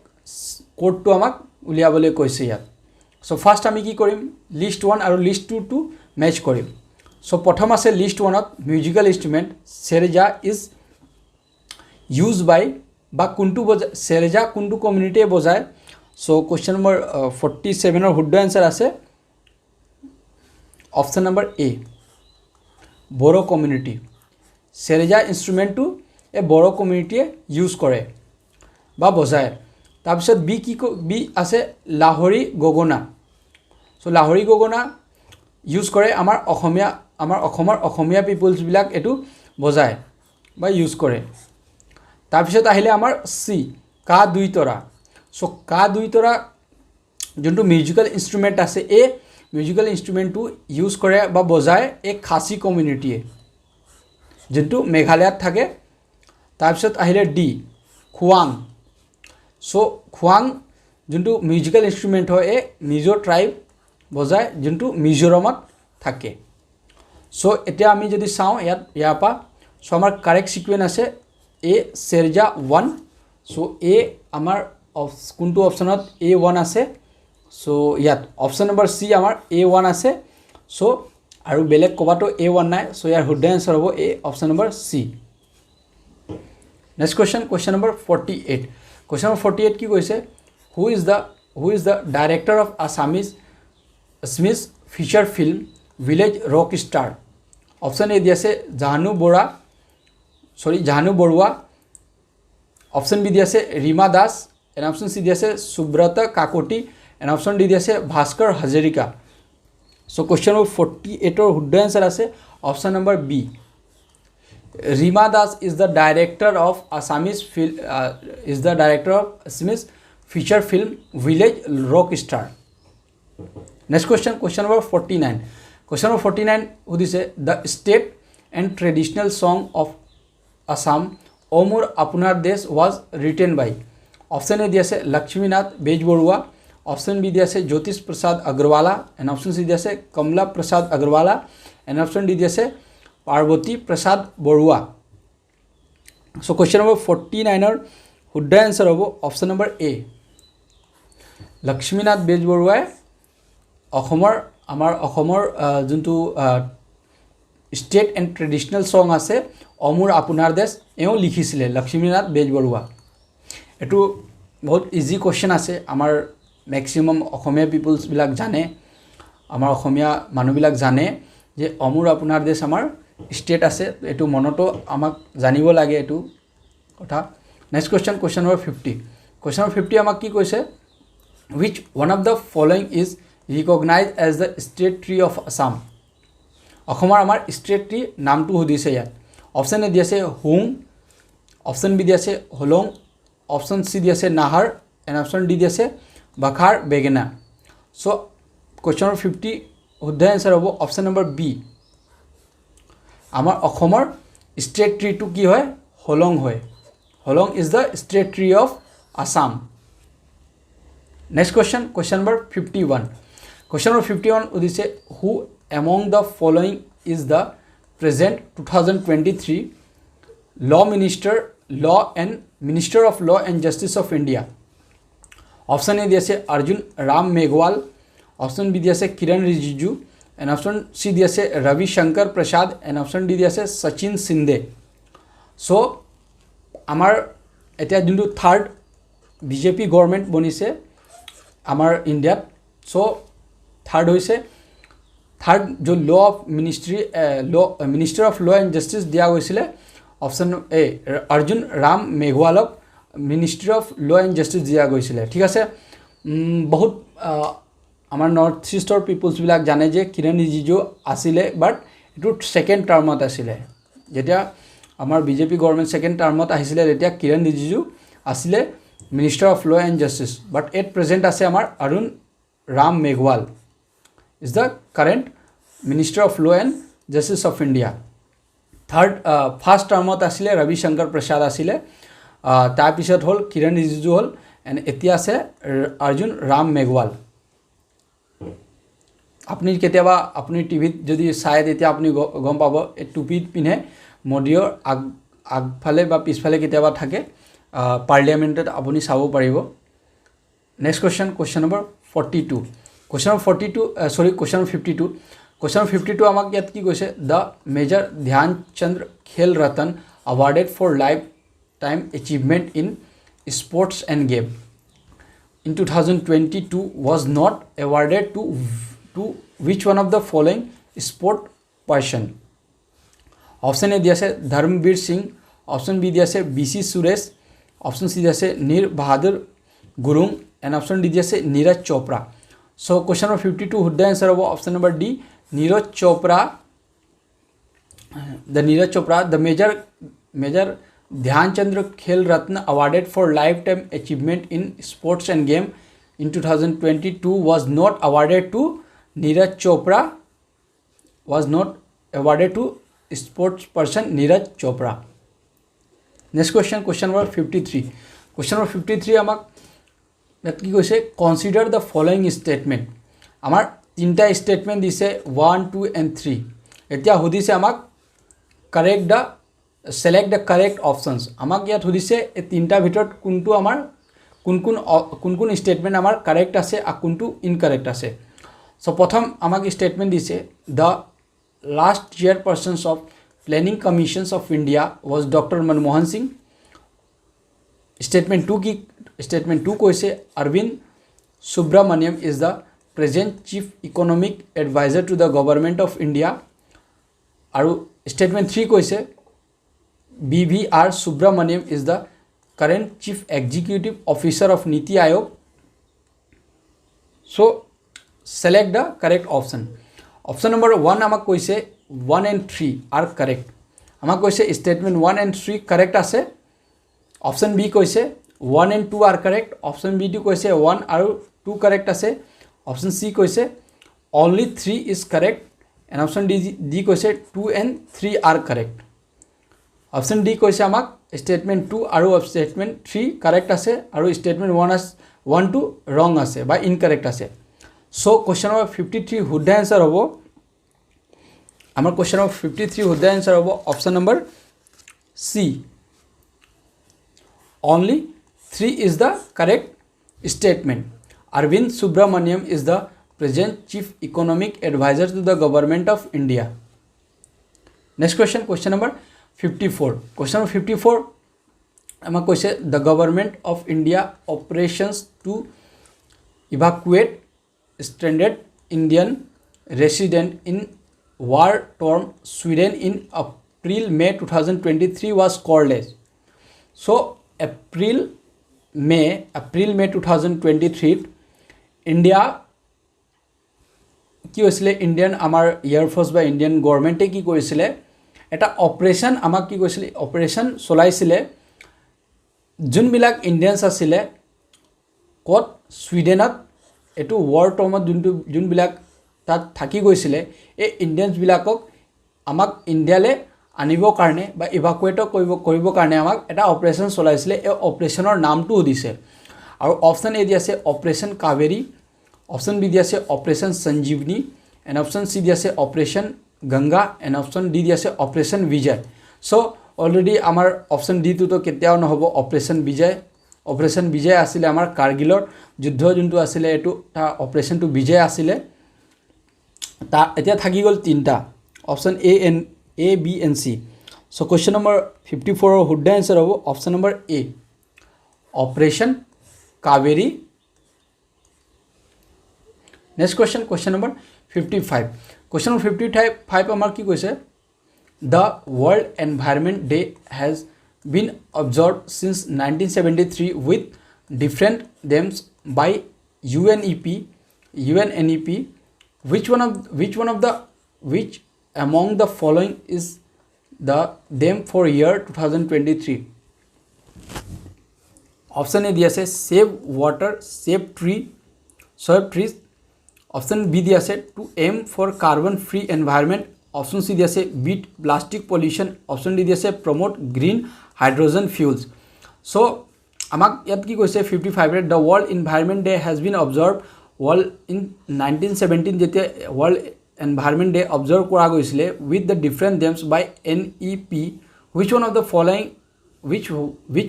কোডটো আমাক উলিয়াবলৈ কৈছে ইয়াত চ' ফাৰ্ষ্ট আমি কি কৰিম লিষ্ট 1 আৰু লিষ্ট 2 টো মেচ কৰিম চ' প্ৰথম আছে লিষ্ট 1ত musical instrument Sereja is use by বা কোনটো বজায় চেৰেজা কোনটো কমিউনিটিয়ে বজায় চ' কুৱেশ্যন নম্বৰ 47ৰ শুদ্ধ এনচাৰ আছে অপশ্যন নম্বৰ এ বড়ো কমিউনিটি চেৰেজা ইনষ্ট্ৰুমেণ্টটো এই বড়ো কমিউনিটিয়ে ইউজ কৰে বা বজায় তাৰপিছত বি আছে লাহৰী গগনা চ' লাহৰী গগনা ইউজ কৰে আমাৰ অসমৰ অসমীয়া পিপলছবিলাক এইটো বজায় বা ইউজ কৰে তাৰপিছত আহিলে আমাৰ চি কা দুই তৰা চ' কা দুই তৰা যোনটো মিউজিকেল ইনষ্ট্ৰুমেণ্ট আছে এই মিউজিকেল ইনষ্ট্ৰুমেণ্টটো ইউজ কৰে বা বজায় এই খাচী কমিউনিটিয়ে যোনটো মেঘালয়ত থাকে তাৰপিছত আহিলে ডি খোৱাং চ' খোৱাং যোনটো মিউজিকেল ইনষ্ট্ৰুমেণ্ট হয় এই মিজো ট্ৰাইব বজায় যোনটো মিজোৰামত থাকে চ' এতিয়া আমি যদি চাওঁ ইয়াৰ পৰা চ' আমাৰ কাৰেক্ট ছিকুৱেঞ্চ আছে এ চেৰজা 1 চ' এ আমাৰ কোনটো অপশ্যনত A1 আছে চ' ইয়াত অপশ্যন নম্বৰ চি আমাৰ A1 আছে চ' আৰু বেলেগ ক'বাতো A1 নাই চ' ইয়াৰ শুদ্ধ এনচাৰ হ'ব এ option number C next question number 48 question number 48 কি কৈছে who is the director of Assamese feature film village rock star option A দি আছে জাহানু বৰুৱা অপশ্যন বি দি আছে Rima Das and option C দি আছে Subrata Kakati and option D দি আছে Bhaskar Hazarika so' question number 48ৰ শুদ্ধ এনচাৰ আছে option number B Rima Das is the director of Assamese feature film village rock star next question number 49 question number 49 সুধিছে the state and traditional song of Assam অ' মোৰ আপোনাৰ দেশ was written by option A দি আছে লক্ষ্মীনাথ বেজবৰুৱা অপশ্যন বি দি আছে Jyotish Prasad Agarwala and option C দি আছে Kamala Prasad Agarwala and option D দি আছে Parvati Prasad Barua so' question number 49ৰ শুদ্ধ এনচাৰ হ'ব অপশ্যন নম্বৰ এ লক্ষ্মীনাথ বেজবৰুৱাই আমাৰ অসমৰ যোনটো ষ্টেট এণ্ড ট্ৰেডিশ্যনেল ছং আছে অ' মোৰ আপোনাৰ দেশ এওঁ লিখিছিলে লক্ষ্মীনাথ বেজবৰুৱা এইটো বহুত ইজি কুৱেশ্যন আছে আমাৰ মেক্সিমাম অসমীয়া পিপলছবিলাক জানে আমাৰ অসমীয়া মানুহবিলাক জানে যে অ' মোৰ আপোনাৰ দেশ আমাৰ ষ্টেট আছে এইটো মনতো আমাক জানিব লাগে এইটো কথা next question number 50 question number 50 আমাক কি কৈছে which one of the following is recognized as the state tree of Assam অসমৰ আমাৰ ষ্টেট ট্ৰী নামটো সুধিছে ইয়াত অপশ্যন এ দি আছে হুং অপশ্যন বি দি আছে হলং অপশ্যন চি দি আছে নাহাৰ এণ্ড অপশ্যন ডি দি আছে বাখাৰ বেগেনা চ' কুৱেশ্যন নম্বৰ 50 শুদ্ধ এনচাৰ হ'ব অপশ্যন নম্বৰ বি আমাৰ অসমৰ ষ্টেট ট্ৰীটো কি হয় হলং হয় Hollong is the state tree of Assam next question number 51 question number 51 সুধিছে who among the following is the present 2023 minister of law and justice of India option A দি আছে Arjun Ram Meghwal option B দি আছে Kiren Rijiju and option C দি আছে Ravi Shankar Prasad and option D দি আছে শচীন সিন্ধে চ' আমাৰ এতিয়া যোনটো থাৰ্ড বিজেপি গভৰ্ণমেণ্ট বনিছে আমাৰ ইণ্ডিয়াত চ' থাৰ্ড হৈছে থাৰ্ড जो law of minister of law and justice দিয়া গৈছিলে অপশ্যন এ অৰ্জুন ৰাম মেঘৱালক ministry of law and justice দিয়া গৈছিলে ঠিক আছে বহুত আমাৰ নৰ্থ ইষ্টৰ পিপলছবিলাক জানে যে কিৰণ ৰিজিজু আছিলে বাট এইটো ছেকেণ্ড টাৰ্মত আছিলে যেতিয়া আমাৰ বিজেপি গভৰ্ণমেণ্ট ছেকেণ্ড টাৰ্মত আহিছিলে তেতিয়া কিৰণ ৰিজিজু আছিলে minister of law and justice but at present আছে আমাৰ Arun Ram Meghwal is the current Minister of Law and Justice of India. Third, first termot asile Ravi Shankar Prasad asile, tar pisot hol Kiran Rijiju hol, and etia ase Arjun Ram Meghwal. Apni ketiaba apni TV jodi sai etia apni gom pabo e tupi pinhe modior agphale ba pisphale ketiaba thake parliamentet apuni sabo paribo. Next question number 42. Question 52 question 52 আমাক ইয়াত কি কৈছে the major ধ্যান চন্দ্ৰ খেল ৰত্ন awarded for lifetime achievement in sports and game in 2022 was not awarded to which one of the following sport person option A দি আছে Dharmaveer Singh option B দি আছে BC Suresh option C দি আছে নীৰ বাহাদুৰ Gurung and option D দি আছে Neeraj Chopra So question number 52 would the answer of option number D Neeraj Chopra the major Dhyan Chandra Khel Ratna awarded for lifetime achievement in sports and game in 2022 was not awarded to Neeraj Chopra was not awarded to sports person Neeraj Chopra. Next question number 53 question number 53 amak কি কৈছে consider the following statement আমাৰ তিনিটা statement দিছে 1 2 and 3 এতিয়া সুধিছে আমাক correct the select the correct options আমাক ইয়াত সুধিছে এই তিনিটাৰ ভিতৰত কোনটো আমাৰ কোন ষ্টেটমেণ্ট আমাৰ কাৰেক্ট আছে আৰু কোনটো ইনকাৰেক্ট আছে চ' প্ৰথম আমাক ষ্টেটমেণ্ট দিছে the last chairpersons of planning commissions of India was doctor Manmohan Singh Statement 2 কৈছে Arvind Subramaniam is the present chief economic advisor to the government of India আৰু statement 3 কৈছে BVR Subramaniam is the current chief executive officer of Niti Aayog so select the correct option number 1 আমাক কৈছে 1 and 3 are correct আমাক কৈছে statement 1 and 3 correct আছে Option B কৈছে 1 and 2 are correct option B কৈছে 1 আৰু 2 correct আছে option C কৈছে only 3 is correct and option D কৈছে 2 and 3 are correct option D কৈছে আমাক statement 2 আৰু statement 3 correct আছে আৰু statement 1 to wrong আছে বা incorrect আছে so question number 53 would the answer হ'ব আমাৰ question number 53 would the answer হ'ব option number C Only 3 is the correct statement. Arvind Subramaniam is the present chief economic advisor to the government of India. Next question number 54. Question number 54. Ama question the government of India operations to evacuate stranded Indian resident in war-torn Sweden in April-May 2023 was called as. So April May 2023 India কি হৈছিলে Indian আমাৰ air force বা Indian গভৰ্ণমেণ্টে কি কৰিছিলে এটা operation আমাক কি কৈছিলে অপাৰেশন চলাইছিলে যোনবিলাক ইণ্ডিয়ানছ আছিলে কত সুইডেনত এটো ৱাৰ টৰ্মত যোনবিলাক তাত থাকি গৈছিলে এই ইণ্ডিয়ানছ বিলাকক আমাক ইণ্ডিয়ালে আনিবৰ কাৰণে বা ইভাকুৱেট কৰিবৰ কাৰণে আমাক এটা অপাৰেশন চলাইছিলে এই অপাৰেশনৰ নামটো দিছে আৰু অপচন এ দি আছে অপাৰেশন কাবেৰী অপশন বি দি আছে operation Sanjeevani and option C দি আছে operation Ganga and option D দি আছে অপারেশন বিজয় সো অলরেডি আমার অপশন ডি তো কেতিয়াও নহব অপারেশন বিজয় আসলে আমার কাৰগিলৰ যুদ্ধ যোনটো আসলে এটো তা অপারেশন টু বিজয় আসলে তা এতিয়া থাকি গ'ল তিনিটা option A B and C so' question number 54 শুদ্ধ এনচাৰ হ'ব option number A operation Kaveri next question number 55 question number 55 আমাৰ কি কৈছে The World Environment Day has been observed since 1973 with different themes by UNEP. Which among the following is the theme for year 2023? Option A दिया से save water, save trees. Option B दिया से to aim for carbon free environment. Option C दिया से beat plastic pollution. Option D दिया से promote green hydrogen fuels. So আমাক ইয়াত কি কৈছে 55 the World Environment Day has been observed world in 1917 যেতিয়া World Environment Day observe কৰা গৈছিলে with the different themes by NEP. Which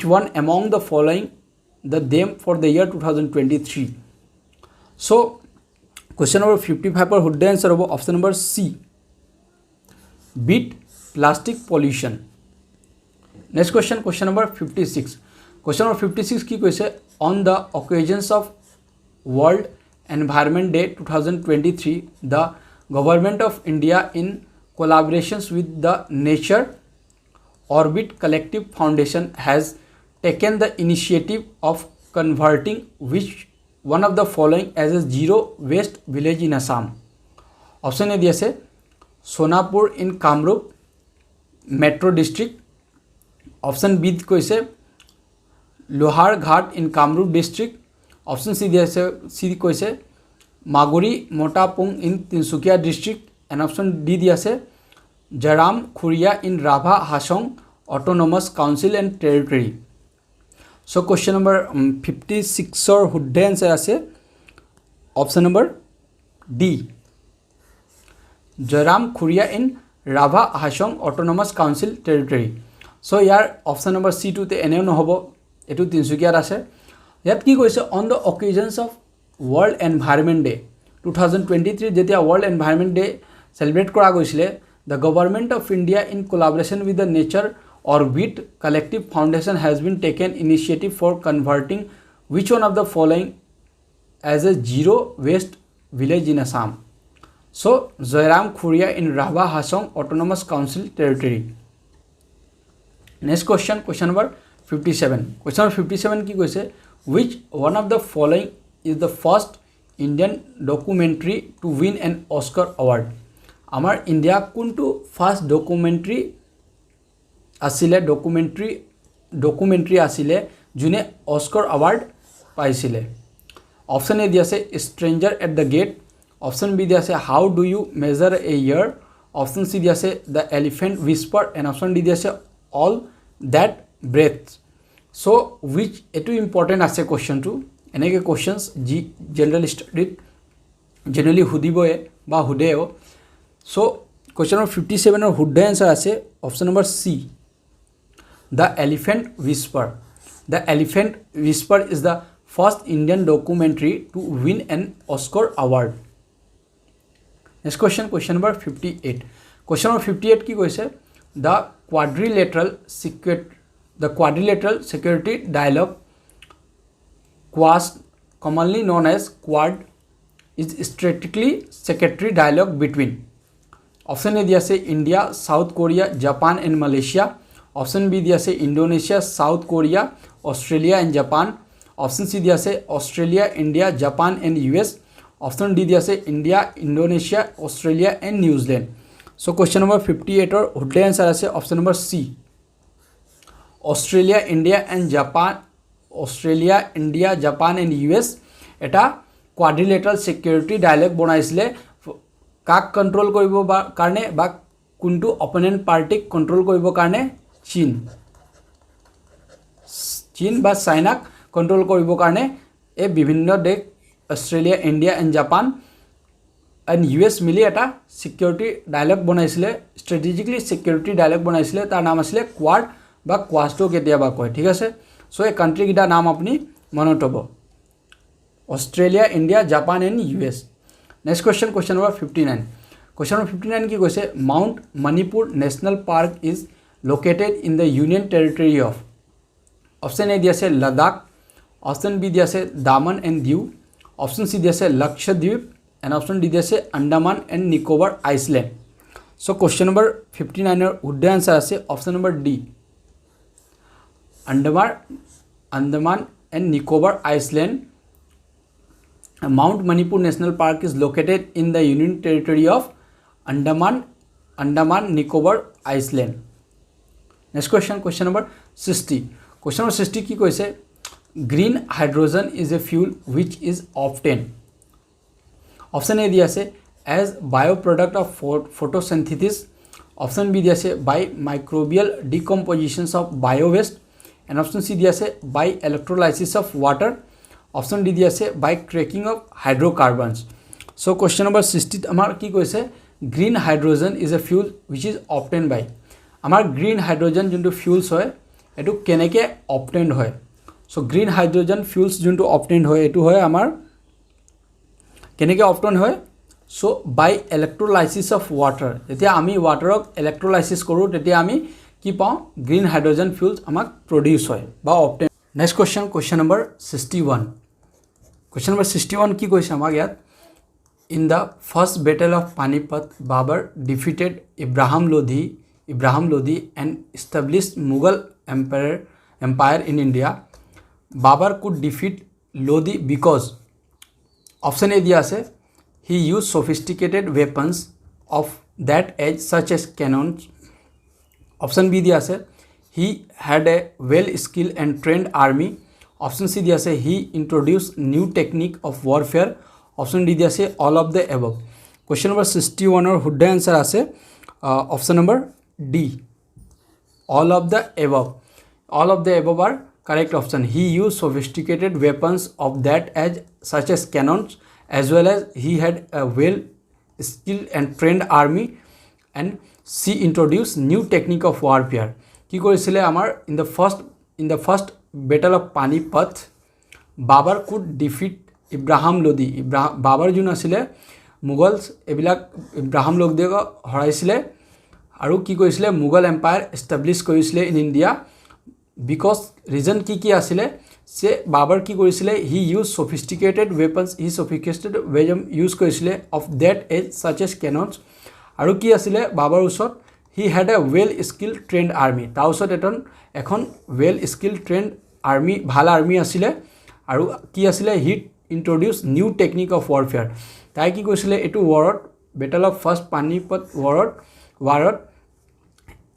one among the following the theme for the year 2023? So question number 55 पर শুদ্ধ answer হ'ব option number C beat plastic pollution. Next question number 56. Question number 56 কি কৈছে on the occasions of World Environment Day 2023 the Government of India in collaborations with the Nature Orbit Collective Foundation has taken the initiative of converting which one of the following as a zero waste village in Assam? Option A दिया से Sonapur in Kamrup Metro District. Option B কৈছে Lohar Ghat in Kamrup District. Option C दिया से কৈছে Maguri Motapung in Tinsukia District. And option D दिया से Jaram Khuria in Rabha Hasong Autonomous Council and Territory. So question number 56 or শুদ্ধ answer আছে option number D Jaram Khuria in Rabha Hasong Autonomous Council Territory. So year option number C টো তে এনেও নহব এটো তিনসুকিয়াত আছে ইয়াত কি কৈছে on the occasions of World Environment Day 2023 যেতিয়া World Environment Day celebrate কৰা গৈছিলে the Government of India in collaboration with the Nature Orbit Collective Foundation has been taken initiative for converting which one of the following as a zero waste village in Assam? So Jairam Khuria in Rabha Hasong Autonomous Council Territory. Next question number 57. Question number 57 কি কৈছে which one of the following is the first Indian documentary to win an Oscar award? আমাৰ India কোনটো first documentary আছিলে যোনে Oscar award পাইছিলে option A দিয়া আছে stranger at the gate option B দিয়া আছে how do you measure a year option C দিয়া আছে the elephant whisper and option D দিয়া আছে all that breath so' which এইটো ইম্পৰ্টেণ্ট আছে কুৱেশ্যনটো এনেকৈ কুৱেশ্যনছ যি জেনেৰেল ষ্টাডিত জেনেৰেলি সুধিবই বা সোধেও চ' কুৱেশ্যন নম্বৰ 57 ৰ শুদ্ধ এনচাৰ আছে option number C the elephant whisper the elephant whisper is the first Indian documentary to win an Oscar award next question number 58 question number 58 কি কৈছে the quadrilateral security dialogue Quad commonly known as Quad is strategically security dialogue between option A दिया से India, South Korea, Japan and Malaysia. Option B दिया से Indonesia, South Korea, Australia and Japan. Option C दिया से Australia, India, Japan and US. Option D दिया से India, Indonesia, Australia and New Zealand. So question number 58 और शुद्ध answer আছে option number C Australia, India and Japan. Australia, India, Japan and US এটা quadrilateral security dialogue বনাইছিলে কাক control কৰিব কাৰণে বা কোনটো অপোনেন্ট পাৰ্টিক কন্ট্ৰোল কৰিব কাৰণে চীন বা চাইনাক কন্ট্ৰোল কৰিব কাৰণে এই বিভিন্ন দেশ Australia India and Japan and US মিলি এটা সিকিউৰিটি ডায়লগ বনাইছিলে ষ্ট্ৰেটেজিকলি সিকিউৰিটি ডায়লগ বনাইছিলে তাৰ নাম আছিল কোৱাড বা কোৱাস্টো কেতিয়াবা কয় ঠিক আছে সো এই কান্ট্ৰি কিটা নাম আপুনি মনত হ'ব Australia India Japan and US Next question number 59. Question number 59 কি কৈছে Mount Manipur National Park is located in the Union Territory of Option A দিয়া আছে Ladakh, Option B দিয়া আছে Daman and Diu, Option C দিয়া আছে Lakshadweep and Option D দিয়া আছে Andaman and Nicobar Island. So question number 59 এর উদ্দে answer আছে Option number D, Andaman and Nicobar Island. Mount Manipur National Park is located in the Union Territory of Andaman Nicobar Island. Next question, question number 60. Question number 60 কি কৈছে green hydrogen is a fuel which is obtained. Option A দিয়া আছে as bioproduct of photosynthesis. Option B দিয়া আছে by microbial decompositions of biowaste, and option C দিয়া আছে by electrolysis of water. Option D দিয়া আছে by cracking of hydrocarbons. So question number 60 আমাৰ কি কৈছে green hydrogen is a fuel which is obtained by. আমাৰ green hydrogen যোনটো fuels হয় এটো কেনেকে obtained হয়. So green hydrogen fuels যোনটো obtained হয় এটো হয় আমাৰ কেনেকে obtained হয়. So by electrolysis of water. যেতিয়া আমি waterক electrolysis কৰো তেতিয়া আমি কি পাওঁ green hydrogen fuels আমাক produce হয় বা obtain. Next question, question number 61. Question number 61 কি কৈছে আমাক ইয়াত in the first battle of Panipat, Babur defeated Ibrahim Lodi and established Mughal empire in India. Babur could defeat Lodi because option A दिया से he used sophisticated weapons of that age such as cannons. Option B दिया से he had a well skilled and trained army. Option C दिया से he introduced new technique of warfare. Option D दिया से all of the above. Question number 61 और हुड्डे answer आसे option number D, all of the above. All of the above are correct option. He used sophisticated weapons of that age such as cannons, as well as he had a well skilled and trained army, and she introduced new technique of warfare. কি কৰিছিলে আমাৰ in the first battle of Panipat, Babur could defeat Ibrahim Lodi. Babur যোন আছিলে মুগলছ এবিলাক ইব্ৰাহিম লোডিক হৰাইছিলে আৰু কি কৰিছিলে Mughal empire establish কৰিছিলে in India. Because reason কি আছিলে সে বাবৰ কি কৰিছিলে he use sophisticated weapons use কৰিছিলে of date as such as cannons. আৰু কি আছিলে বাবৰ ওচৰত he had a well skill trained army. তাৰ ওচৰত এখন ৱেল স্কিল ট্ৰেইণ্ড আৰ্মি ভাল আৰ্মি আছিলে. আৰু কি আছিলে he introduce new technique of warfare. তাই কি কৈছিলে এইটো ৱাৰত বেটেল অফ ফাৰ্ষ্ট পানিপত ৱাৰত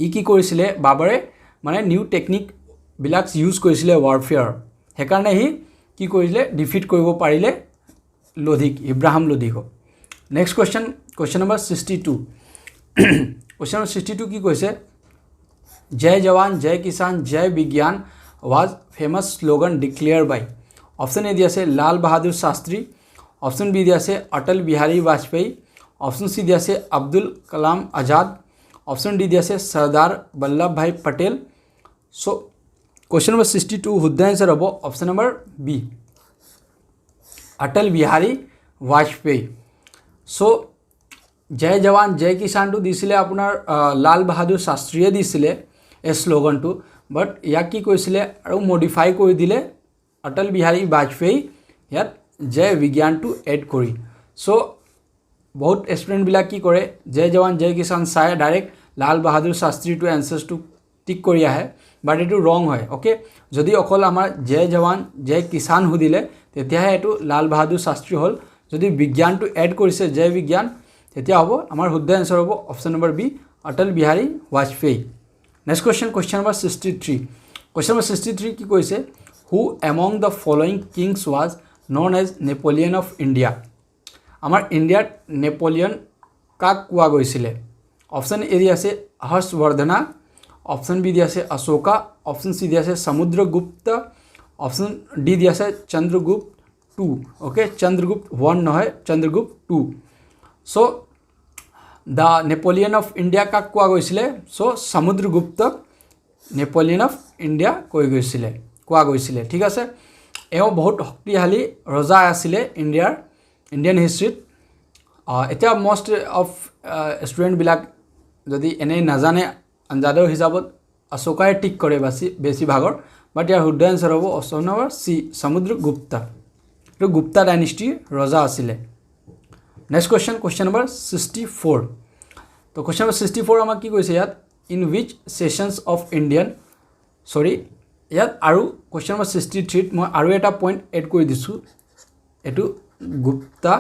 ই কি কৰিছিলে বাবৰে মানে নিউ টেকনিকবিলাক ইউজ কৰিছিলে ৱাৰফেয়াৰ. সেইকাৰণে হি কি কৰিলে ডিফিট কৰিব পাৰিলে ইব্ৰাহিম লোধিক. Next question number 62. Question number 62 কি কৈছে জয় জৱান জয় কিষাণ জয় বিজ্ঞান was famous slogan declared by. Option A दिया से लाल बहादुर शास्त्री. Option B दिया से अटल बिहारी वाजपेयी. Option C दिया से अब्दुल कलाम आज़ाद. Option D दिया से Sardar Vallabh bhai Patel. So question number 62 हुद्दा आंसर हबो option number B, Atal Bihari Vajpayee. So जय जवान जय किसान टू दिছিলে আপোনাৰ লাল বাহাদুৰ শাস্ত্ৰীয়ে দিছিলে এই শ্লোগানটো. বাট ইয়াক কি কৈছিলে আৰু মডিফাই কৰি দিলে অটল বিহাৰী বাজপেয়ী ইয়াত জয় বিজ্ঞানটো এড কৰি. চ' বহুত ষ্টুডেণ্টবিলাক কি কৰে জয় জৱান জয় কিষাণ চাই ডাইৰেক্ট লাল বাহাদুৰ শাস্ত্ৰীটো এনচাৰ্ছটো টিক কৰি আহে. বাট এইটো ৰং হয়. অ'কে, যদি অকল আমাৰ জয় জৱান জয় কিষাণ সুধিলে তেতিয়াহে এইটো লাল বাহাদুৰ শাস্ত্ৰী হ'ল. যদি বিজ্ঞানটো এড কৰিছে জয় বিজ্ঞান তেতিয়া হ'ব আমাৰ শুদ্ধ এনচাৰ হ'ব option number B, Atal Bihari Vajpayee. Next question number 63. Question number 63 কি কৈছে who among the following kings was known as Napoleon of India. আমাৰ ইণ্ডিয়াত নেপলিয়ন কাক কোৱা গৈছিলে. অপশ্যন এ দিয়া আছে হৰ্ষবৰ্ধনা. অপশ্যন বি দিয়া আছে অশোকা. অপশ্যন চি দিয়া আছে সমুদ্ৰগুপ্ত. অপশ্যন ডি দিয়া আছে চন্দ্ৰগুপ্ত 2. অ'কে, চন্দ্ৰগুপ্ত 1 নহয়, চন্দ্ৰগুপ্ত 2. চ' দ্য নেপলিয়ন অফ ইণ্ডিয়া কাক কোৱা গৈছিলে. চ' সমুদ্ৰগুপ্তক নেপলিয়ন অফ ইণ্ডিয়া কোৱা গৈছিলে. ঠিক আছে, এওঁ বহুত শক্তিশালী ৰজা আছিলে ইণ্ডিয়ান হিষ্ট্ৰীত. এতিয়া মষ্ট অফ ষ্টুডেণ্টবিলাক যদি এনেই নাজানে আঞ্জাদৰ হিচাপত অশোকাই টিক কৰে বেছিভাগৰ বাট ইয়াৰ শুদ্ধ এনচাৰ হ'ব অপশ্যন নম্বৰ চি সমুদ্ৰগুপ্তা এইটো গুপ্তা ডাইনেষ্টিৰ ৰজা আছিলে নেক্সট কুৱেশ্যন নম্বৰ 64 তো কুৱেশ্যন নম্বৰ 64 আমাক কি কৈছে ইয়াত in which sessions of Indian ইয়াত আৰু কুৱেশ্যন নম্বৰ 63 মই আৰু এটা পইণ্ট এড কৰি দিছোঁ এইটো গুপ্তা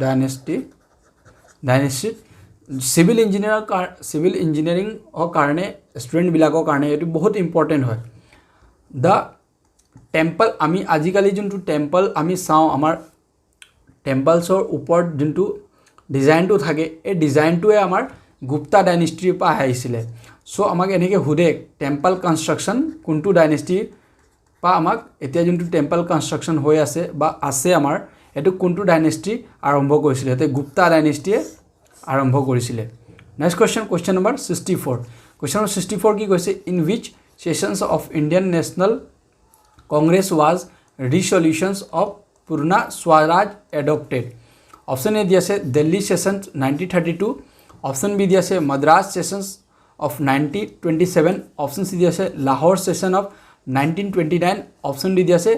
ডাইনেষ্টি সিভিল ইঞ্জিনিয়াৰিঙৰ কাৰণে ষ্টুডেণ্টবিলাকৰ কাৰণে এইটো বহুত ইম্পৰ্টেণ্ট হয় দ্য টেম্পল আমি আজিকালি যোনটো টেম্পল আমি চাওঁ আমাৰ টেম্পলছৰ ওপৰত যোনটো ডিজাইনটো থাকে এই ডিজাইনটোৱে আমাৰ গুপ্তা ডাইনেষ্টিৰ পৰা আহিছিলে চ' আমাক এনেকৈ সোধে টেম্পল কনষ্ট্ৰাকশ্যন কোনটো ডাইনেষ্টিৰ পৰা আমাক এতিয়া যোনটো টেম্পল কনষ্ট্ৰাকশ্যন হৈ আছে বা আছে আমাৰ এইটো কোনটো ডাইনেষ্টি আৰম্ভ কৰিছিলে এতিয়া গুপ্তা ডাইনেষ্টিয়ে আৰম্ভ কৰিছিলে next question number 64 question number 64 কি কৈছে in which sessions of Indian National Congress was resolutions of Purna Swaraj adopted option A দি আছে দিল্লী সেশন 1932 অপশ্যন বি দি আছে Madras sessions of 1927 option C দি আছে Lahore session of 1929 option D দি আছে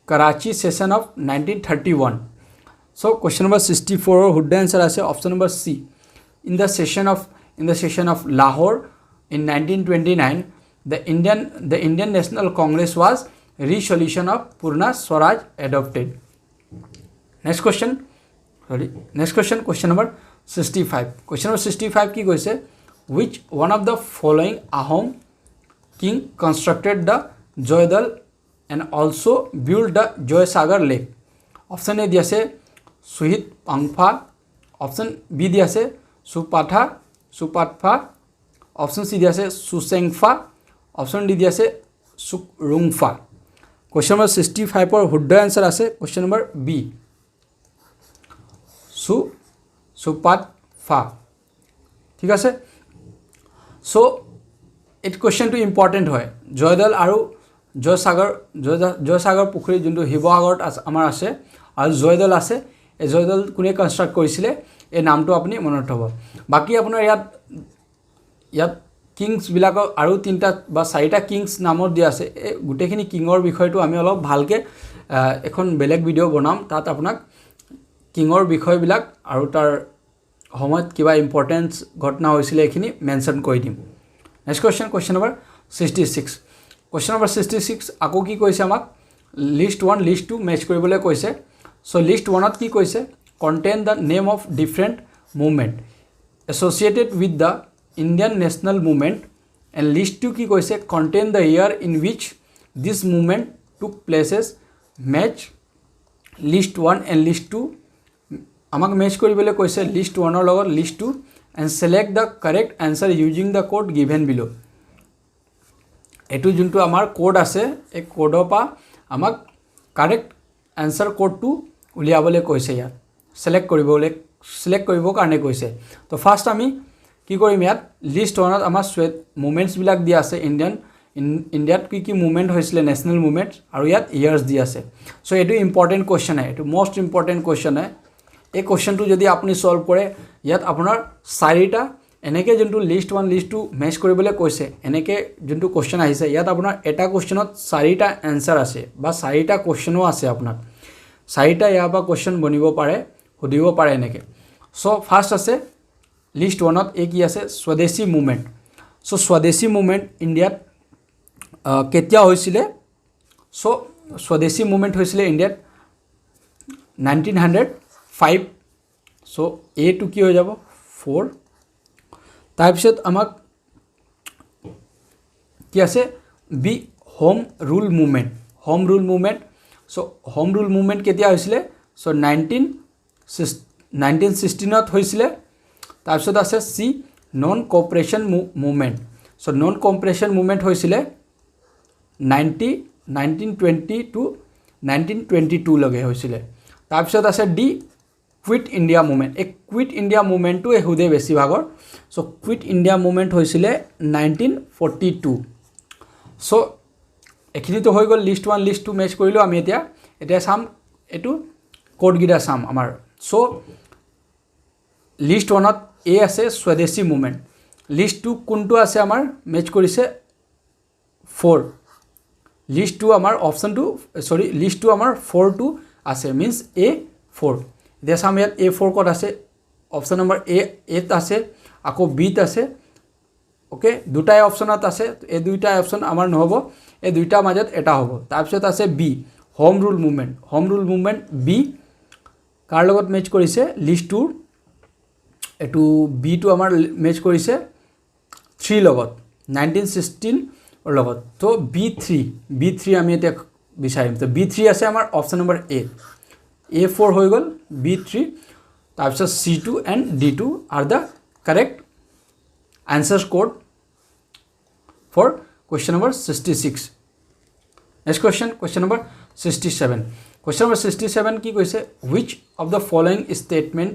Karachi session of 1931. So question number 64 শুদ্ধ answer আছে option number C. In the session of Lahore in 1929, the Indian National Congress was resolution of Purna Swaraj adopted. Next question number 65. Question number 65 কি কৈছে which one of the following Ahom king constructed the Joydal and also build the Joysagar lake option A di ase Suhit Pangpha option B di ase Supatpha option C di ase Susengpha option D di ase Sukrungpha question number 65 or শুদ্ধ answer ase question number B Supatpha ঠিক আছে so it question to important হয় জয়দল আৰু জয়সাগৰ পুখুৰী যোনটো শিৱসাগৰত আমাৰ আছে আৰু জয়দল আছে এই জয়দল কোনে কনষ্ট্ৰাক্ট কৰিছিলে এই নামটো আপুনি মনত থব বাকি আপোনাৰ ইয়াত কিংছবিলাকৰ আৰু তিনটা বা চাৰিটা কিংছ নামত দিয়া আছে এই গোটেইখিনি কিঙৰ বিষয়টো আমি অলপ ভালকে এখন বেলেগ ভিডিঅ' বনাম তাত আপোনাক কিঙৰ বিষয়বিলাক আৰু তাৰ সময়ত কিবা ইম্পৰ্টেন্স ঘটনা হৈছিলে এইখিনি মেনশ্যন কৰি দিম next question number 66 Question number 66 আকৌ কি কৈছে আমাক list 1 list 2 মেচ কৰিবলৈ কৈছে so list 1 ত কি কৈছে contain the name of different movement associated with the Indian national movement and list 2 কি কৈছে contain the year in which this movement took places match list 1 and list 2 আমাক match কৰিবলৈ কৈছে list 1 ৰ লগত list 2 and select the correct answer using the code given below এটো যোনটো আমাৰ কোড আছে এই কোডৰ পৰা আমাক কাৰেক্ট আনসাৰ কোডটো উলিয়াবলৈ কৈছে ইয়াত সিলেক্ট কৰিবৰ কাৰণে কৈছে তো ফাৰ্স্ট আমি কি কৰিম ইয়াত লিষ্ট 1 ত আমাৰ মুভমেন্টস বিলাক দিয়া আছে ইণ্ডিয়াত কি মুভমেন্ট হৈছিলে নেশনাল মুভমেন্ট আৰু ইয়াত ইয়াৰ্স দিয়া আছে সো এটো ইম্পৰ্টেন্ট কোৱেশ্চন হয় এটো মোস্ট ইম্পৰ্টেন্ট কোৱেশ্চন হয় এই কোৱেশ্চনটো যদি আপুনি সলভ কৰে ইয়াত আপোনাৰ চাৰিটা এনেকে যোনটো লিষ্ট 1 লিষ্ট 2 মেচ কৰিবলৈ কৈছে এনেকে যোনটো কোৱেশ্চন আহিছে ইয়াত আপোনাৰ এটা কোৱেশ্চনত চাৰিটা আনসাৰ আছে বা চাৰিটা কোৱেশ্চনো আছে আপোনাৰ চাৰিটা ইয়াৰ পৰা কোৱেশ্চন বনিব পাৰে সুধিব পাৰে এনেকে সো ফাৰ্স্ট আছে লিষ্ট 1 ত এ কি আছে স্বদেশী মুভমেন্ট সো স্বদেশী মুভমেন্ট ইণ্ডিয়াত কেতিয়া হৈছিলে সো স্বদেশী মুভমেন্ট হৈছিলে ইণ্ডিয়াত 1905 সো এ টু কি হৈ যাব 4 তাৰপিছত আমাক কি আছে B home rule movement so home rule movement কেতিয়া হৈছিলে সো 1916 ত হৈছিলে তাৰপিছত আছে C non cooperation movement so non cooperation movement হৈছিলে 1920 টু 1922 লগে হৈছিলে তাৰপিছত আছে ডি কুইট ইণ্ডিয়া মুভমেন্ট এক কুইট ইণ্ডিয়া মুভমেন্টটো এহুদে বেছি ভাগৰ সো কুইট ইণ্ডিয়া মুভমেন্ট হৈছিলে 1942 সো এখিনি তো হৈ গল লিষ্ট 1 লিষ্ট 2 মেচ কৰিলো আমি এতিয়া চাম এইটো কোডগিটা চাম আমাৰ সো লিষ্ট 1 এ আছে স্বদেশী মুভমেন্ট লিষ্ট 2 কোনটো আছে আমাৰ মেচ কৰিছে 4 লিষ্ট 2 আমাৰ অপশন 2 সৰি লিষ্ট 2 আমাৰ 4 টু আছে মিন্স A4 এতিয়া চাম ইয়াত A4 কত আছে অপশন নম্বৰ A আছে আকৌ B ত আছে ওকে দুটাই অপশনত আছে এই দুইটা অপশন আমাৰ নহব এই দুইটা মাজত এটা হ'ব তাৰপিছত আছে B home rule movement B কাৰ লগত মেচ কৰিছে লিষ্ট 2 এটো B টো আমাৰ মেচ কৰিছে 3 লগত 1916 or লগত তো B3 আমি এটা বিচাৰিম তো B3 আছে আমাৰ অপশন নম্বৰ A4 হৈ গল B3 তাৰপিছত C2 and D2 are the correct answers code for question number 66 next question number 67 question number 67 কি কৈছে which of the following statement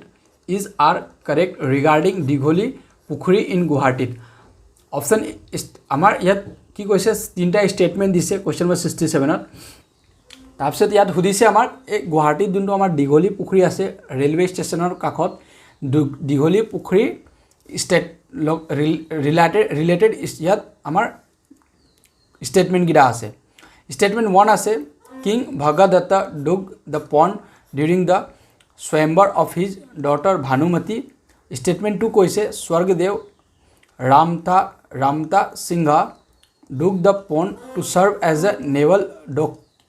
is are correct regarding Digholi Pukhuri in Guwahati option আমাৰ ইয়াত কি কৈছে তিনটা statement দিছে question number 67 ত তাৰপিছত ইয়াত সুধিছে আমাৰ এই গুৱাহাটীত যোনটো আমাৰ দীঘলী পুখুৰী আছে ৰেলৱে ষ্টেচনৰ কাষত দীঘলী পুখুৰী ষ্টেট ৰিলেটেড ইয়াত আমাৰ স্টেটমেন্ট গিৰা আছে স্টেটমেন্ট 1 আছে king Bhagadatta dug the pond during the swayamvar of his daughter Bhanumati statement 2 কৈছে Swargadeo ৰামতা Sinha dug the pond to serve as a naval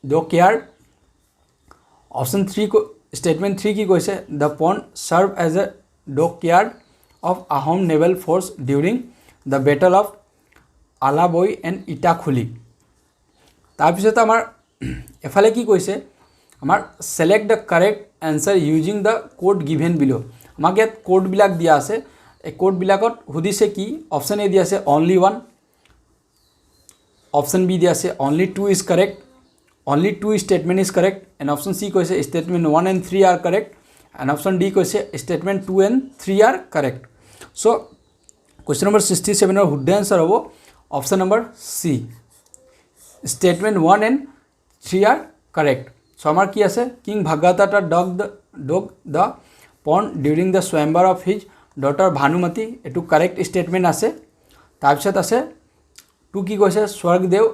dockyard option 3 statement 3 ki koise the pond served as a dockyard of Ahom naval force during the battle of Alaboi and Itakhuli tar pisot amar efale ki koise amar select the correct answer using the code given below amak yat code bilak dia ase ei code bilakot hudise ki option a dia ase only 1 option b dia ase only 2 is correct only 2 statement is correct and option C koise statement 1 and 3 are correct and option D koise statement 2 and 3 are correct so question number 67 or would answer hobo option number C statement 1 and 3 are correct so amar ki ase king bhagatata dug the pond during the swayamvar of his daughter Bhanumati etu correct statement ase tar pisot ase tu ki koise swargdev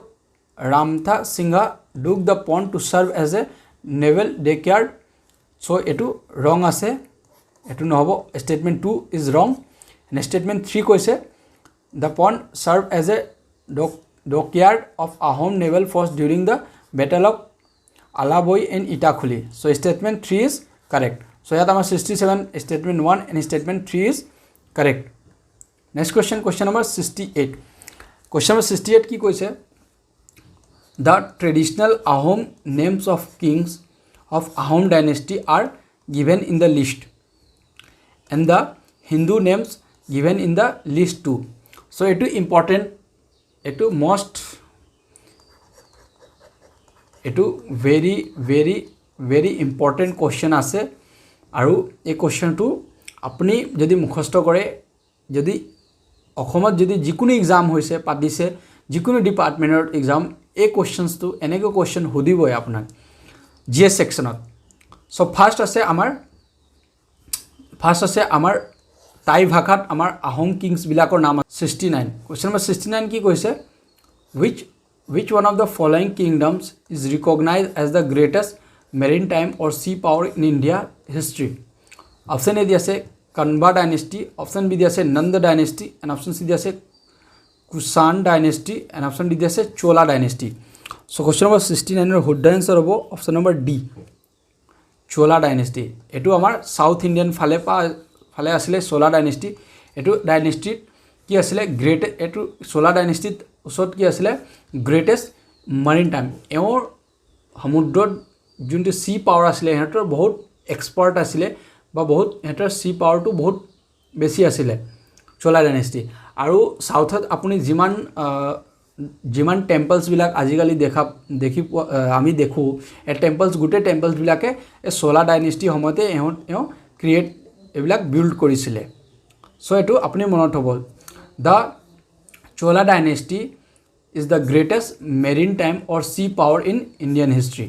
Ramtha Singha dug the pond to serve as a naval dockyard so etu wrong ase etu nohobo statement 2 is wrong and statement 3 koise the pond served as a dockyard of Ahom naval force during the battle of Alaboi and Itakhuli so statement 3 is correct so yat amar 67 statement 1 and statement 3 is correct next question number 68 question number 68 ki koise the traditional Ahom names of kings of Ahom dynasty are given in the list and the Hindu names given in the list too so it is important it is most it is very important question ase aru ei question tu apni jodi mukhasth kore jodi অসমত যদি যিকোনো exam হৈছে পাতিছে যিকোনো ডিপাৰ্টমেন্টৰ exam এই questions তো এনেকৈ কোৱেশ্চন হুদিবই আপোনাক জিএস সেকশনত সো ফাৰ্স্ট আছে আমাৰ টাই ভাষাত আমাৰ আহোম কিংস বিলাকৰ নাম 69 কোৱেশ্চন নম্বৰ 69 কি কৈছে which one of the following kingdoms is recognized as the greatest maritime or sea power in India history option A দিছে Kanba dynasty option B দিছে Nanda dynasty and option C দিছে Kusan dynasty and option D দিছে Chola dynasty so question number 69 er hood answer hobo option number D Chola dynasty etu amar South Indian phale asile Chola dynasty etu dynasty ki asile great etu Chola dynasty usot ki asile greatest maritime eor samudrot juntu sea power asile hetor bahut expert asile বা বহুত হেটাৰ সি power two বহুত বেছি আছিল চোলা dynasty আৰু সাউথত আপুনি যিমান temples বিলাক আজিকালি দেখি আমি দেখো এ টেম্পলস গুটে টেম্পলস বিলাকে এ চোলা ডাইনেষ্টি সময়তে এও ক্ৰিয়েট এবিলাক বিল্ড কৰিছিল সো এটো আপুনি মনত হ'ব the Chola dynasty is the greatest maritime or sea power in Indian history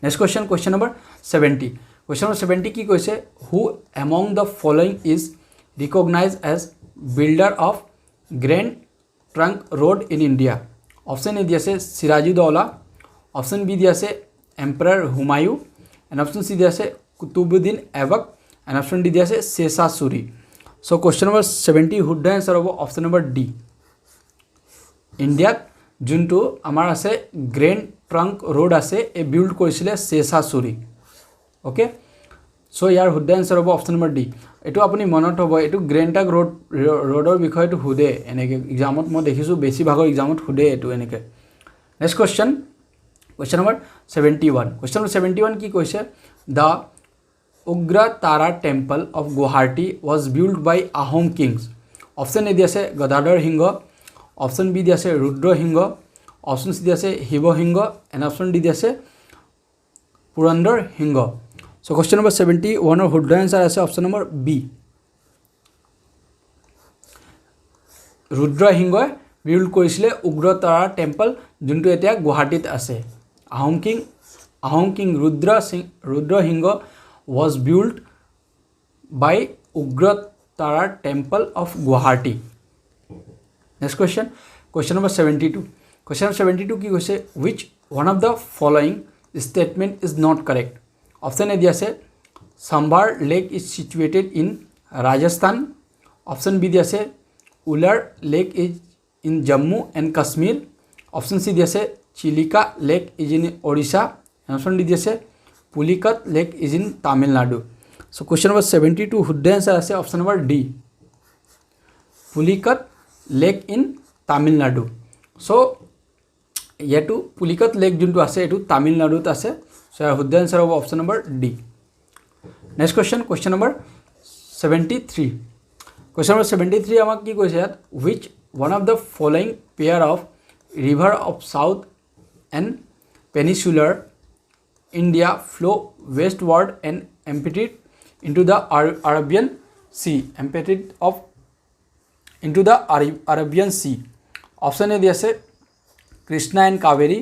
next question number 70 question number 70 কি কৈছে who among the following is recognise as builder of Grand Trunk Road in India option A দি আছে Sirajuddaula option B দি আছে empire Humayu and option C দি আছে Qutubuddin Aibak and option D দি আছে শেষা চুৰি চ' কুৱেশ্যন নম্বৰ 70 শুদ্ধ এনচাৰ হ'ব অপশ্যন নম্বৰ ডি ইণ্ডিয়াত যোনটো আমাৰ আছে গ্ৰেণ্ড ট্ৰাংক ৰোড আছে এই বিল্ড কৰিছিলে শেষা চুৰি ওকে চ' ইয়াৰ শুদ্ধ এনচাৰ হ'ব অপশ্যন নম্বৰ ডি এইটো আপুনি মনত হ'ব এইটো গ্ৰেণ্ড ট্ৰাংক ৰোডৰ বিষয়টো সোধে এনেকৈ এক্সামত মই দেখিছোঁ বেছিভাগৰ এক্সামত সোধে এইটো এনেকৈ next question number 71 question number 71 কি কৈছে the Ugratara temple of Guwahati was build by Ahom kings option A দি আছে গদাধৰ সিংহ অপশ্যন বি দি আছে ৰুদ্ৰ সিংহ অপশ্যন চি দি আছে Shiva Singha and option D দি আছে Purandar Singha so' question number 71ৰ শুদ্ধ এনচাৰ আছে অপশ্যন নম্বৰ বি ৰুদ্ৰ সিংহই বিল্ড কৰিছিলে উগ্ৰতাৰা টেম্পল যোনটো এতিয়া গুৱাহাটীত আছে Ahom king Rudra Singha was built by Ugratara Temple of Guwahati. Next question number 72. Question number 72 ki hoise which one of the following statement is not correct? Option A diya ase Sambar Lake is situated in Rajasthan. Option B diya ase Ular Lake is in Jammu and Kashmir. Option C diya ase Chilika Lake is in Odisha. And option D diya ase Pulikat Lake is in Tamil Nadu. So question number 72 শুদ্ধ answer আছে option number D. Pulikat Lake in Tamil Nadu. So yetu Pulikat Lake যোনটো আছে এটো Tamil Nadu ত আছে. So শুদ্ধ answer হ'ব option number D. Next question number 73. Question number 73 আমাক কি কৈছে ইয়াত which one of the following pair of river of south and peninsular India flow westward and emptied into the Arabian Sea. Emptied into the Arabian Sea. Option A diya ase Krishna and Kaveri.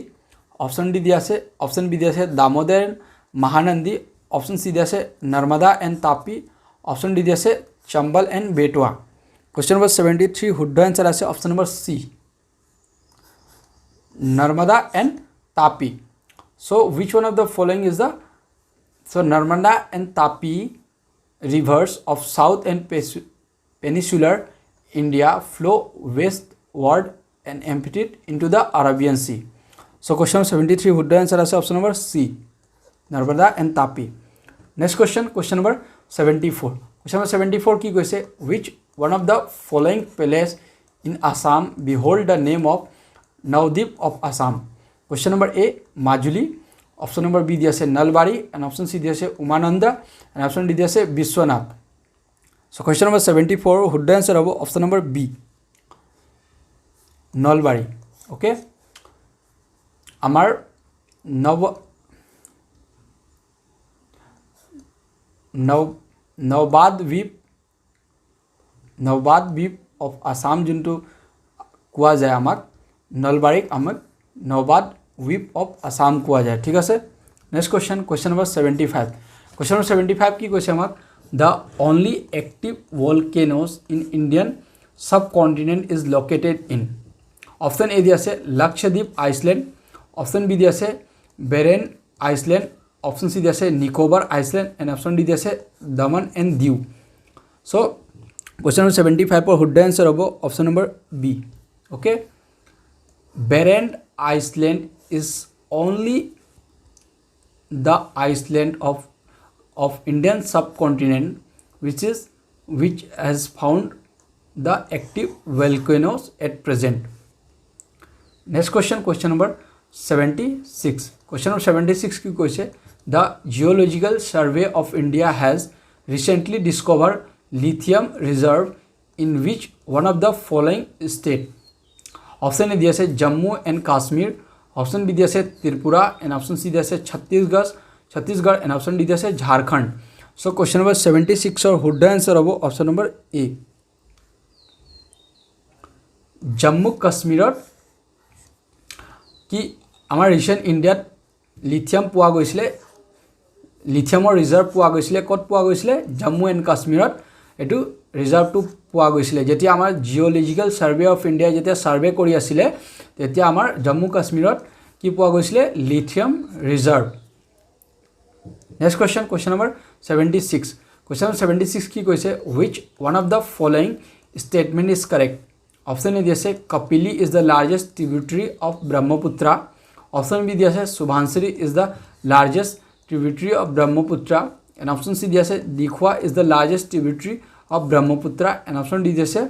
Option D diya ase option B diya ase Damodar and Mahanandi. Option C diya ase Narmada and Tapi. Option D diya ase Chambal and Betwa. Question number 73 শুদ্ধ answer ase option number C. Narmada and Tapi. So which one of the following is the Narmada and Tapi rivers of south and peninsular India flow westward and emptied into the Arabian Sea. So question 73 শুদ্ধ answer আছে option number C Narmada and Tapi. Next question number 74. Question number 74 কি কৈছে which one of the following place in Assam behold the name of Navdeep of Assam. Question number A Majuli, option number B diya ase Nalbari and option C diya ase Umananda and option D diya ase Vishwanath. So question number 74 শুদ্ধ answer hobo option number B Nalbari. Okay, amar Navbad Vip of Assam juntu কোৱা যায় আমাক নলবাৰীক আমাক Navbad Whip of Assam কোৱা যায় ঠিক আছে next question number 75 question number 75 কি কৈছে আমাক the only active volcanoes in Indian subcontinent is located in option A দিয়া আছে Lakshadweep Iceland option B দিয়া আছে Barren Iceland option C দিয়া আছে Nicobar Iceland and option D দিয়া আছে Daman and Diu. So question number 75 for শুদ্ধ answer হ'ব option number B. Okay, Barren Iceland is only the island of Indian subcontinent which has found the active volcanoes at present. Next question number 76. Question number 76 ki koise the Geological Survey of India has recently discovered lithium reserve in which one of the following state. Option A diya ase Jammu and Kashmir. Option B diya ase Tripura and option C diya ase Chhattisgarh and option D diya ase Jharkhand. So question number 76 or শুদ্ধ answer hobo option number A Jammu Kashmir ki amar recent India lithium পোৱা গৈছিলে লিথিয়ামৰ reserve পোৱা গৈছিলে ক'ত পোৱা গৈছিলে Jammu and কাশ্মীৰত এটো ৰিজাৰ্ভটো পোৱা গৈছিলে যেতিয়া আমাৰ জিঅ'লজিকেল সাৰ্ভে অফ ইণ্ডিয়া যেতিয়া সাৰ্ভে কৰি আছিলে তেতিয়া আমাৰ জম্মু কাশ্মীৰত কি পোৱা গৈছিলে lithium reserve next question number 76 question number 76 কি কৈছে which one of the following statement is correct option A দিছে Kapili is the largest tributary of Brahmaputra option B দিছে Subhansiri is the largest tributary of Brahmaputra and option C দিছে Dikhwa is the largest tributary of Brahmaputra and option D দিছে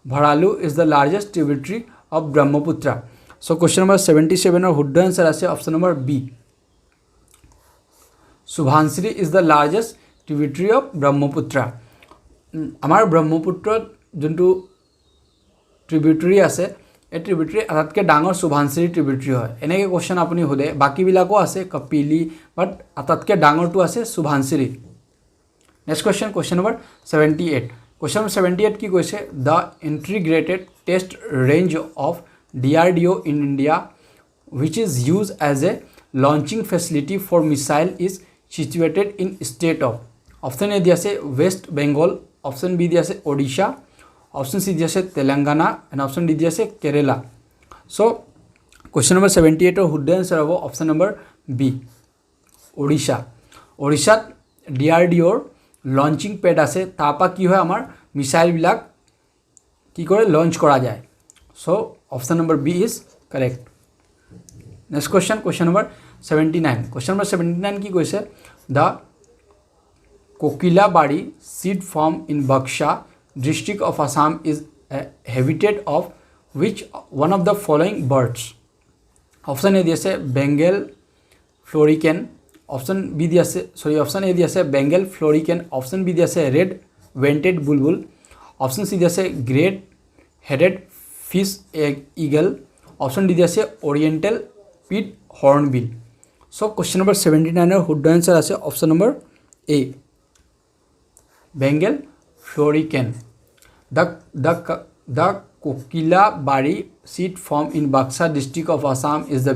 Bharalu is the largest tributary of Brahmaputra so question number 77 or শুদ্ধ answer আছে option number B Subhansiri is the largest tributary of Brahmaputra আমাৰ ব্ৰহ্মপুত্ৰত যোনটো ট্ৰিবিউটাৰি আছে এই ট্ৰিবিউটাৰি আটাইতকৈ ডাঙৰ সুভানসিৰি ট্ৰিবিউটাৰি হয় এনেকৈ কোৱেশ্চন আপুনি সোধে বাকিবিলাকো আছে কপিলি বাট আটাইতকৈ ডাঙৰটো আছে সুভানসিৰি next question number 78 question number 78 কি কৈছে the integrated test range of DRDO in India which is used as a launching facility for missile is situated in state of option A দিছে West Bengal option B দিছে Odisha option C দিছে Telangana and option D দিছে Kerala so question number 78 or শুদ্ধ answer হ'ব option number B Odisha Odisha DRDO launching pad আছে তাপা কি হয় আমাৰ মিসাইল বিলাক কি কৰে লঞ্চ কৰা যায় so option number B is correct next question number 79 question number 79 কি কৈছে the Kokilabari seed farm in Baksha district of Assam is a habitat of which one of the following birds option A দিছে Bengal florican option B দিছে option A দিছে Bengal florican option B দিছে red vented bulbul option C দিছে great headed fish eagle option D দিছে oriental pied hornbill so question number 79 er শুদ্ধ answer আছে option number A Bengal florican the Kokilabari seed farm in Baksha district of Assam is the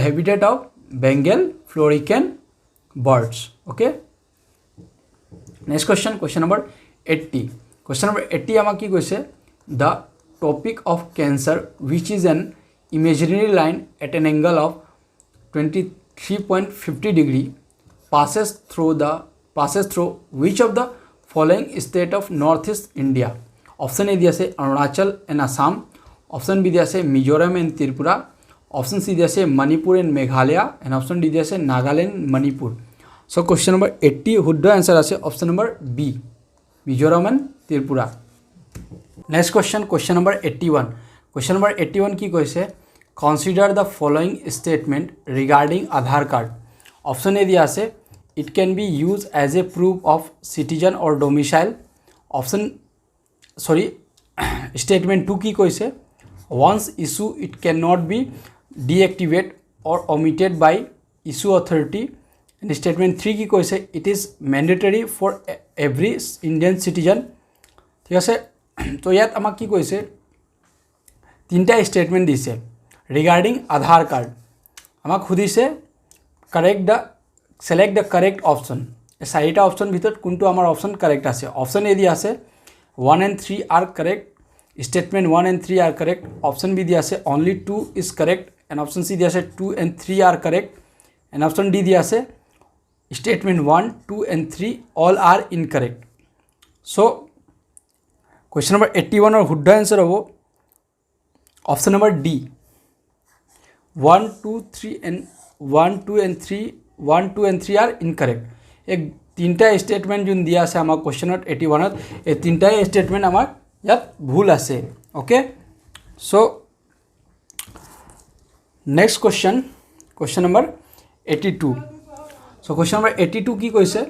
habitat of Bengal florican birds okay next question number 80 question number 80 আমাক কি কৈছে the topic of cancer which is an imaginary line at an angle of 23.50 degree passes through which of the following state of northeast India option A দিছে Arunachal and Assam option B দিছে Mizoram and Tripura option C দিছে Manipur and Meghalaya and option D দিছে Nagaland Manipur so question number 80 শুদ্ধ answer আছে option number B Mizoram and Tripura next question number 81 কি কৈছে consider the following statement regarding Aadhaar card option A দিয়া আছে it can be used as a proof of citizen or domicile statement 2 কি কৈছে once issue it cannot be deactivated or omitted by issue authority and statement 3 কি কৈছে it is mandatory for every Indian citizen ঠিক আছে তো ইয়াত আমাক কি কৈছে তিনটা স্টেটমেন্ট দিছে regarding Aadhaar card আমাক খুদিছে select the correct option এই চাৰিটা অপশন ভিতৰত কোনটো আমাৰ অপশন কারেক্ট আছে অপশন A দিয়া আছে 1 and 3 are correct statement 1 and 3 are correct option B দিয়া আছে only 2 is correct and option C দিয়া আছে 2 and 3 are correct and option D দিয়া আছে statement 1 2 and 3 all are incorrect so question number 81 or শুদ্ধ answer হ'ব option number D 1 2 3 and 1 2 and 3 are incorrect एक তিনটা স্টেটমেন্ট যোন দিয়া আছে আমাৰ কোৱেশ্চনত 81 ত এই তিনটা স্টেটমেন্ট আমাৰ ইয়াত ভুল আছে okay so next question number 82 so question number 82 কি কৈছে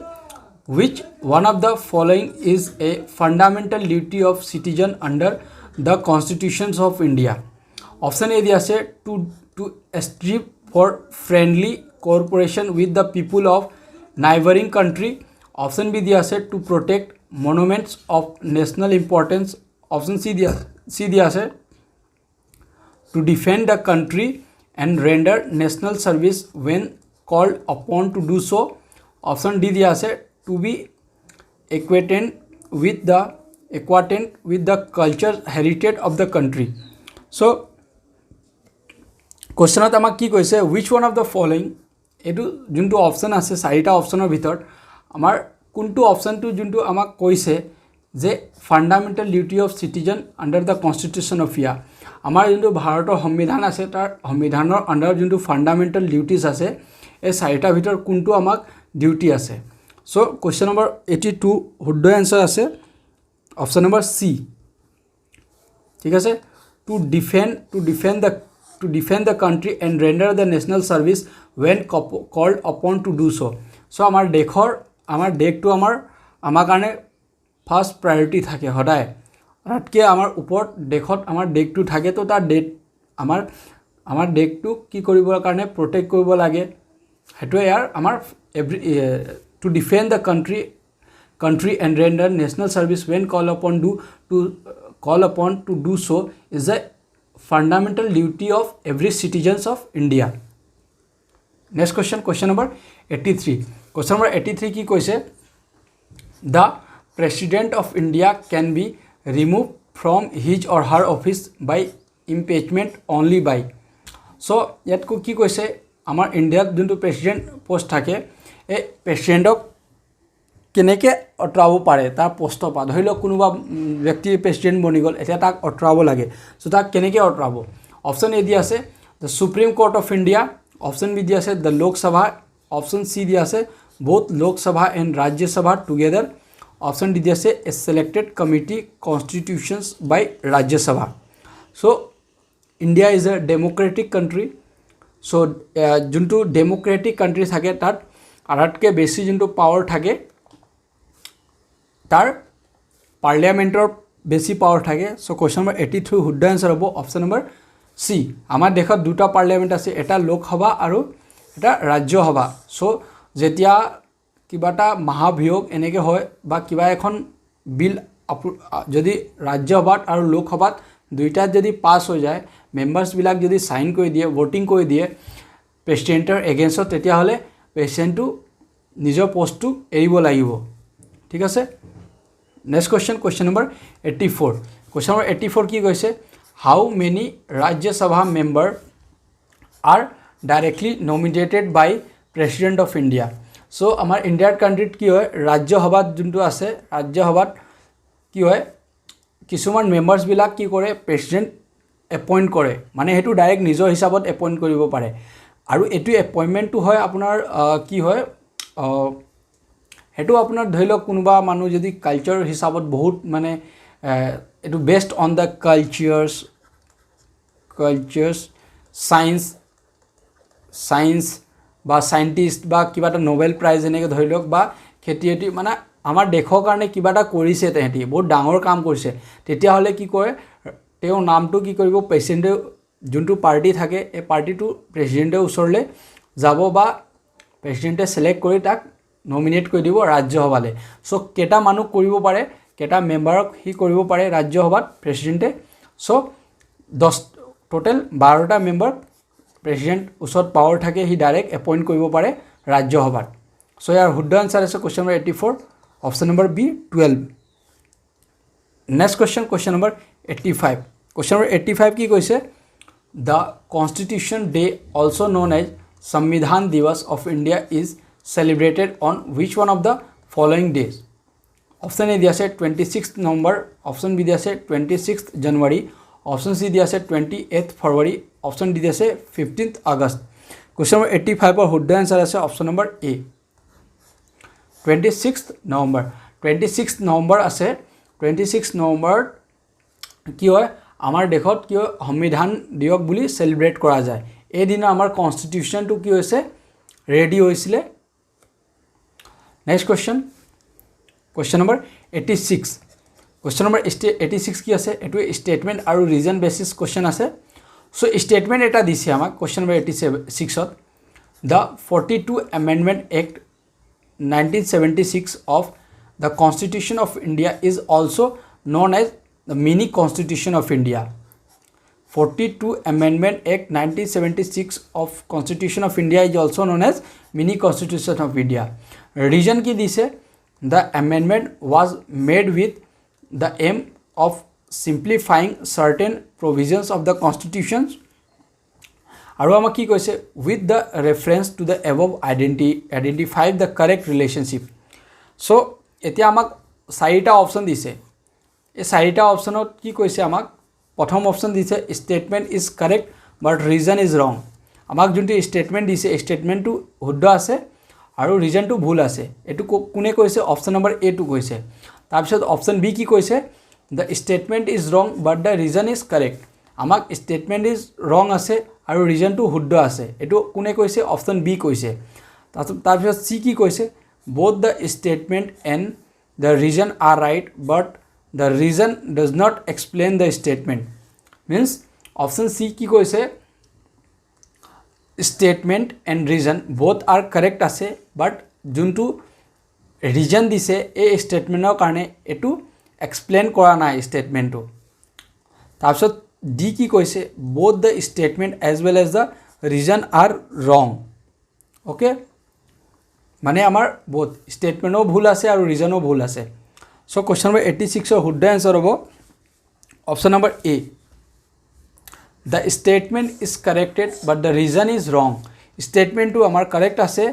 which one of the following is a fundamental duty of citizen under the constitutions of India option A দিয়া আছে to strive for friendly cooperation with the people of neighboring country option B দিয়া আছে to protect monuments of national importance option C দিয়া আছে to defend the country and render national service when called upon to do so. Option D দিয়া আছে to be acquainted with the culture heritage of the country. So কোৱেশ্যনত আমাক কি কৈছে, which one of the following, এইটো যোনটো option আছে চাৰিটা অপশ্যনৰ ভিতৰত আমাৰ কোনটো অপশ্যনটো যোনটো আমাক কৈছে যে fundamental duty of citizen under the constitution of India, আমাৰ যোনটো ভাৰতৰ সংবিধান আছে তাৰ সংবিধানৰ আণ্ডাৰত যোনটো ফাণ্ডামেণ্টেল ডিউটিজ আছে এই চাৰিটাৰ ভিতৰত কোনটো আমাক ডিউটি আছে. চ' কুৱেশ্যন নম্বৰ 82 শুদ্ধ এনচাৰ আছে অপশ্যন নম্বৰ চি. ঠিক আছে, to defend the country and render the national service when called upon to do so. So আমাৰ দেশটো আমাৰ কাৰণে ফাৰ্ষ্ট প্ৰায়ৰিটি থাকে সদায়, তাতকৈ আমাৰ ওপৰত দেশত আমাৰ দেশটো থাকে. তো তাৰ আমাৰ দেশটো কি কৰিবৰ কাৰণে প্ৰটেক্ট কৰিব লাগে, সেইটোৱে ইয়াৰ আমাৰ to defend the country and render national service when called upon to do so is a fundamental duty of every citizens of India. Next question, question number 83. Question number 83 কি কৈছে, the president of India can be removed from his or her office by impeachment only by. So ইয়াত কি কৈছে, আমাৰ ইণ্ডিয়াত যোনটো president post থাকে এই প্ৰেচিডেণ্টক কেনেকৈ আঁতৰাব পাৰে তাৰ পোষ্টৰ পৰা. ধৰি লওক কোনোবা ব্যক্তি প্ৰেচিডেণ্ট বনি গ'ল, এতিয়া তাক আঁতৰাব লাগে. চ' তাক কেনেকৈ আঁতৰাব, অপশ্যন এ দিয়া আছে the Supreme Court of India, option B দিয়া আছে দ্য লোকসভা, অপশ্যন চি দিয়া আছে both Lok Sabha and Rajya Sabha together, option D দিয়া আছে a selected committee constitutions by Rajya Sabha. So' India is a democratic country. So' যোনটো ডেম'ক্ৰেটিক কাণ্ট্ৰি থাকে তাত আটাইতকৈ বেছি যোনটো পাৱাৰ থাকে তাৰ পাৰ্লিয়ামেণ্টৰ বেছি পাৱাৰ থাকে. চ' কুৱেশ্যন নম্বৰ 83 শুদ্ধ এনচাৰ হ'ব অপশ্যন নম্বৰ চি. আমাৰ দেশত দুটা পাৰ্লিয়ামেণ্ট আছে, এটা লোকসভা আৰু এটা ৰাজ্যসভা. চ' যেতিয়া কিবা এটা মহাভিয়োগ এনেকৈ হয় বা কিবা এখন বিল যদি ৰাজ্যসভাত আৰু লোকসভাত দুইটাত যদি পাছ হৈ যায়, মেম্বাৰ্ছবিলাক যদি চাইন কৰি দিয়ে, ভোটিং কৰি দিয়ে প্ৰেচিডেণ্টৰ এগেইনষ্টত, তেতিয়াহ'লে প্ৰেচিডেণ্টটো নিজৰ পষ্টটো এৰিব লাগিব. ঠিক আছে, next question, question number 84. Question number 84 কি কৈছে, how many Rajya Sabha members are directly nominated by President of India. So আমাৰ ইণ্ডিয়াৰ কাণ্ট্ৰিত কি হয়, ৰাজ্যসভাত যোনটো আছে ৰাজ্যসভাত কি হয় কিছুমান মেম্বাৰ্ছবিলাক কি কৰে প্ৰেচিডেণ্ট এপইণ্ট কৰে, মানে সেইটো ডাইৰেক্ট নিজৰ হিচাপত এপইণ্ট কৰিব পাৰে. আৰু এইটো এপইণ্টমেণ্টটো হয় আপোনাৰ কি হয় সেইটো আপোনাৰ ধৰি লওক কোনোবা মানুহ যদি কালচাৰ হিচাপত বহুত মানে এইটো বেষ্ট অন দ্য কালচাৰ্ছ চায়েন্স বা চাইণ্টিষ্ট বা কিবা এটা নোবেল প্ৰাইজ এনেকৈ ধৰি লওক, বা খেতি মানে আমাৰ দেশৰ কাৰণে কিবা এটা কৰিছে, তেহেঁতি বহুত ডাঙৰ কাম কৰিছে, তেতিয়াহ'লে কি কৰে তেওঁৰ নামটো কি কৰিব প্ৰেচিডেণ্টে যোনটো পাৰ্টি থাকে এই পাৰ্টিটো প্ৰেচিডেণ্টৰ ওচৰলৈ যাব বা প্ৰেচিডেণ্টে ছিলেক্ট কৰি তাক নমিনেট কৰি দিব ৰাজ্যসভালৈ. চ' কেইটা মানুহ কৰিব পাৰে, কেইটা মেম্বাৰক সি কৰিব পাৰে ৰাজ্যসভাত প্ৰেচিডেণ্টে. চ' টোটেল 12টা মেম্বাৰ প্ৰেচিডেণ্ট ওচৰত পাৱাৰ থাকে, সি ডাইৰেক্ট এপইণ্ট কৰিব পাৰে ৰাজ্যসভাত. চ' ইয়াৰ শুদ্ধ এনচাৰ আছে question number 84 option number B 12. Next question, question number 85. Question number 85 কি কৈছে, the constitution day also' known as Samvidhan Diwas of India is celebrated on which one of the following days. Option A দিয়া আছে 26 November, option B দিয়া আছে 26 জানুৱাৰী, option C দিয়া আছে 28 ফেব্ৰুৱাৰী, option D দিয়া আছে 15 আগষ্ট. কুৱেশ্যন নম্বৰ 85ৰ শুদ্ধ এনচাৰ আছে অপশ্যন নম্বৰ এ 26 নৱেম্বৰ. 26 নৱেম্বৰ আছে, 26 নৱেম্বৰত কি হয় আমাৰ দেশত কি হয় সংবিধান দিৱস বুলি চেলিব্ৰেট কৰা যায়. এইদিনা আমাৰ কনষ্টিটিউশ্যনটো কি হৈছে ৰেডি হৈছিলে. Next question, question number 86. Question number 86 কি আছে, এইটো ষ্টেটমেণ্ট আৰু ৰিজন বেচিছ কুৱেশ্যন আছে. চ' ষ্টেটমেণ্ট এটা দিছে আমাক কুৱেশ্যন নম্বৰ 86ত, the 42 amendment act 1976 of the constitution of India is also' known as the mini constitution of India. 42 Amendment Act 1976 of Constitution of India is also known as Mini Constitution of India. Reason ki dise, the amendment was made with the aim of simplifying certain provisions of the constitutions. Aru amak ki koise, with the reference to the above identify the correct relationship. So etia amak 4টা option dise. এই 4টা optionত কি কৈছে আমাক প্ৰথম option দিছে statement is correct but reason is wrong আমাক যোনটো স্টেটমেন্ট দিছে স্টেটমেন্টটো শুদ্ধ আছে আৰু ৰিজনটো ভুল আছে এটো কোনে কৈছে অপশন নম্বৰ এ টু কৈছে তাৰপিছত অপশন বি কি কৈছে দ্য স্টেটমেন্ট ইজ ৰং বাট দ্য ৰিজন ইজ কাৰেক্ট আমাক স্টেটমেন্ট ইজ ৰং আছে আৰু ৰিজনটো শুদ্ধ আছে এটো কোনে কৈছে অপশন বি কৈছে তাৰপিছত সি কি কৈছে both the statement and the reason are right but the reason does not explain the statement means option C ki koise statement and reason both are correct ase but juntu reason dise a statement er karone etu explain kora nai statement to tarpot D ki koise both the statement as well as the reason are wrong okay মানে আমাৰ both statement ও ভুল আছে আৰু reason ও ভুল আছে so question number 86 ৰ শুদ্ধ answer হ'ব option number A the statement is corrected but the reason is wrong statement টো আমাৰ correct আছে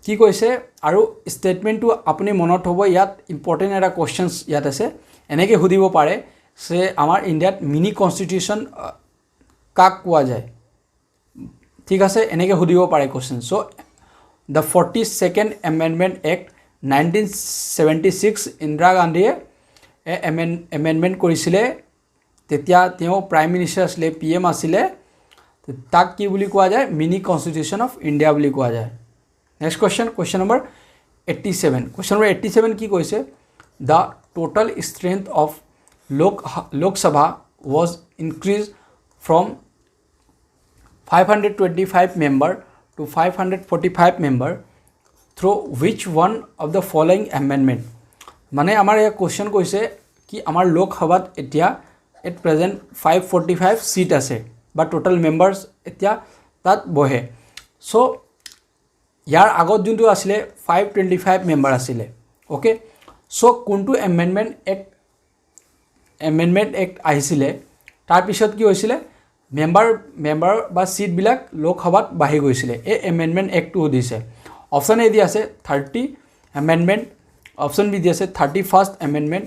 কি কৈছে আৰু statement টো আপুনি মনত হ'ব ইয়াত important এটা questions ইয়াত আছে এনেকে সুধিব পাৰে সে আমাৰ ইন্ডিয়াত মিনি কনস্টিটিউশন কাক কোৱা যায় ঠিক আছে এনেকে সুধিব পাৰে question so the 42nd Amendment Act 1976 Indira Gandhi amendment korisile tetia teo prime minister asile PM asile tak ki buli koa jay mini constitution of India buli koa jay next question number 87 question number 87 ki koise the total strength of Lok Sabha was increased from 525 member to 545 member through which one of the following amendment মানে আমাৰ এই question কৈছে কি আমাৰ লোক সভাত এতিয়া at present 545 seat আছে বা টোটাল মেম্বাৰস এতিয়া তাত বহে সো ইয়াৰ আগত যোনটো আছিল 525 মেম্বাৰ আছিল ওকে সো কোনটো এমেন্ডমেন্ট এক্ট আহিছিল তাৰ পিছত কি হৈছিল মেম্বাৰ বা সিট বিলাক লোকসভাত বাহি গৈছিল এই এমেন্ডমেন্ট এক্ট টু দিছে অপশন এ দি আছে 30 এমেন্ডমেন্ট অপশন বি দি আছে 31st amendment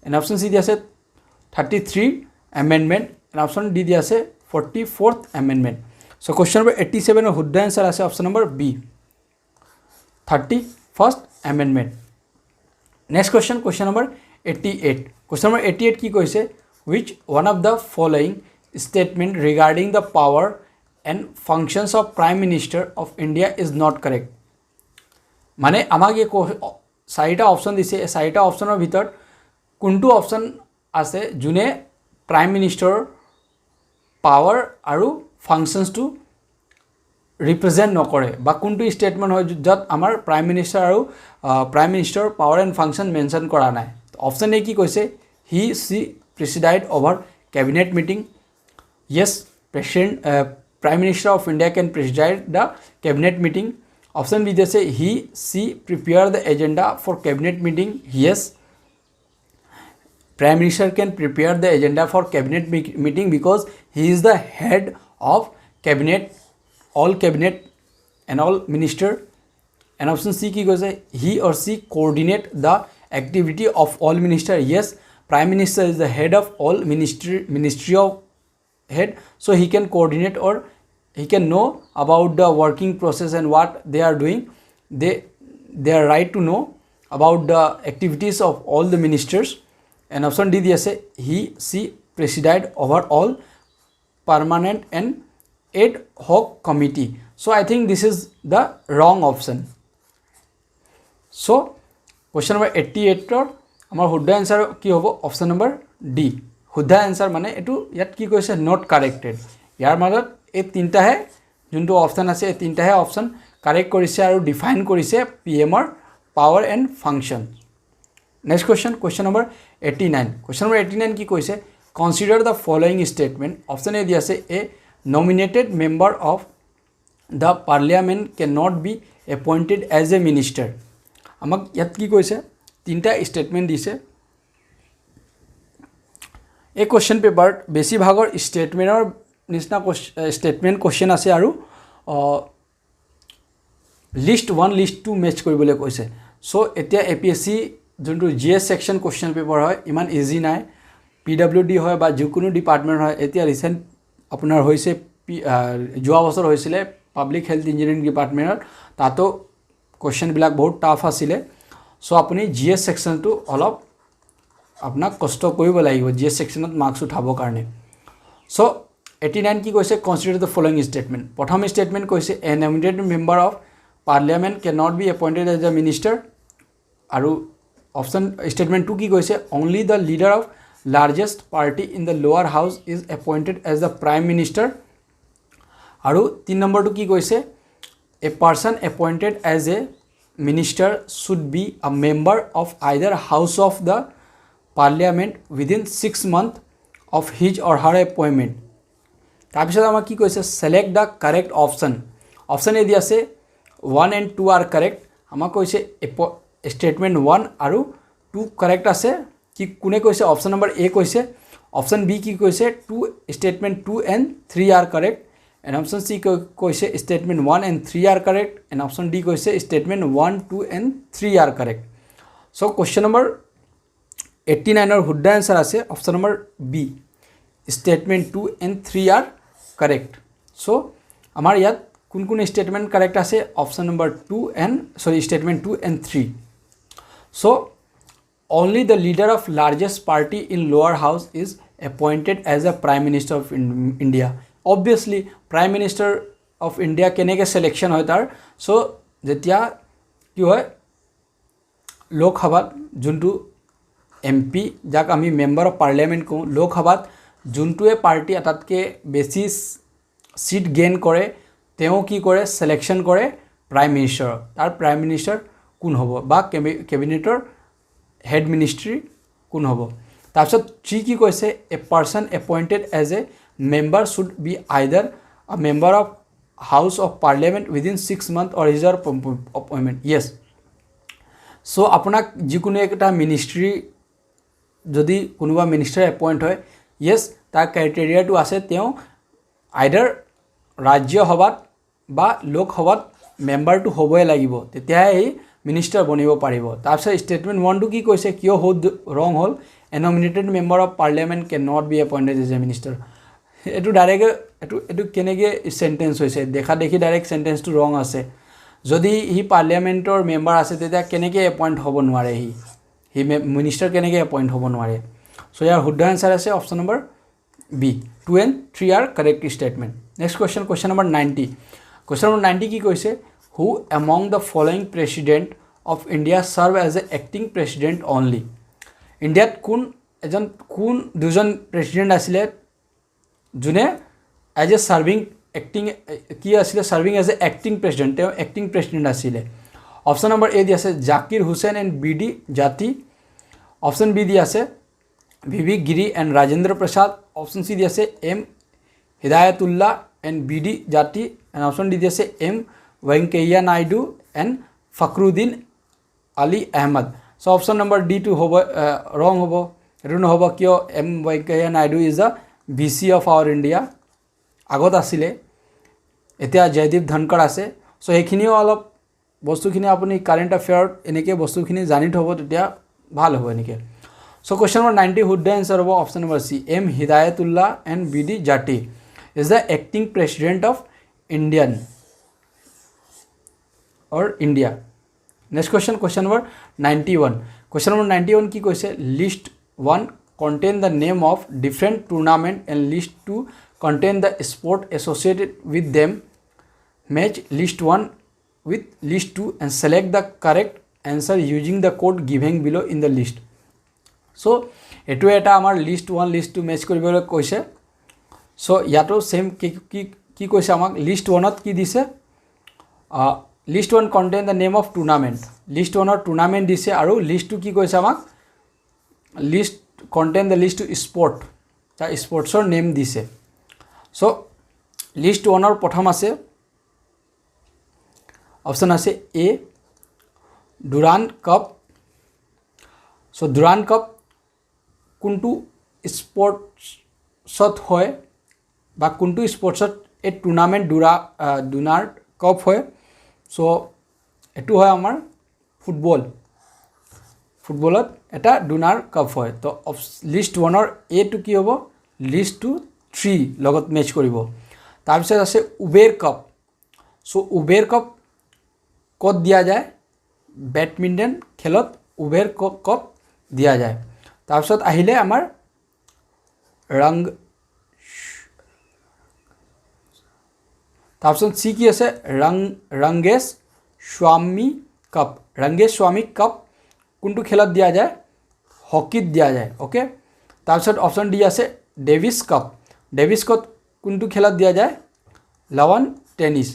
and option C দি আছে 33 এমেন্ডমেন্ট এন্ড অপশন ডি দি আছে 44th amendment so question number 87 ৰ শুদ্ধ আনসাৰ আছে option number B 31st amendment next question number 88 question number 88 কি কৈছে which one of the following statement regarding the power and functions of Prime Minister of India is not correct মানে আমাক এই 4টা option দিছে এই 4টা অপশনৰ ভিতৰত কোনটো অপশন আছে জুনে প্ৰাইম মিনিষ্টাৰ পাৱাৰ আৰু ফাংচনস টু ৰিপ্ৰেজেন্ট নকৰে বা কোনটো স্টেটমেন্ট হয় যত আমাৰ প্ৰাইম মিনিষ্টাৰ আৰু prime minister power and function mention কৰা নাই অপশন এ কি কৈছে he she presided over cabinet meeting yes president prime minister of India can preside the cabinet meeting option b they say he she prepare the agenda for cabinet meeting yes prime minister can prepare the agenda for cabinet meeting because he is the head of cabinet and all minister and option c ki goes he or she coordinate the activity of all minister yes prime minister is the head of all ministry of head so he can coordinate or he can know about the working process and what they are doing they are right to know about the activities of all the ministers and option d diye ase he she preside over all permanent and ad hoc committee so I think this is the wrong option so question number 88 ৰ আমাৰ শুদ্ধ answer কি হ'ব option number D শুদ্ধ answer মানে এটো ইয়াত কি কৈছে নট কাৰেক্টেড ইয়াৰ মাজত এই তিনটাহে যোনটো অপশন আছে এই তিনটাহে অপশন কাৰেক্ট কৰিছে আৰু ডিফাইন কৰিছে পিএম ৰ power and function next question number 89 question number 89 কি কৈছে consider the following statement option A দি আছে a nominated member of the parliament can not be appointed as a minister আমাক ইয়াত কি কৈছে তিনিটা ষ্টেটমেণ্ট দিছে এই কুৱেশ্যন পেপাৰত বেছিভাগৰ ষ্টেটমেণ্টৰ নিচিনা ষ্টেটমেণ্ট কুৱেশ্যন আছে আৰু লিষ্ট 1 লিষ্ট 2 মেচ কৰিবলৈ কৈছে চ' এতিয়া APSC যোনটো GS সেকশ্যন কুৱেশ্যন পেপাৰ হয় ইমান ইজি নাই PWD হয় বা যিকোনো ডিপাৰ্টমেণ্ট হয় এতিয়া ৰিচেণ্ট আপোনাৰ হৈছে যোৱা বছৰ হৈছিলে পাব্লিক হেল্থ ইঞ্জিনিয়াৰিং ডিপাৰ্টমেণ্টত তাতো কুৱেশ্যনবিলাক বহুত টাফ আছিলে চ' আপুনি GS সেকশ্যনটো অলপ আপোনাক কষ্ট কৰিব লাগিব GS সেকশ্যনত মাৰ্কছ উঠাবৰ কাৰণে চ' 89 কি কৈছে কনচিডাৰ দ্য ফলোয়িং ষ্টেটমেণ্ট প্ৰথম ষ্টেটমেণ্ট কৈছে a nominated member of parliament can not be appointed as a minister আৰু অপশ্যন ষ্টেটমেণ্ট 2 কি কৈছে only the leader of largest party in the lower house is appointed as the prime minister আৰু 3 নম্বৰটো কি কৈছে a person appointed as a minister should be a member of either house of the parliament within 6 months of his or her appointment তাৰপিছত আমাক কি কৈছে select the correct option option A দি আছে 1 and 2 are correct আমাক কৈছে statement 1 আৰু 2 correct আছে কি কোনে কৈছে অপশ্যন নম্বৰ এ কৈছে অপশ্যন বি কি কৈছে 2 statement 2 and 3 are correct and option C কৈছে statement 1 and 3 are correct and option D কৈছে statement 1 2 and 3 are correct so' question number 89ৰ শুদ্ধ এনচাৰ আছে option number B statement 2 and 3 are correct so' আমাৰ ইয়াত কোন কোন ষ্টেটমেণ্ট কাৰেক্ট আছে option number 2 and statement 2 and 3 so' only the leader of largest party in lower house is appointed as a prime minister of India obviously prime minister of India কেনেকৈ selection হয় তাৰ চ' যেতিয়া কি হয় লোকসভাত যোনটো MP যাক আমি মেম্বাৰ অফ পাৰ্লিয়ামেণ্ট কওঁ লোকসভাত যোনটোৱে পাৰ্টি আটাইতকৈ বেছি সিট গেইন কৰে তেওঁ কি কৰে সিলেকশ্যন কৰে প্ৰাইম মিনিষ্টাৰ তাৰ প্ৰাইম মিনিষ্টাৰ কোন হ'ব বা কেবিনেটৰ হেড মিনিষ্ট্ৰী কোন হ'ব তাৰপিছত কি কৈছে a person appointed as a member should be either a member of house of parliament within 6 months or his appointment yes so' আপোনাক যিকোনো এটা মিনিষ্ট্ৰী যদি কোনোবা মিনিষ্টাৰ এপইণ্ট হয় য়েছ তাৰ ক্ৰাইটেৰিয়াটো আছে তেওঁ আইদাৰ ৰাজ্য সভাত বা লোকসভাত মেম্বাৰটো হ'বই লাগিব তেতিয়াহে এই মিনিষ্টাৰ বনিব পাৰিব তাৰপিছত ষ্টেটমেণ্ট 1টো কি কৈছে কিয় ৰং হ'ল a nominated member of parliament can not be appointed as a minister এইটো ডাইৰেক্ট এইটো কেনেকৈ চেণ্টেঞ্চ হৈছে দেখা দেখি ডাইৰেক্ট চেণ্টেঞ্চটো ৰং আছে যদি সি পাৰ্লিয়ামেণ্টৰ মেম্বাৰ আছে তেতিয়া কেনেকৈ এপইণ্ট হ'ব নোৱাৰে সি মিনিষ্টাৰ কেনেকৈ এপইণ্ট হ'ব নোৱাৰে চ' ইয়াৰ শুদ্ধ এনচাৰ আছে option number B 2 and 3 are correct statement next question number 90 question number 90 কি কৈছে who among the following president of India serve as a acting president only ইণ্ডিয়াত কোন দুজন প্ৰেচিডেণ্ট আছিলে যোনে এজ এ ছাৰ্ভিং এক্টিং কি আছিলে serving as a acting president তেওঁ এক্টিং প্ৰেচিডেণ্ট আছিলে অপশ্যন নম্বৰ এ দি আছে Zakir Hussain and BD Jatti option B দি আছে VV Giri and Rajendra Prasad option C দি আছে M Hidayatullah and BD Jatti and option D দি আছে M Venkaiah Naidu and Fakhruddin Ali Ahmed so' option number ডিটো হ'ব ৰং হ'ব এইটো নহ'ব কিয় M Venkaiah Naidu is the VC of our India আগত আছিলে এতিয়া জয়দীপ ধনকৰ আছে চ' সেইখিনিও অলপ বস্তুখিনি আপুনি কাৰেণ্ট এফেয়াৰত এনেকৈ বস্তুখিনি জানি থ'ব তেতিয়া ভাল হ'ব এনেকৈ চ' কুৱেশ্যন নম্বৰ 90 শুদ্ধ এনচাৰ হ'ব option number C M Hidayatullah and BD Jati is the acting president of Indian or India next question number 91 question number 91 কি কৈছে list 1 contain the name of different tournament and list 2 contain the sport associated with them match list 1 with list 2 and select the correct answer using the code given below in the list চ' এইটো এটা আমাৰ list 1 list 2 match কৰিবলৈ কৈছে চ' ইয়াতো same কি কৈছে আমাক list 1ত কি দিছে list 1 contain the name of tournament list 1ৰ টুৰ্ণামেণ্ট দিছে আৰু লিষ্ট 2 কি কৈছে আমাক list contain the list to sport তাৰ স্পৰ্টছৰ নেম দিছে সো লিষ্ট 1ৰ প্ৰথম আছে অপশন আছে A Durand cup so Durand cup কোনটো স্পৰ্টছত হয় বা কোনটো স্পৰ্টছত এই টুৰ্নামেণ্ট ডুৰান্ড কাপ হয় সো এটো হয় আমাৰ ফুটবলত এটা ডুৰান্ড কাপ হয় তো লিষ্ট 1ৰ এ টু কি হ'ব লিষ্ট 3 লগত মেচ কৰিব তাৰপিছত আছে Uber cup so Uber cup ক'ত দিয়া যায় বেডমিণ্টন খেলত উবেৰ কাপ দিয়া যায় তাৰপিছত আহিলে আমাৰ তাৰপিছত সি কি আছে ৰংগেশ স্বামী কাপ কোনটো খেলত দিয়া যায় হকিত দিয়া যায় ওকে তাৰপিছত অপশন ডি আছে ডেভিছ কাপ কোনটো খেলত দিয়া যায় লাৱন টেনিছ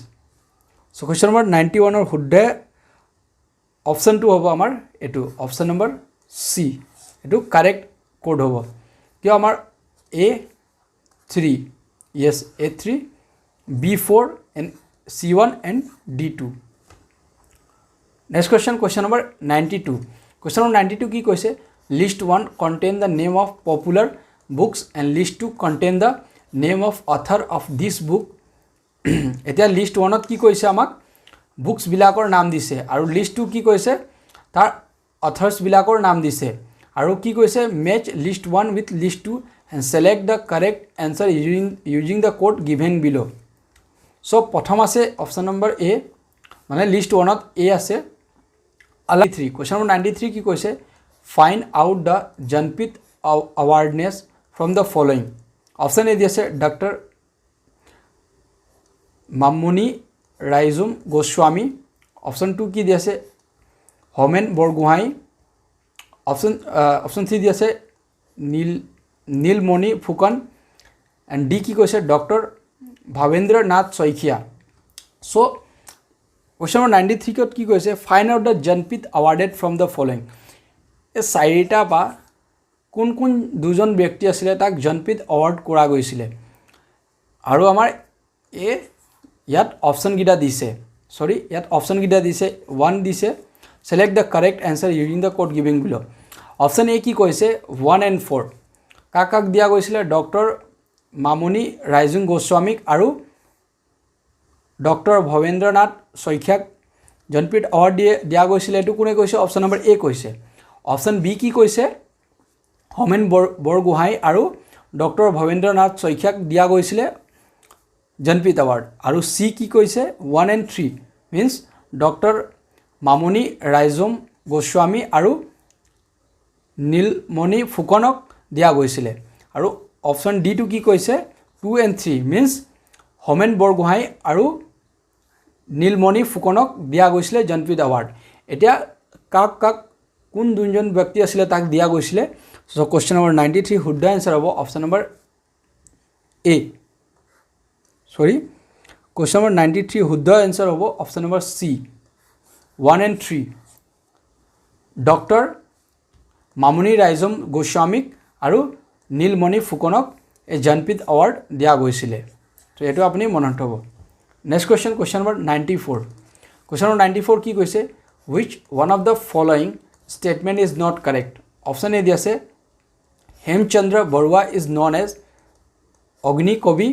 সো কোৱেশ্চন নম্বৰ 91ৰ শুদ্ধ অপশনটো হ'ব আমাৰ এটো অপশন নম্বৰ সি এটো কাৰেক্ট কোড হ'ব কিয় আমাৰ A3 yes A3 B4 and C1 and D2 next question number 92 question number 92 কি কৈছে list 1 contain the name of popular books and list 2 contain the name of author of this book এতিয়া list 1 ত কি কৈছে আমাক books বিলাকৰ নাম দিছে আৰু লিষ্ট 2 কি কৈছে তাৰ অথৰ্স বিলাকৰ নাম দিছে আৰু কি কৈছে match list 1 with list 2 and select the correct answer using the code given below so প্ৰথম আছে অপশন নম্বৰ এ মানে লিষ্ট 1 ত এ আছে 93 question number 93 কি কৈছে find out the Janpith awardness from the following option এ দিছে ডক্টৰ মামুনি ৰাইজুম গোস্বামী অপশন 2 কি দিছে Homen Borgohain option 3 দিছে নীলমণি ফুকন এন্ড ডি কি কৈছে doctor Bhabendranath Saikia so question number 93 কত কি কৈছে find out the Janpith awarded from the following এ চাৰিটা বা কোন দুজন ব্যক্তি আছিল তাক জনপিত অৱাৰ্ড কৰা গৈছিল আৰু আমাৰ এ ইয়াত অপশন গিটা দিছে ইয়াত অপশন গিটা দিছে 1 দিছে select the correct answer using the code given below option A কি কৈছে 1 and 4 কাক দিয়া গৈছিল ডক্টৰ মামুনি ৰাইজুং গোস্বামীক আৰু ডক্টৰ ভবেন্দ্ৰনাথ শইকীয়াক জনপিত অৱাৰ্ড দিয়া গৈছিল এটো কোনে কৈছে অপশন নম্বৰ এ কৈছে অপশন বি কি কৈছে হোমেন বৰগোহাঁই আৰু ডক্টৰ ভবেন্দ্ৰনাথ শইকীয়াক দিয়া গৈছিল জনপিত অৱাৰ্ড আৰু সি কি কৈছে 1 and 3 means doctor Mamoni ৰাইজুম Goswami আৰু নীলমণি ফুকনক দিয়া গৈছিল আৰু অপশন ডি টু কি কৈছে 2 and 3 means হোমেন বৰগোহাঁই আৰু নীলমণি ফুকনক দিয়া গৈছিল জনপিত অৱাৰ্ড এতিয়া কাক কোন দুজন ব্যক্তি আছিল তাক দিয়া গৈছিল সো কোৱেশ্চন নম্বৰ 93 শুদ্ধ আনসাৰ হ'ব option number A question number 93 শুদ্ধ আনসাৰ হ'ব option number C 1 and 3 doctor Mamoni Raisom গোস্বামীক আৰু নীলমণি ফুকনক এই জনপিত অৱাৰ্ড দিয়া গৈছিল তো এটো আপুনি মনত হ'ব next question number 94 question number 94 কি কৈছে which one of the following statement is not correct option a দিছে Hemchandra Barua is known as অগ্নি কবি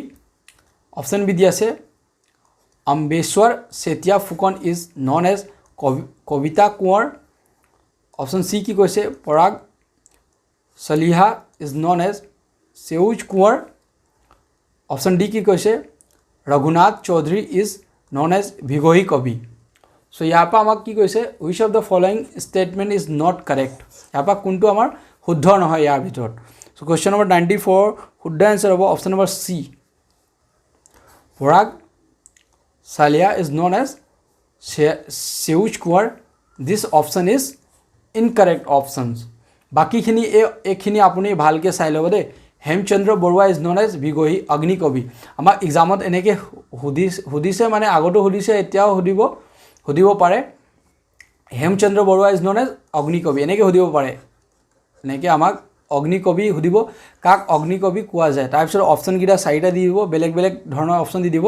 option b দিছে Ambeswar সেতিয়া Phukan is known as Kavita Kunwar option c কি কৈছে পৰাগ সলিহা is known as সেউজ কুঁৱৰ option d কি কৈছে Raghunath Choudhury is known as ভিগহী কবি সো ইয়াৰ পৰা আমাক কি কৈছে which of the following statement is not correct ইয়াৰ পৰা কোনটো আমাৰ শুদ্ধ নহয় ইয়াৰ ভিতৰত সো কোৱেশ্চন নম্বৰ 94 শুদ্ধ আনসাৰ হ'ব option number C Parag Saliha is known as সেউজ Kunwar this option is incorrect options বাকিখিনি এইখিনি আপুনি ভালকে চাই ল'ব দে Hemchandra Barua is known as ভিগহী অগ্নি কবি আমাৰ এক্সামত এনেকে হুদিছে মানে আগতো হুদিছে এতিয়াও হুদিব পাৰে Hemchandra Barua is known as অগ্নি কবি এনেকে হুদিব পাৰে এনেকে আমাক অগ্নিকবি সুধিব কাক অগ্নিকবি কোৱা যায় তাৰপিছত অপশ্যনকেইটা চাৰিটা দি দিব বেলেগ বেলেগ ধৰণৰ অপশ্যন দি দিব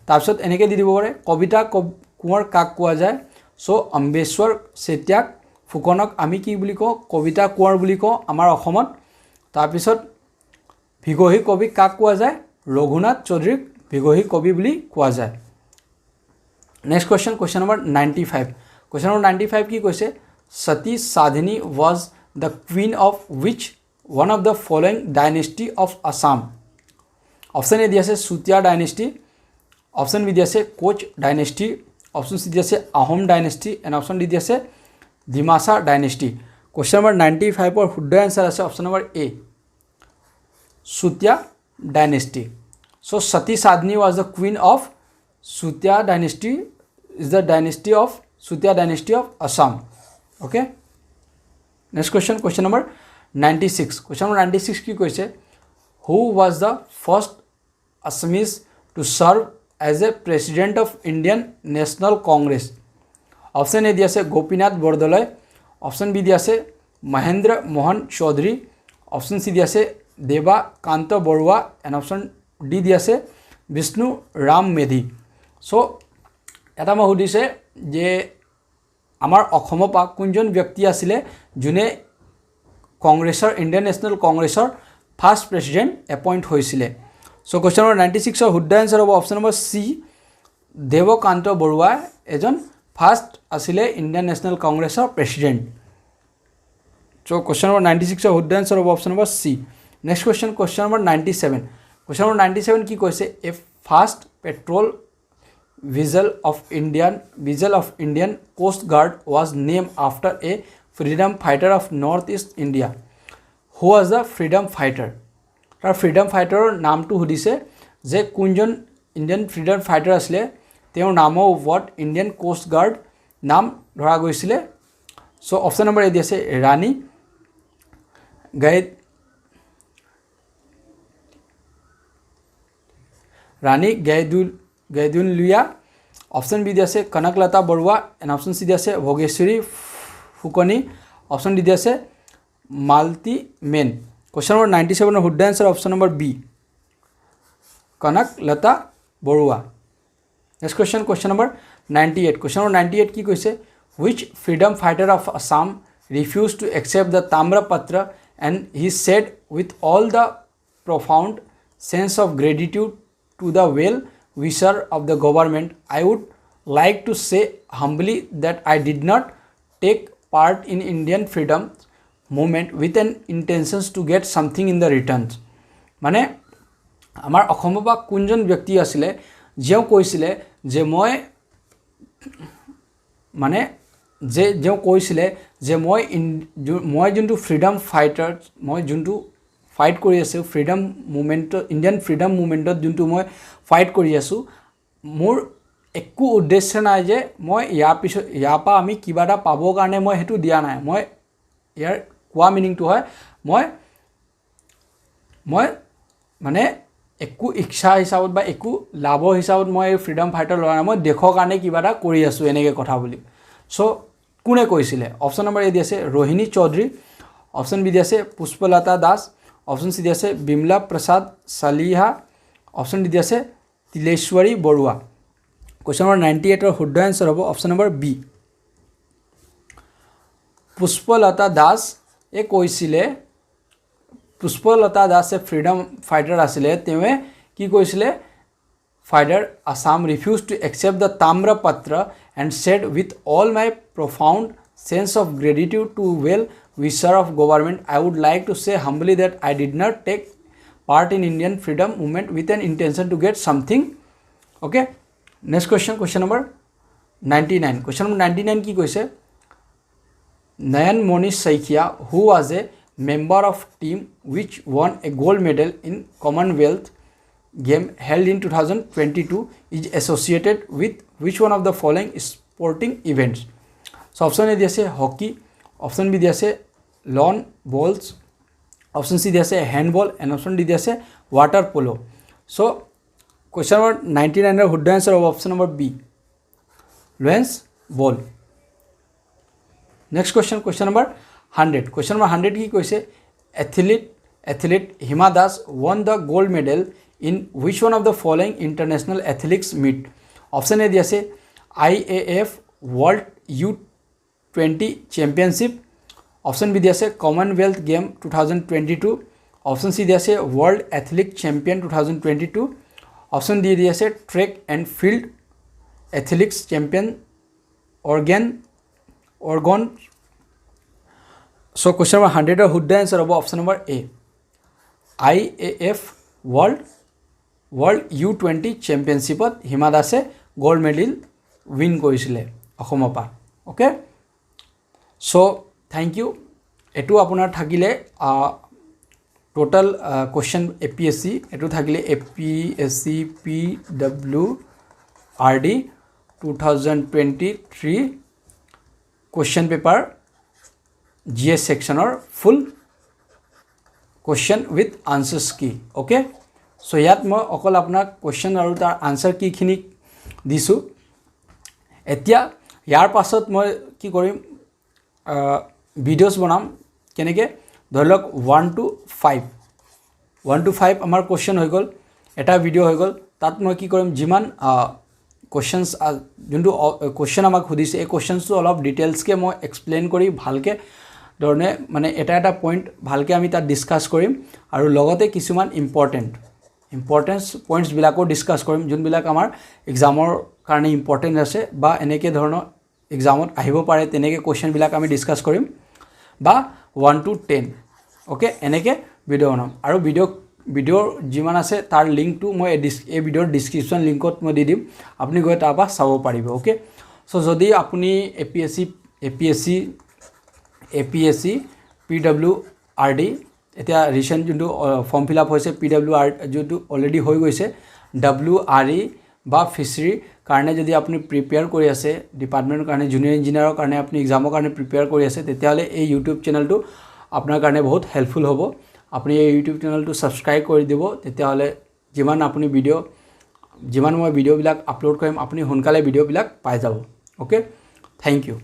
তাৰপিছত এনেকৈ দি দিব পাৰে কবিতা কোঁৱৰ কাক কোৱা যায় চ' অম্বেশ্বৰ চেতিয়াক ফুকনক আমি কি বুলি কওঁ কবিতা কোঁৱৰ বুলি কওঁ আমাৰ অসমত তাৰপিছত ভিগহী কবি কাক কোৱা যায় ৰঘুনাথ চৌধুৰীক ভিগহী কবি বুলি কোৱা যায় next question number 95 question number 95 কি কৈছে সতী সাধিনী was the queen of which one of the following dynasty of Assam option A দি আছে চুতীয়া ডাইনেষ্টি অপশ্যন বি দি আছে কোচ ডাইনেষ্টি অপশ্যন চি দি আছে Ahom dynasty and option D দি আছে ডিমাছা ডাইনেষ্টি কুৱেশ্যন নম্বৰ 95ৰ শুদ্ধ এনচাৰ আছে option number A Chutia dynasty so' Sati Sadhani was the queen of Sutia dynasty is the dynasty of Sutia dynasty of Assam okay next question number 96 question number 96 কি কৈছে who was the first Assamese to serve as a president of Indian National Congress option A দি আছে Gopinath Bordoloi option B দি আছে Mahendra Mohan Choudhury option C দি আছে দেৱা Kant Barua and option D দি আছে বিষ্ণু ৰাম মেধি চ' এটা মই সুধিছে যে আমাৰ অসমৰ পৰা কোনজন ব্যক্তি আছিলে যোনে কংগ্ৰেছৰ ইণ্ডিয়ান নেশ্যনেল কংগ্ৰেছৰ ফাৰ্ষ্ট প্ৰেছিডেণ্ট এপইণ্ট হৈছিলে চ' কুৱেশ্যন নম্বৰ 96ৰ শুদ্ধ এনচাৰ হ'ব option number C Devkanta Barooah এজন ফাৰ্ষ্ট আছিলে ইণ্ডিয়ান নেশ্যনেল কংগ্ৰেছৰ প্ৰেছিডেণ্ট চ' কুৱেশ্যন নম্বৰ 96ৰ শুদ্ধ এনচাৰ হ'ব option number C next question number 97 question number 97 কি কৈছে a first patrol vessel of Indian Coast Guard was named after a freedom fighter of Northeast India. Who was the freedom fighter? তাৰ freedom fighter নামটো সুধিছে যে কোনজন Indian freedom fighter আছিলে তেওঁৰ নামৰ ওপৰত ইণ্ডিয়ান কোষ্ট গাৰ্ড নাম ধৰা গৈছিলে চ' অপশ্যন নম্বৰ এ দি আছে ৰাণী গাইদুলুয়া অপশ্যন বি দি আছে Kanaklata Barua and option C দি আছে ভোগেশ্বৰী ফুকনি অপশ্যন ডি দি আছে মালতী মেন কুৱেশ্যন নম্বৰ 97ৰ শুদ্ধ answer option number B Kanaklata Barua next question number 98 question number 98 কি কৈছে which freedom fighter of Assam refused to accept the Tamrapatra and he said with all the profound sense of gratitude to the well-wisher of the government, I would like to say humbly that I did not take part in Indian freedom movement with an intentions to get something in the returns. মানে আমাৰ অসমৰ পৰা কোনজন ব্যক্তি আছিলে যেও কৈছিলে যে মই যোনটো ফ্ৰীডম ফাইটাৰ মই যোনটো ফাইট কৰি আছোঁ ফ্ৰীডম মুভমেণ্টত ইণ্ডিয়ান ফ্ৰীডম মুভমেণ্টত যোনটো মই ফাইট কৰি আছোঁ মোৰ একো উদ্দেশ্য নাই যে মই ইয়াৰ পৰা আমি কিবা এটা পাবৰ কাৰণে মই সেইটো দিয়া নাই মই ইয়াৰ কোৱা মিনিংটো হয় মই মানে একো ইচ্ছা হিচাপত বা একো লাভ হিচাপত মই এই ফ্ৰীডম ফাইটাৰ লোৱা নাই মই দেশৰ কাৰণে কিবা এটা কৰি আছোঁ এনেকৈ কথা বুলি চ' কোনে কৈছিলে অপশ্যন নম্বৰ এ দি আছে ৰোহিণী চৌধুৰী অপশ্যন বি দি আছে পুষ্পলতা দাস অপশ্যন চি দি আছে বিমলা প্ৰসাদ চালিহা অপশ্যন ডি দি আছে তিলেশ্বৰী বৰুৱা কুৱেশ্যন নম্বৰ 98ৰ শুদ্ধ এনচাৰ হ'ব option number B Pushpalata Das কৈছিলে পুষ্পলতা দাসে ফ্ৰীডম ফাইটাৰ আছিলে তেওঁ কি কৈছিলে fighter Assam refuse to accept the tamrapatra and said with all my profound sense of gratitude to well wisher of government, I would like to say humbly that I did not take part in Indian freedom movement with an intention to get something. Okay. Next question number 99. Question number 99 ki koise Nayan Monish Saikia, who was a member of team which won a gold medal in Commonwealth game held in 2022, is associated with which one of the following sporting events? So option A di ase hockey, option B di ase lawn bowls, option C di ase handball and option D di ase water polo. So question number 99 er শুদ্ধ answer of option number B lance ball. Next question number 100. Question number 100 ki koise athlete Hima Das won the gold medal in which one of the following international athletics meet? Option A দিয়াছে IAF World U20 Championship. Option B দিয়াছে Commonwealth Game 2022. Option C দিয়াছে World Athletic Champion 2022. Option D দিয়াছে Track and Field Athletics Champion Oregon. So question number 100 or who answer about option number A. IAF World U20 Championship Hima Dase gold medal win korisile Ashomer pa. Okay, so thank you. Etu apunar thakile total question APSC etu thakile APSC PWRD 2023 question paper GS section or full question with answers key. Okay, so yat moi okol apnak question aru tar answer key khini disu. Etia yar pasot moi ki korim videos banam keneke dholok 1 to 5 amar question hoy gol eta video hoy gol tat moi ki korim jiman questions juntu question amak khudise e questions to all of details ke moi explain kori bhalke ধৰণে মানে এটা point ভালকৈ আমি তাত discuss কৰিম আৰু লগতে কিছুমান ইম্পৰ্টেন্স পইণ্টছবিলাকো ডিছকাছ কৰিম যোনবিলাক আমাৰ এক্সামৰ কাৰণে ইম্পৰ্টেণ্ট আছে বা এনেকৈ ধৰণৰ এক্সামত আহিব পাৰে তেনেকৈ কুৱেশ্যনবিলাক আমি ডিছকাছ কৰিম বা 1 to 10 অ'কে এনেকৈ ভিডিঅ' বনাম আৰু ভিডিঅ'ৰ যিমান আছে তাৰ লিংকটো মই এই ভিডিঅ'ৰ ডিছক্ৰিপশ্যন লিংকত মই দি দিম আপুনি গৈ তাৰ পৰা চাব পাৰিব অ'কে চ' যদি আপুনি APSC PWRD এতিয়া ৰিসেন্ট যোনটো ফৰ্ম ফিল আপ হৈছে PWRD যোনটো অলৰেডি হৈ গৈছে WRE বা ফিছাৰী কাৰণে যদি আপুনি প্ৰিপেয়াৰ কৰি আছে ডিপাৰ্টমেণ্টৰ কাৰণে জুনিয়ৰ ইঞ্জিনিয়াৰৰ কাৰণে আপুনি এক্সামৰ কাৰণে প্ৰিপেয়াৰ কৰি আছে তেতিয়াহ'লে এই ইউটিউব চেনেলটো আপোনাৰ কাৰণে বহুত হেল্পফুল হ'ব আপুনি এই ইউটিউব চেনেলটো ছাবস্ক্ৰাইব কৰি দিব তেতিয়াহ'লে যিমান মই ভিডিঅ'বিলাক আপলোড কৰিম আপুনি সোনকালে ভিডিঅ'বিলাক পাই যাব অ'কে থেংক ইউ